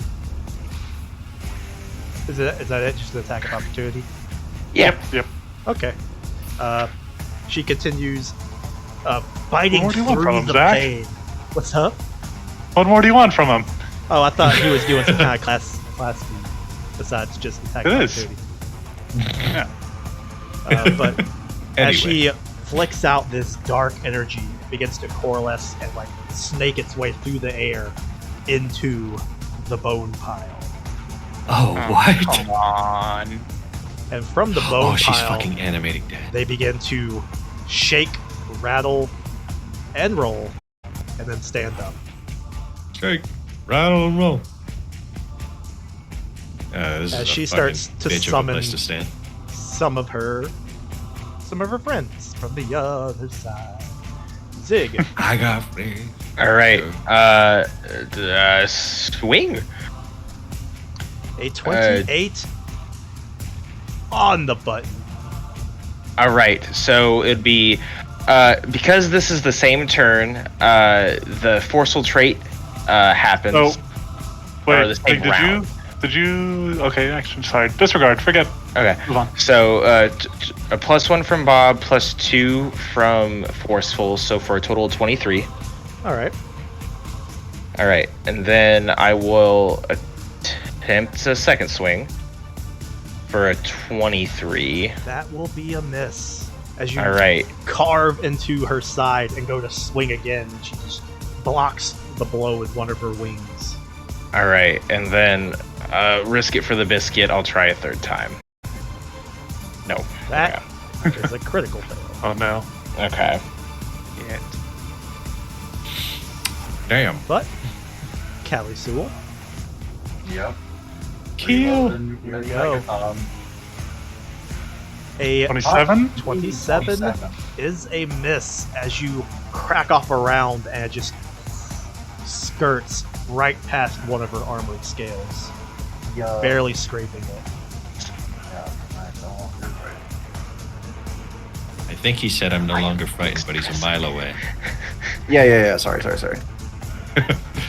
is that it? Just an attack of opportunity? Yeah. Yep. Okay. She continues biting What more do you want through from him, the Zach? pain. What's up? What more do you want from him? Oh, I thought he was doing some kind of class feed besides just attack It of is. opportunity. Yeah. But as she Anyway. flicks out this dark energy, it begins to coalesce and like snake its way through the air into the bone pile. Oh, what? Come on. And from the bone Oh, she's pile, fucking animating dead. they begin to shake, rattle, and roll, and then stand up. Shake, rattle, and roll. This As is a she fucking starts to bitch of a summon place to stand. some of her friends from the other side. Zig. I got friends. All right. Swing. A 28 on the button. All right. So it'd be because this is the same turn. The forceful trait happens. Oh, Or wait. the same Did round. you? Okay, actually, sorry. Disregard. Forget. Okay. Move on. So a +1 from Bob, +2 from forceful. So for a total of 23. All right. All right, and then I will attempt a second swing for a 23. That will be a miss. As you All right. carve into her side and go to swing again, she just blocks the blow with one of her wings. All right, and then risk it for the biscuit. I'll try a third time. No. That is a critical fail. Oh no. Okay. Shit. Damn. But Callie Sewell, Yep. Kill. There you go. A 27. 27 is a miss as you crack off a round and it just skirts right past one of her armored scales, barely scraping it. I think he said I'm no longer frightened, but he's a mile away. Yeah. Sorry.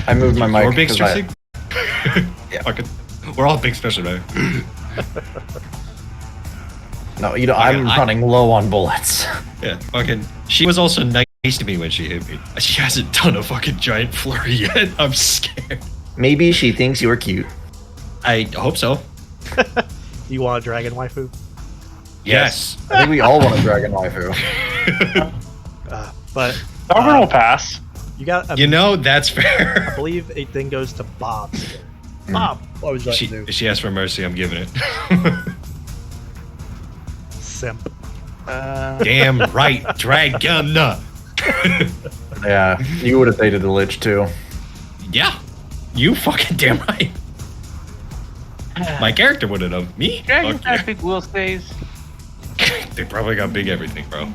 I moved my mic. Or big 'cause I- special. Yeah. Fucking, we're all big special now. No, I'm I- running low on bullets. Yeah. Fucking. She was also nice to me when she hit me. She hasn't done a fucking giant flurry yet. I'm scared. Maybe she thinks you're cute. I hope so. You want a dragon waifu? Yes. I think we all want a dragon waifu. But Sovereign will pass. you got. You know, that's I fair. believe it then goes to Bob. Bob, what would you like to do? She asked for mercy. I'm giving it. Simp. Damn right, dragon. Yeah, you would have dated the Lich too. Yeah, you fucking damn right. My character wouldn't have. Me? Dragon's Fuck got big will stays. yeah. They probably got big everything, bro.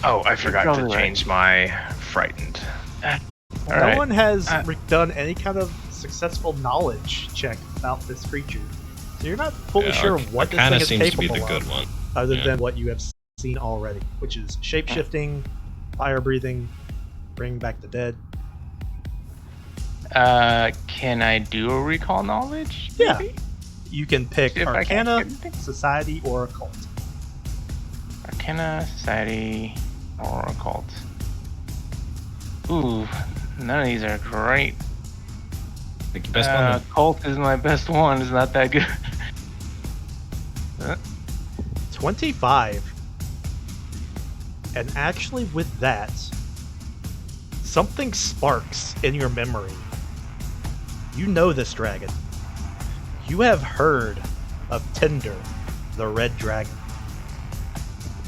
Oh, I forgot probably to right. change my frightened. All No right. one has done any kind of successful knowledge check about this creature, so you're not fully sure what this kind thing of is seems to be capable the of, good one. other Yeah. than what you have seen already, which is shape-shifting, fire breathing, bring back the dead. Can I do a recall knowledge? Yeah. maybe? You can pick If I can't Arcana, get anything. Society, or Occult. Arcana, Society, or Occult. Ooh, none of these are great. Pick your best one. then. Occult is my best one. It's not that good. 25. And actually, with that, something sparks in your memory. You know this dragon. You have heard of Tinder, the Red Dragon.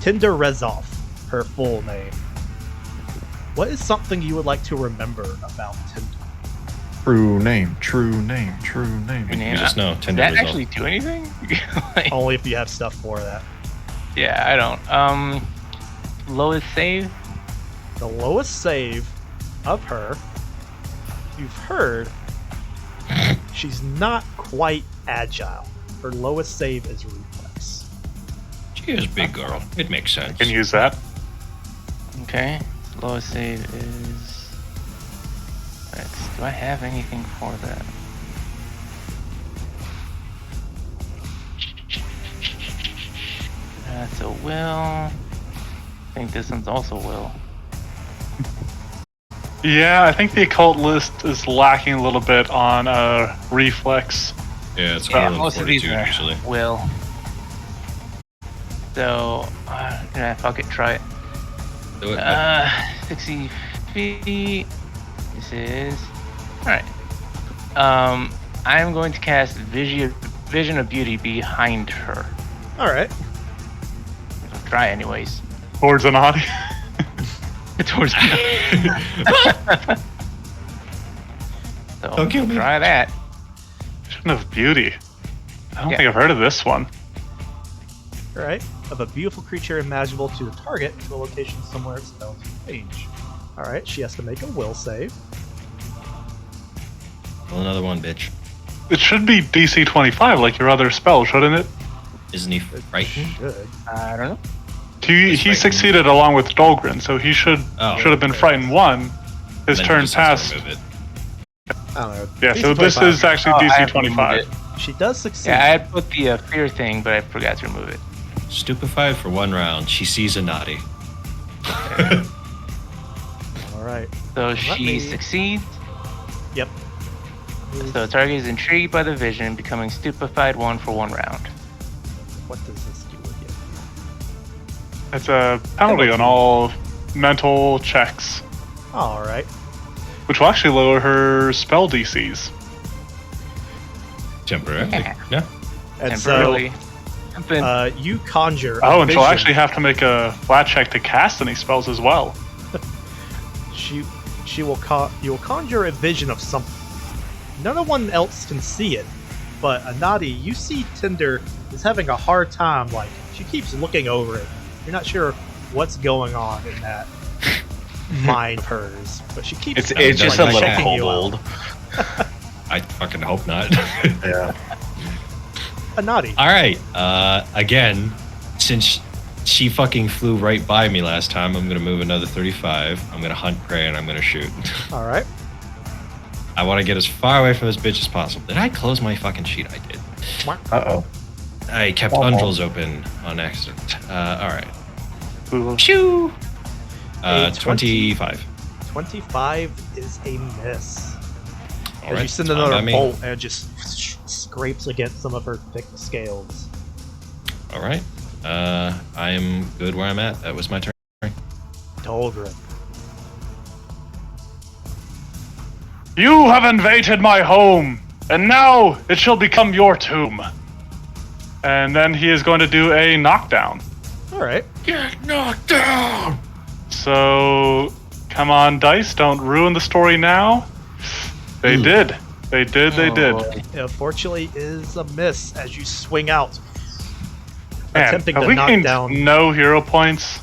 Tinder Rezov, her full name. What is something you would like to remember about Tinder? True name, true name, true name. You just know Tinder Does that result. actually do anything? Like, Only if you have stuff for that. yeah, I don't. Lowest save? The lowest save of her, you've heard, she's not quite agile. Her lowest save is reflex. She is a big girl. It makes sense. Can use that. Okay. Lowest save is. Do I have anything for that? That's a will. I think this one's also will. Yeah, I think the occult list is lacking a little bit on reflex. Yeah, it's Yeah, more than most of these fortitude are usually. will. So, fuck it, try it. Do it. 60 feet. This is. Alright. I'm going to cast Vision of Beauty behind her. Alright. I'll try anyways. Towards Anati. Towards her. So, Don't kill me. try that. Vision of Beauty. I don't Yeah. think I've heard of this one. Alright. Of a beautiful creature imaginable to the target to a location somewhere it's known to range. Alright, she has to make a will save. Well, another one, bitch. It should be DC 25 like your other spell, shouldn't it? Isn't he It frightened? should. I don't know. He frightened. succeeded along with Dolgren, so he should have been frightened 1. His Then he turn just has passed. to remove it. I don't know. Yeah, so DC this 25. is actually Oh, I DC have to remove 25. it. She does succeed. Yeah, I had put the fear thing, but I forgot to remove it. Stupefied for 1 round. She sees a naughty. Alright. So Let she me- succeeds. Yep. So target is intrigued by the vision, becoming stupefied 1 for 1 round. What does this do again? It's a penalty on all mental checks, Alright. which will actually lower her spell DCs. Temporarily. Yeah. Yeah. And so, Temporarily. Something. you conjure. Oh, a and she'll vision. actually have to make a flat check to cast any spells as well. She will you will conjure a vision of something. No one else can see it, but Anadi, you see Tinder is having a hard time. Like she keeps looking over it. You're not sure what's going on in that mind of hers, but she keeps. It's just a like little checking you kobold. out. I fucking hope not. Yeah. Anadi. All right. Again, since she fucking flew right by me last time, I'm gonna move another 35. I'm gonna hunt prey and I'm gonna shoot. All right. I want to get as far away from this bitch as possible. Did I close my fucking sheet? I did. Uh-oh. I kept Oh. undrels open on accident. All right. Ooh. Shoo. A 25. 25 is a miss. All As right, you send it's fine another by me. bolt and it just scrapes against some of her thick scales. All right. I am good where I'm at. That was my turn. Dolgren. You have invaded my home, and now it shall become your tomb. And then he is going to do a knockdown. All right. Get knocked down. So, come on, dice, don't ruin the story now. They Ooh. did. They did. They Oh, did. boy. Unfortunately, is a miss as you swing out, Man, attempting have to we knock gained down. no hero points?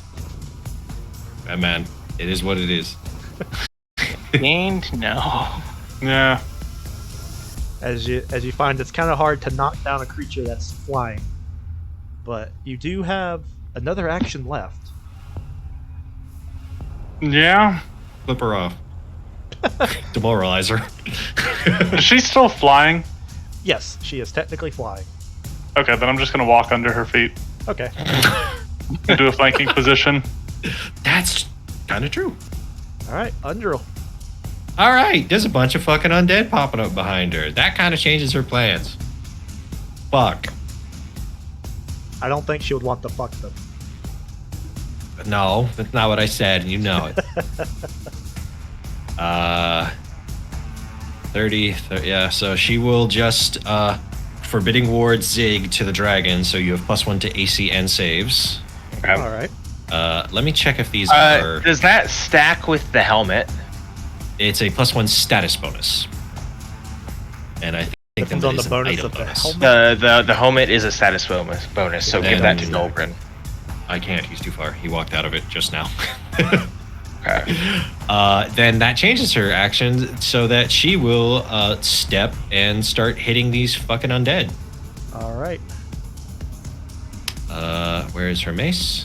Man, it is what it is. Gained? No. Yeah. As you find it's kind of hard to knock down a creature that's flying, but you do have another action left. Yeah. Flip her off. Demoralize her. Is she still flying? Yes, she is technically flying. Okay, then I'm just going to walk under her feet Okay. and do a flanking position. That's kind of true. All right, Undril. All right, there's a bunch of fucking undead popping up behind her. That kind of changes her plans. Fuck. I don't think she would want to fuck them. No, that's not what I said, and you know it. 30, yeah, so she will just Forbidding Ward Zig to the dragon, so you have +1 to AC and saves. Okay. All right. Let me check if these are... Does that stack with the helmet? It's a +1 status bonus. And I think Depends that on is the an bonus item of the bonus. helmet. The helmet is a status bonus, so give that to Then- Dolgren. I can't, he's too far. He walked out of it just now. Okay. Then that changes her action so that she will step and start hitting these fucking undead. All right. Where is her mace?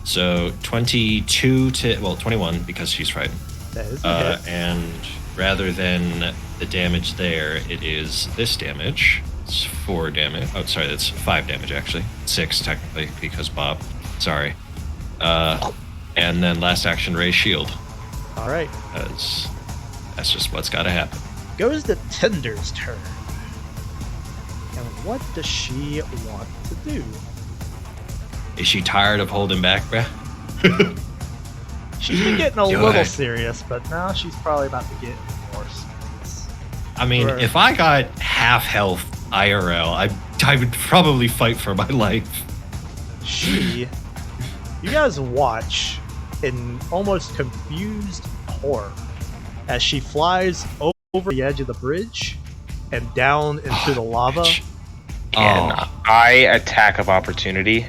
So 22 to 21 because she's frightened. That is a hit. And rather than the damage there, it is this damage. It's 4 damage. Oh, sorry, that's 5 damage actually. 6 technically because Bob. Sorry. And then last action, raise shield. All right. That's just what's got to happen. Goes the Tender's turn. And what does she want to do? Is she tired of holding back, bruh? She's been getting a Go little ahead. serious, but now she's probably about to get more serious. I mean, Right. if I got half health IRL, I would probably fight for my life. You guys watch in almost confused horror as she flies over the edge of the bridge and down into the lava. And Oh, I attack of opportunity.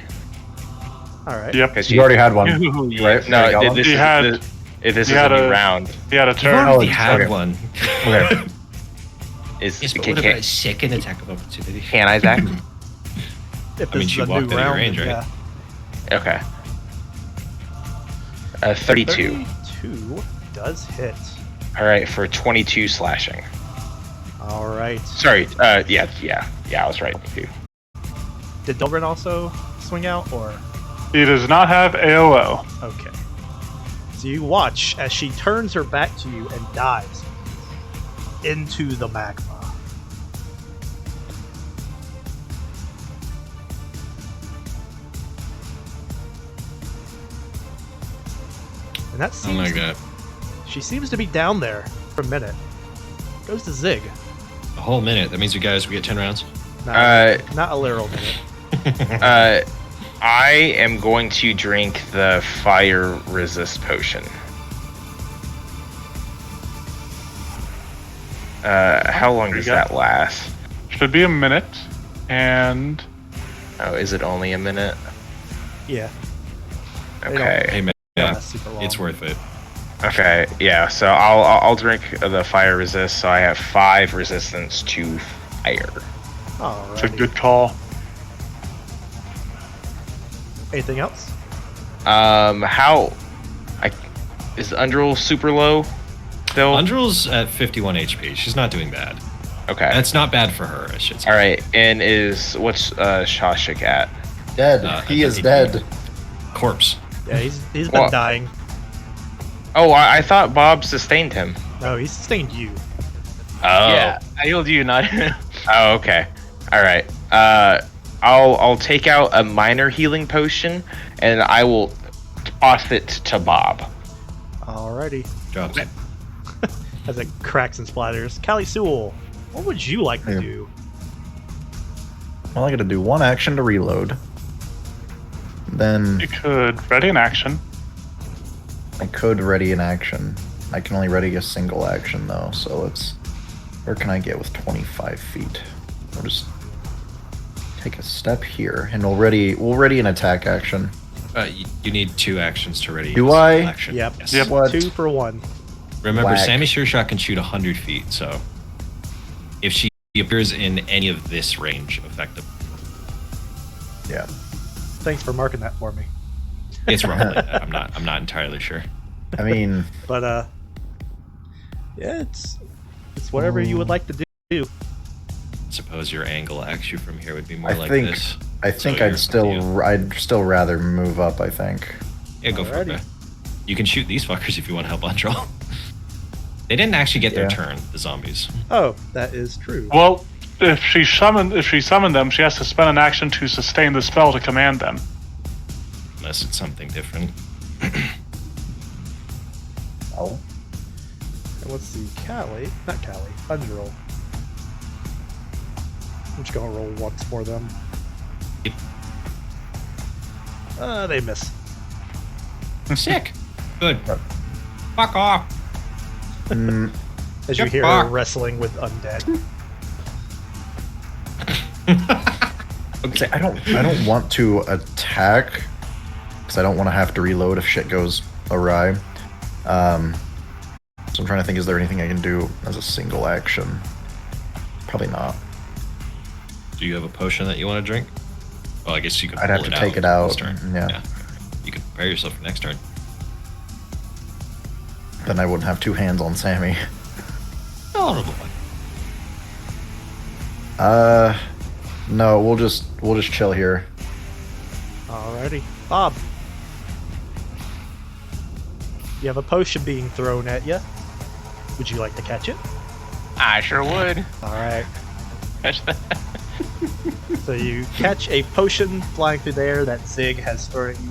All right. Yep. Because You already had one, Ooh, right? No, You got one? this You is had- this is you a had new a- round. He had a I've turn. already Oh, had okay. one. Okay. Yes, but what about a second attack of opportunity? Can I attack? If I mean, this she is a walked new out of your round, range, right? yeah. Okay. 32. 32 does hit. All right, for 22 slashing. All right. Sorry. Yeah, I was right. Too. Did Dobrin also swing out, or? He does not have AOO. Okay. So you watch as she turns her back to you and dives into the magma. And that Oh my seems god. she seems to be down there for a minute. Goes to Zig. A whole minute. That means we get 10 rounds. Not a literal minute. I am going to drink the fire resist potion. How long does you go. that last? Should be a minute. And Oh, is it only a minute? Yeah. They don't- Okay. Hey, man. Yeah, Yeah, super long. it's worth it. Okay. Yeah. So I'll drink the fire resist. So I have 5 resistance to fire. it's a Alrighty. good call. Anything else? Is Undril super low still? Undrill's at 51 HP. She's not doing bad. Okay. That's not bad for her, I should say. All right. And what's Shashik at? Dead. He is dead. Corpse. Yeah, he's been Well- dying. Oh, I thought Bob sustained him. No, he sustained you. Oh. Yeah, I healed you, not him. Oh, okay. All right. I'll take out a minor healing potion and I will toss it to Bob. Alrighty. Drops. As it cracks and splatters. Callie Sewell, what would you like to Yeah. do? Well, I got to do one action to reload. Then You could ready an action. I could ready an action. I can only ready a single action though, so let's. Where can I get with 25 feet? We'll just take a step here, and we'll ready an attack action. You need 2 actions to ready. Do a I? single Action. Yep. Yes. Yep. What? 2 for 1. Remember, Whack. Sammy Sure Shot can shoot 100 feet, so if she appears in any of this range, effective, Yeah. Thanks for marking that for me. it's roughly that. I'm not entirely sure. I mean, But yeah, it's whatever you would like to do. Suppose your angle actually from here would be more I like think- this. I think So I'd you're- still rather move up. I think. Yeah, go for it. Alrighty. Man. You can shoot these fuckers if you want to help Undril. They didn't actually get their Yeah. turn, the zombies. Oh, that is true. Well, if she summoned them, she has to spend an action to sustain the spell to command them. unless it's something different. Oh. And let's see, not Callie, Unroll. I'm just gonna roll once for them. Yep. They miss. Sick. Good. Fuck off. As you Get hear her fucked. wrestling with undead. I don't want to attack because I don't want to have to reload if shit goes awry. So I'm trying to think, is there anything I can do as a single action? Probably not. Do you have a potion that you want to drink? Well, I guess you could. I'd have pull to it take it this out. turn. Yeah. You could prepare yourself for next turn. Then I wouldn't have two hands on Sammy. Honorable. No, we'll just chill here. Alrighty. Bob. You have a potion being thrown at you. Would you like to catch it? I sure would. Alright. Catch that. So you catch a potion flying through the air that Zig has thrown at you.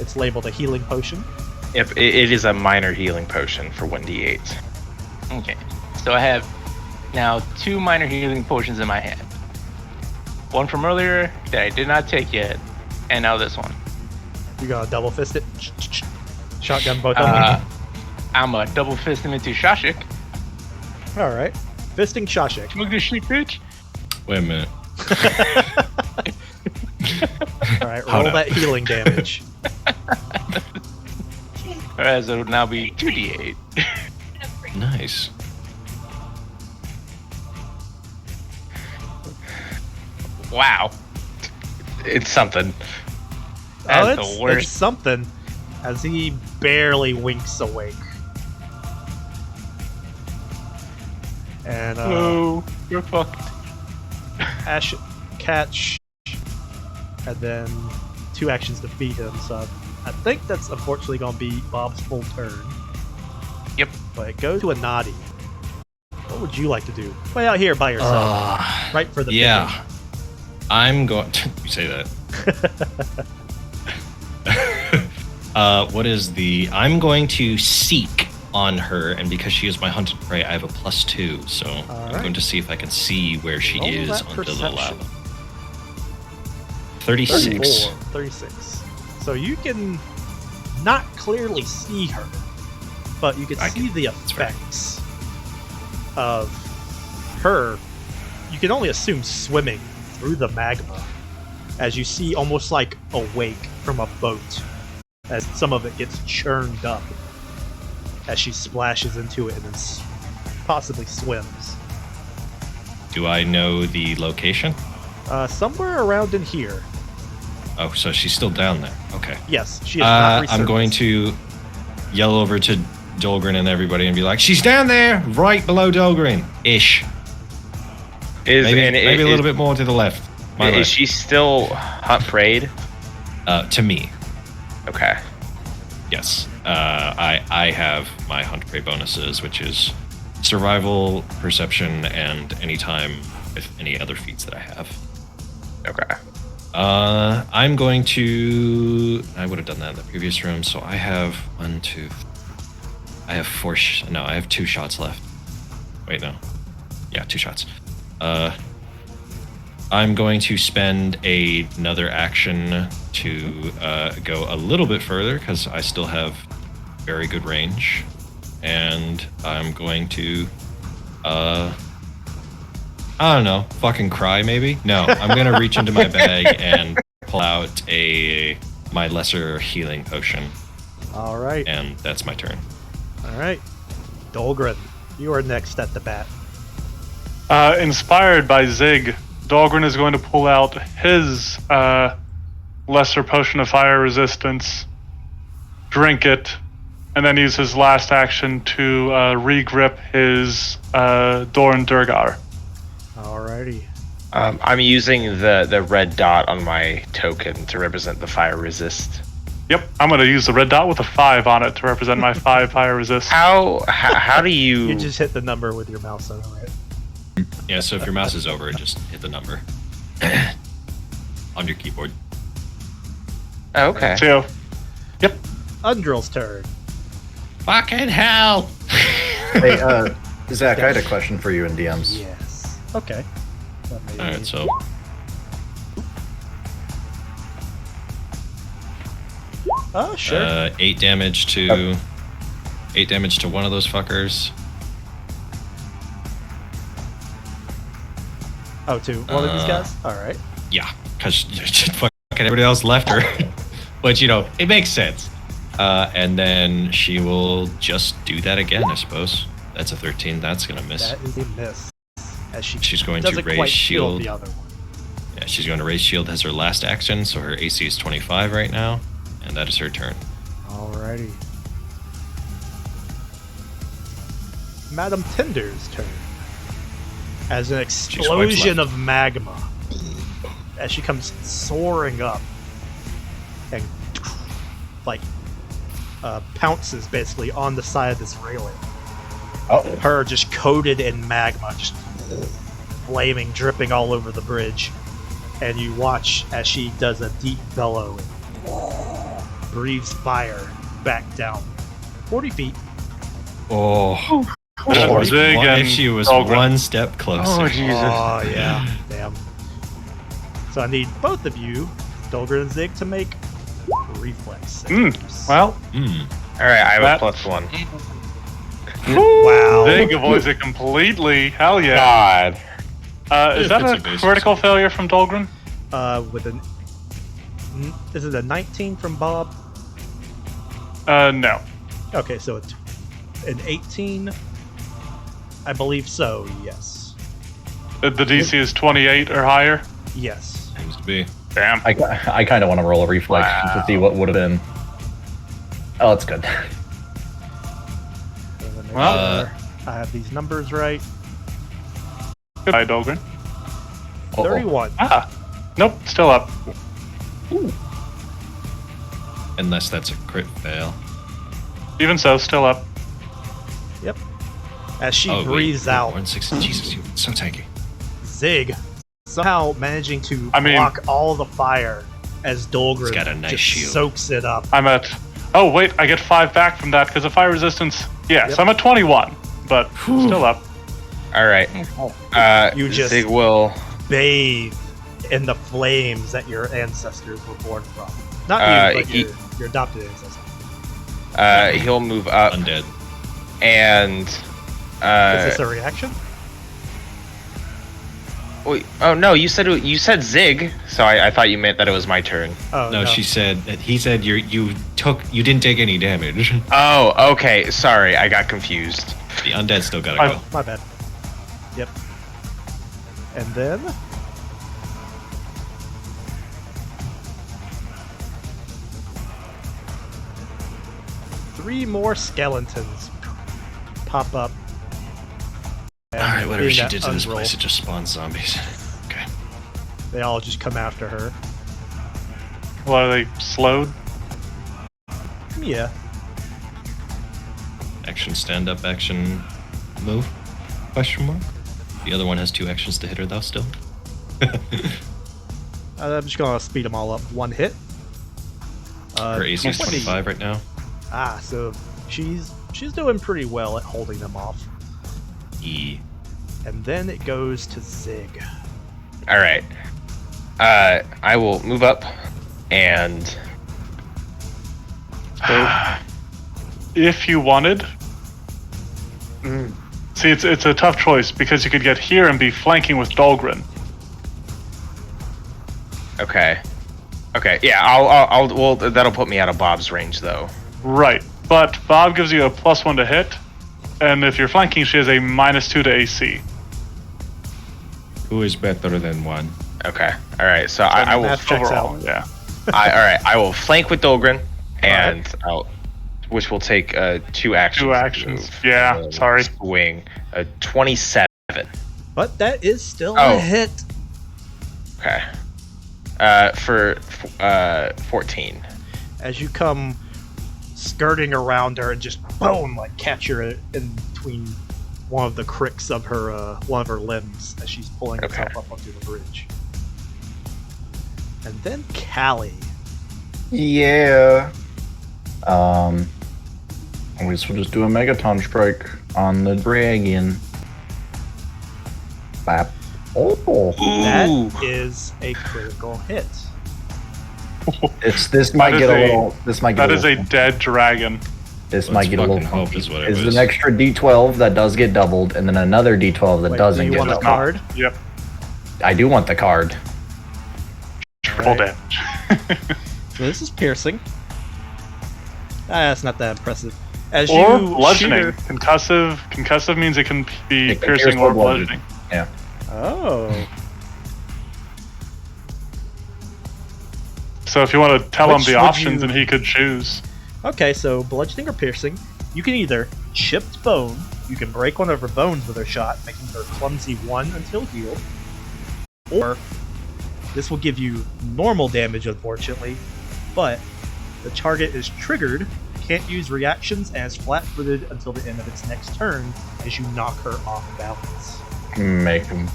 It's labeled a healing potion. Yep, it is a minor healing potion for 1d8. Okay. So I have now 2 minor healing potions in my hand. One from earlier that I did not take yet, and now this one. You gonna double fist it? Shotgun both of them? I'm a double fist him into Shashik. Alright. Fisting Shashik. Smoke this shit, bitch. Wait a minute. Alright, Hold roll up. that healing damage. Alright, so it'll now be 2d8. Nice. Wow. It's something. That's it's the worst. It's something. As he barely winks awake. And Oh, you're fucked. Ash catch, and then 2 actions to beat him. So I think that's unfortunately going to be Bob's full turn. Yep. But go to a Noddy. What would you like to do? Way out here by yourself, right for the Yeah. I'm going to. You say that. What is the. I'm going to seek on her, and because she is my hunted prey, I have a +2. So I'm Alright. going to see if I can see where she Roll is that under the perception. lava. 36. 36. So you can not clearly see her, but you can I see can- the that's right. effects of her. You can only assume swimming through the magma as you see almost like a wake from a boat as some of it gets churned up as she splashes into it and then possibly swims. Do I know the location? Somewhere around in here. Oh, so she's still down there. Okay. Yes, she is not I'm going resurfaced. to yell over to Dolgren and everybody and be like, she's down there, right below Dolgren. Ish. Maybe a little bit more to the left. My Is left. she still hunt preyed? To me, Okay. yes. I have my hunt prey bonuses, which is survival, perception, and anytime with any other feats that I have. Okay. I'm going to. I would have done that in the previous room, so I have 1, 2. I have 4. No, I have 2 shots left. Wait, no. Yeah, 2 shots. I'm going to spend another action to go a little bit further because I still have very good range, and I'm going to. I don't know, fucking cry maybe? No, I'm gonna reach into my bag and pull out my lesser healing potion, Alright. and that's my turn. Alright. Dolgren, you are next at the bat. Inspired by Zig, Dahlgren is going to pull out his lesser potion of fire resistance, drink it, and then use his last action to re-grip his Doran Durgar. Alrighty. I'm using the red dot on my token to represent the fire resist. Yep, I'm going to use the red dot with a 5 on it to represent my 5 fire resist. How do you? You just hit the number with your mouse on it. Yeah, so if your mouse is over it, just hit the number on your keyboard. Oh, okay. So, Undrill's turn. Fucking hell! Hey, Zach, I had a question for you in DMs. Yes. Okay. Alright, so Sure. 8 damage to 8 damage to one of those fuckers. Oh, to one of these guys? Alright. Yeah, because fucking everybody else left her. But it makes sense. And then she will just do that again, I suppose. That's a 13. That's gonna miss. That is a miss. As She's going to doesn't raise quite shield. kill the other one. Yeah, she's going to raise shield as her last action, so her AC is 25 right now, and that is her turn. Alrighty. Madam Tinder's turn. As an explosion of magma, as she comes soaring up and pounces basically on the side of this railing. Oh, Her just coated in magma, just flaming, dripping all over the bridge. And you watch as she does a deep bellow and breathes fire back down 40 feet. Oh, Zig what and if she was Dahlgren. one step closer? Oh, Jesus. Oh, yeah. Damn. So I need both of you, Dahlgren and Zig, to make reflex saves. Well, Hmm. All right, I have That- a +1. Wow. Zig avoids it completely. Hell yeah. God. Is If that it's a a base critical failure from Dahlgren? With an... Is it a 19 from Bob? No. Okay, so it's an 18. I believe so, yes. The DC is 28 or higher. Yes. Seems to be. Damn. I kind of want to roll a reflex to see what would have been. Oh, it's good. So let me make Well, sure I have these numbers right. Goodbye, Dahlgren. Uh-oh. 31. Ah. Nope, still up. Unless that's a crit fail. Even so, still up. Yep. As she Oh, wait, breathes out, 160. Jesus, you're so tanky. Zig somehow managing to I mean- block all the fire as Dahlgren He's got a nice just shield. soaks it up. I'm at. Oh, wait, I get 5 back from that because of fire resistance. Yes, Yep. I'm at 21, but still up. All right. You just- Zig will. Bathe in the flames that your ancestors were born from. Not you, but your adopted ancestors. He'll move up Undead. and. Is this a reaction? Wait, oh no, you said Zig, so I thought you meant that it was my turn. Oh, No, he said you didn't take any damage. Oh, okay. Sorry, I got confused. The undead still gotta go. My bad. Yep. And then... three more skeletons pop up. And Alright, whatever in she that did to this unroll, place, it just spawns zombies. Okay. They all just come after her. Well, are they slowed? Yeah. Action, stand up, action, move? Question mark? The other one has 2 actions to hit her though still. I'm just gonna speed them all up. One hit. Her AC is 20. 25 right now. Ah, so she's doing pretty well at holding them off. E. And then it goes to Zig. All right. I will move up and. If you wanted. See, it's a tough choice because you could get here and be flanking with Dahlgren. Okay. Okay. Yeah. I'll. Well, that'll put me out of Bob's range, though. Right, but Bob gives you a +1 to hit, and if you're flanking, she has a -2 to AC. Who is better than one? Okay. All right. So I will. math checks Overall, out. yeah. All right. I will flank with Dahlgren, and which will take 2 actions. 2 to actions. move. Yeah, And sorry. Swing 27. But that is still Oh. a hit. Okay. For 14. As you come skirting around her and just boom, like catch her in between one of the cricks of her one of her limbs as she's pulling herself up onto the bridge. And then Callie. Yeah. I guess we'll just do a Megaton strike on the dragon. Bap. Oh, That is a critical hit. this might That get is a a- little. This might get That is a a little. dead dragon. This Let's might get a little. fucking hope funky. is what it It's was. an extra D12 that does get doubled, and then another D12 that Wait, doesn't do you get want the doubled. card? Yep. I do want the card. Triple Alright. damage. So this is piercing. That's not that impressive. As Or you bludgeoning. shoot Concussive. Concussive means it can be It can piercing pierce or or bludgeoning. bludgeoning. Oh. So if you want to tell him Which the would options, you- and he could choose. Okay, so bludgeoning or piercing. You can either chipped bone. You can break one of her bones with her shot, making her clumsy 1 until healed. Or this will give you normal damage, unfortunately, but the target is triggered, can't use reactions, and is flat-footed until the end of its next turn as you knock her off balance. Make him.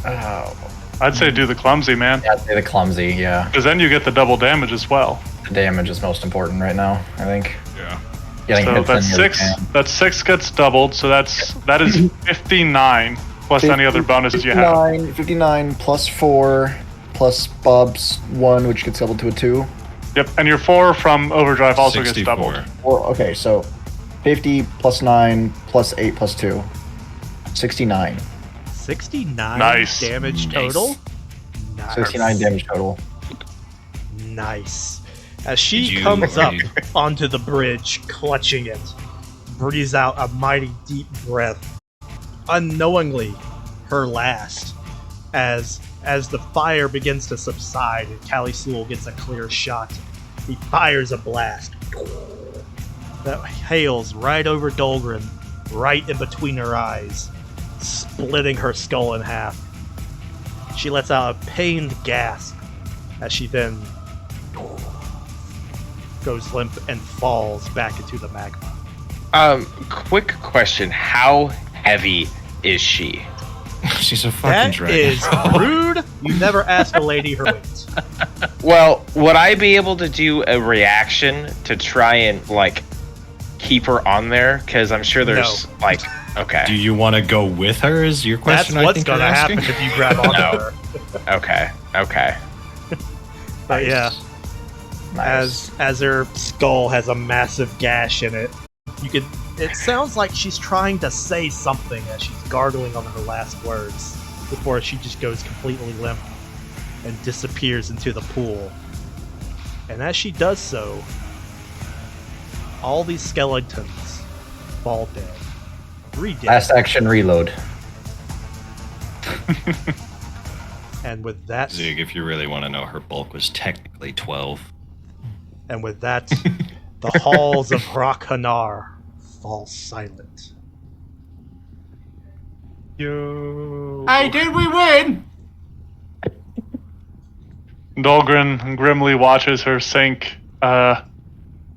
Oh, I'd say do the clumsy, man. I'd say the clumsy. Yeah, Because then you get the double damage as well. the damage is most important right now. I think. Yeah. Getting So hits that's in your 6. hand. That 6 gets doubled, so that is 59 plus any other bonuses you have. 59 plus 4 plus Bob's 1, which gets doubled to a 2. Yep, and your 4 from overdrive also gets 64. doubled. Well, okay, so 50 plus 9 plus 8 plus 2. 69. 69 Nice. damage Nice. total. Nice. 69 damage total. Nice. As Did she you comes up already- onto the bridge, clutching it, breathes out a mighty deep breath, unknowingly her last, as the fire begins to subside and Callie Sewell gets a clear shot. He fires a blast that hails right over Dolgren, right in between her eyes, splitting her skull in half. She lets out a pained gasp as she then goes limp and falls back into the magma. Quick question: how heavy is she? She's a fucking That dragon. is rude. You never ask a lady her weight. Well, would I be able to do a reaction to try and like keep her on there? Because I'm sure there's like okay, Do you want to go with her? Is your That's question? I what's think gonna you're happen asking? if you grab onto No. her. okay. But yeah, Nice. as her skull has a massive gash in it, you could. It sounds like she's trying to say something as she's gargling on her last words before she just goes completely limp and disappears into the pool. And as she does so, all these skeletons fall dead. 3 dead. Last action reload. And with that, Zig, if you really want to know, her bulk was technically 12. the halls of Rakhanar fall silent. Yo. Hey, did we win? Dahlgren grimly watches her sink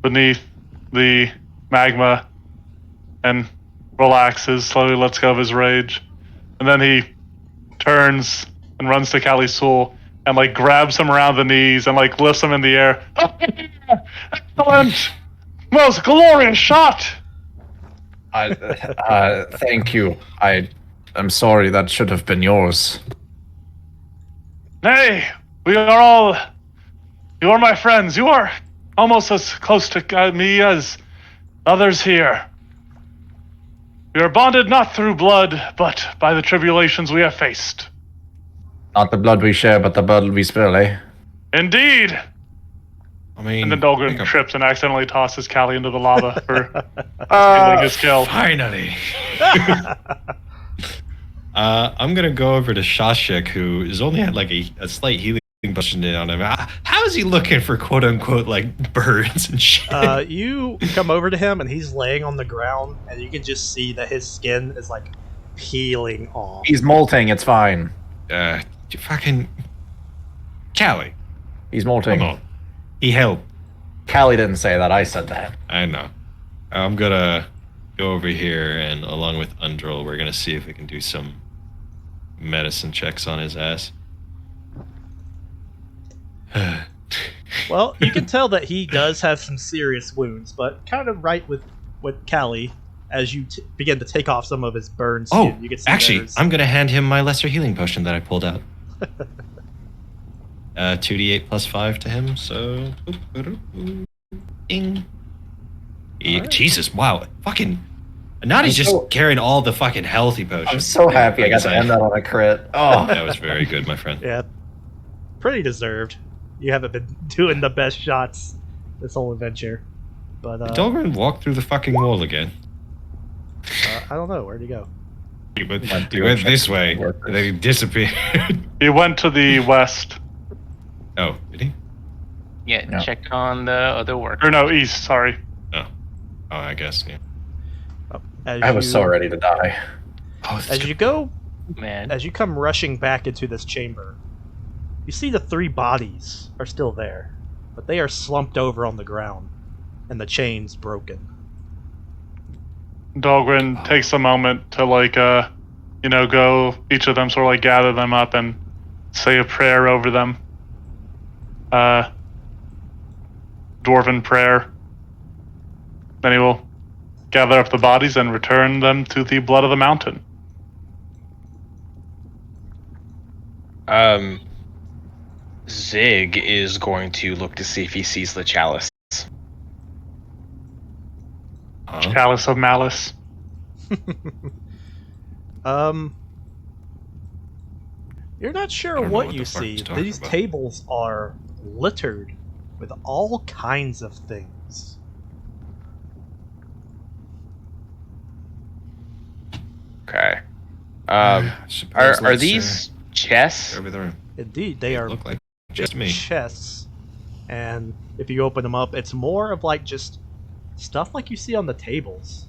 beneath the magma and relaxes, slowly lets go of his rage. And then he turns and runs to Callie Sewell and like grabs him around the knees and like lifts him in the air. Excellent! Most glorious shot! Thank you. I'm sorry, that should have been yours. Nay, we are all. You are my friends. You are almost as close to me as others here. We are bonded not through blood, but by the tribulations we have faced. Not the blood we share, but the blood we spill, eh? Indeed! I mean, And then Dahlgren think of- trips and accidentally tosses Callie into the lava for stealing his kill. Finally. I'm gonna go over to Shashik, who has only had like a slight healing potion on him. How is he looking for quote unquote like birds and shit? You come over to him and he's laying on the ground, and you can just see that his skin is like peeling off. He's molting, it's fine. You fucking Callie, He's molting. come on. He helped. Callie didn't say that, I said that. I know. I'm gonna go over here, and along with Undril, we're gonna see if we can do some medicine checks on his ass. Well, you can tell that he does have some serious wounds, but kind of right with Callie, as you begin to take off some of his burned skin. Oh, You can see actually, there's- I'm gonna hand him my lesser healing potion that I pulled out. 2d8 plus 5 to him, so... Ding. Alright. Jesus, wow. Fucking... Nadi's just carrying all the fucking healthy potions. I'm so happy I got to end that on a crit. Oh, That was very good, my friend. Yeah, pretty deserved. You haven't been doing the best shots this whole adventure. But, Did Dahlgren walk through the fucking wall again? I don't know. Where'd he go? He went this way, and then he disappeared. He went to the west. Oh, did he? Yeah, Yeah. check on the other work. Or no, east, sorry. Oh, I guess, yeah. As I was so ready to die. Oh, that's As good. you go, Man. as you come rushing back into this chamber, you see the 3 bodies are still there, but they are slumped over on the ground, and the chain's broken. Dahlgren takes a moment to go each of them sort of like gather them up and say a prayer over them. Dwarven prayer. Then he will gather up the bodies and return them to the blood of the mountain. Zig is going to look to see if he sees the chalice. Huh? Chalice of malice. You're not I sure don't know what what you the fuck see. he's talking These about. tables are littered with all kinds of things. Okay. Suppose Are let's, these chests? over there? Indeed, they are Look like just me. chests, and if you open them up, it's more of like just stuff like you see on the tables,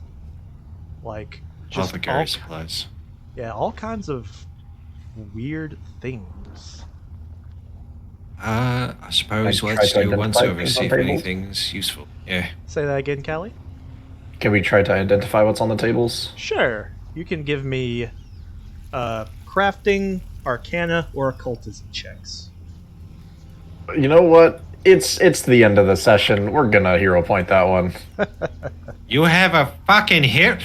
like just Apothecary supplies. all kinds of weird things. I suppose Like, let's try to do once identify over, things see on if tables? anything's useful. Yeah. Say that again, Callie. Can we try to identify what's on the tables? Sure, you can give me crafting, arcana, or occultism checks. You know what? It's the end of the session. We're gonna hero point that one. You have a fucking hit.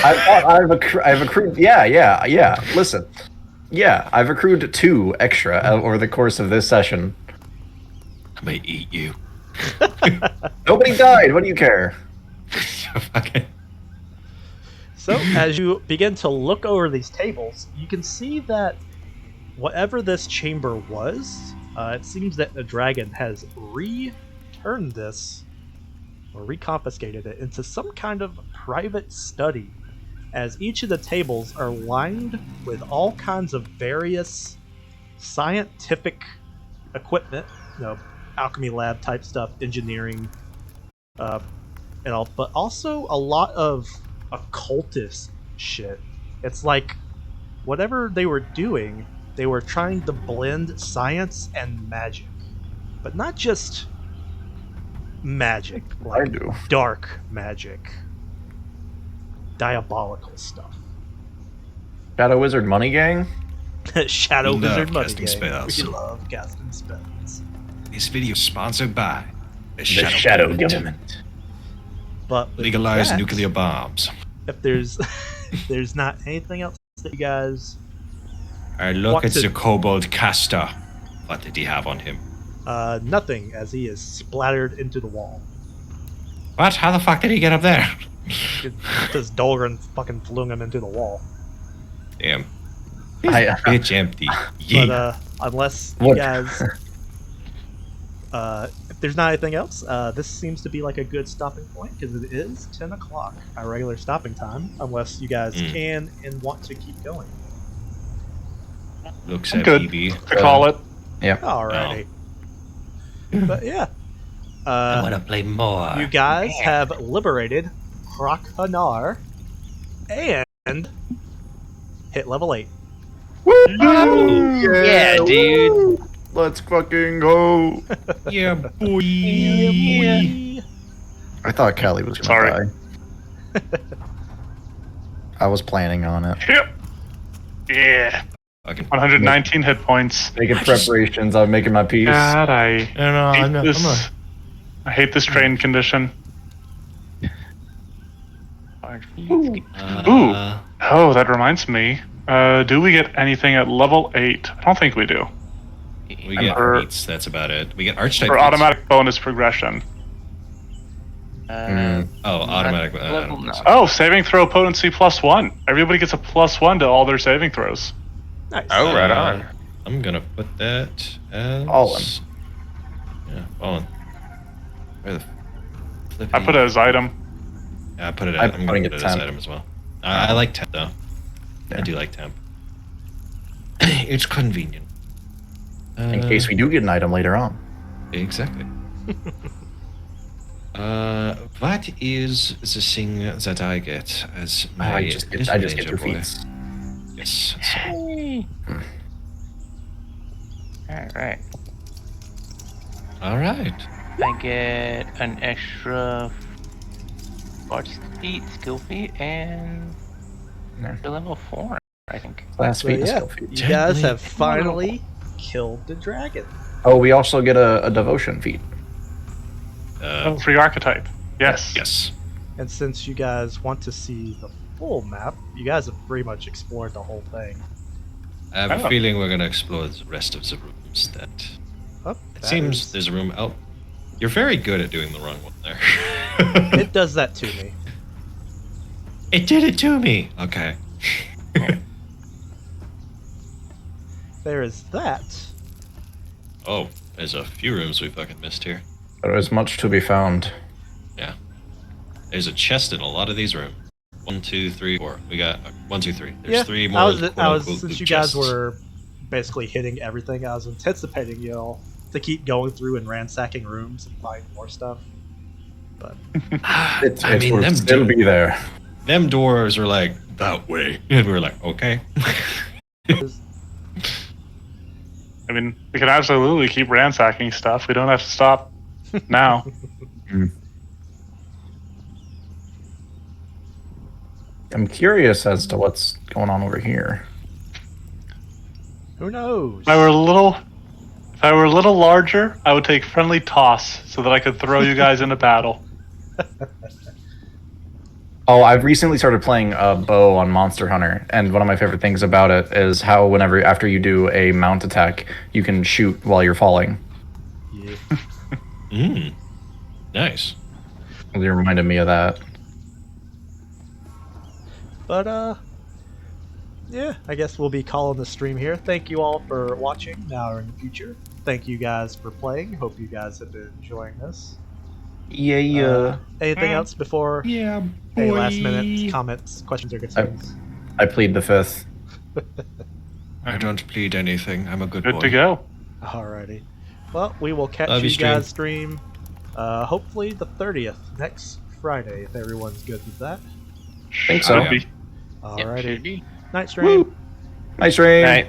I've accrued. Yeah. Listen. Yeah, I've accrued 2 extra over the course of this session. I may eat you. Nobody died. What do you care? Okay. So, as you begin to look over these tables, you can see that whatever this chamber was, it seems that the dragon has returned this, or reconfiscated it, into some kind of private study, as each of the tables are lined with all kinds of various scientific equipment, alchemy lab type stuff, engineering, and all, but also a lot of occultist shit. It's like whatever they were doing, they were trying to blend science and magic, but not just magic, like do. dark magic, diabolical stuff. Shadow Wizard Money Gang? Shadow We love Wizard Money casting Gang. spells. We love casting spells. This video is sponsored by the Shadow Government. Government. But with Legalize that, nuclear bombs. If there's if there's not anything else that you guys, I look What's at the it- kobold caster. What did he have on him? nothing, as he is splattered into the wall. What? How the fuck did he get up there? Because Dolgren fucking flung him into the wall. Damn. I- Bitch empty. But Yeah. unless you What- guys, if there's not anything else, this seems to be like a good stopping point because it is 10 o'clock, our regular stopping time. Unless you guys can and want to keep going. Looks I'm at good. BB. To call it. Alrighty. But yeah, I want to play more. you guys have liberated Krakhanar and hit level 8. Yeah, dude. Let's fucking go. Yeah, boy. I thought Callie was gonna Sorry. die. I was planning on it. Yep. Yeah. Fucking 119 hit points. Making preparations. I'm making my piece. God, I no, hate this. I hate this train condition. Ooh. Oh, that reminds me. Do we get anything at level 8? I don't think we do. We get For- feats. That's about it. We get archetype For feats. automatic bonus progression. Oh, automatic. I don't think so. Oh, saving throw potency +1. Everybody gets a +1 to all their saving throws. Nice. Oh, right on. I'm gonna put that as Fallen. Yeah, fallen. Where the flippy? I put it as item. Yeah, I put it. I'm I'm gonna putting put it it as temp. item as well. I like temp though. I Yeah. do like temp. It's convenient. In case we do get an item later on. Exactly. What is the thing that I get as my? I just get your boy? feats. Yes. So, Alright. all right. I get an extra arts feat, skill feat, and Yeah. to level 4, I think. Class So feat and yeah, skill feat. you guys have Gently. finally killed the dragon. Oh, we also get a devotion feat. Free archetype. Yes. Yes. And since you guys want to see the full map, you guys have pretty much explored the whole thing. I have Oh. a feeling we're gonna explore the rest of the rooms. That Oh, it that seems is- there's a room out. You're very good at doing the wrong one there. it does that to me. It did it to me. Okay. There is that. Oh, there's a few rooms we fucking missed here. There is much to be found. There's a chest in a lot of these rooms. 1, 2, 3, 4. We got 1, 2, 3. There's Yeah, 3 more. I was quote-unquote since loot you guys chests. were basically hitting everything, I was anticipating you all to keep going through and ransacking rooms and finding more stuff. But I mean, them still be there. Them doors are like that way, and we were like, okay. I mean, we can absolutely keep ransacking stuff. We don't have to stop now. I'm curious as to what's going on over here. who knows? If I were a little larger, I would take friendly toss so that I could throw you guys into battle. Oh, I've recently started playing bow on Monster Hunter, and one of my favorite things about it is how whenever after you do a mount attack, you can shoot while you're falling. Yeah. Nice. It reminded me of that. But yeah, I guess we'll be calling the stream here. Thank you all for watching now or in the future. Thank you guys for playing. Hope you guys have been enjoying this. Yeah. Anything else before Yeah. any last minute comments, questions, or concerns? I plead the fifth. I don't plead anything. I'm a good boy. Good to go. Alrighty. Well, we will catch Love you you, stream. guys stream hopefully the 30th, next Friday, if everyone's good with that. Think so. Should be. Alrighty. Should be. Night stream. Nice rain. Night.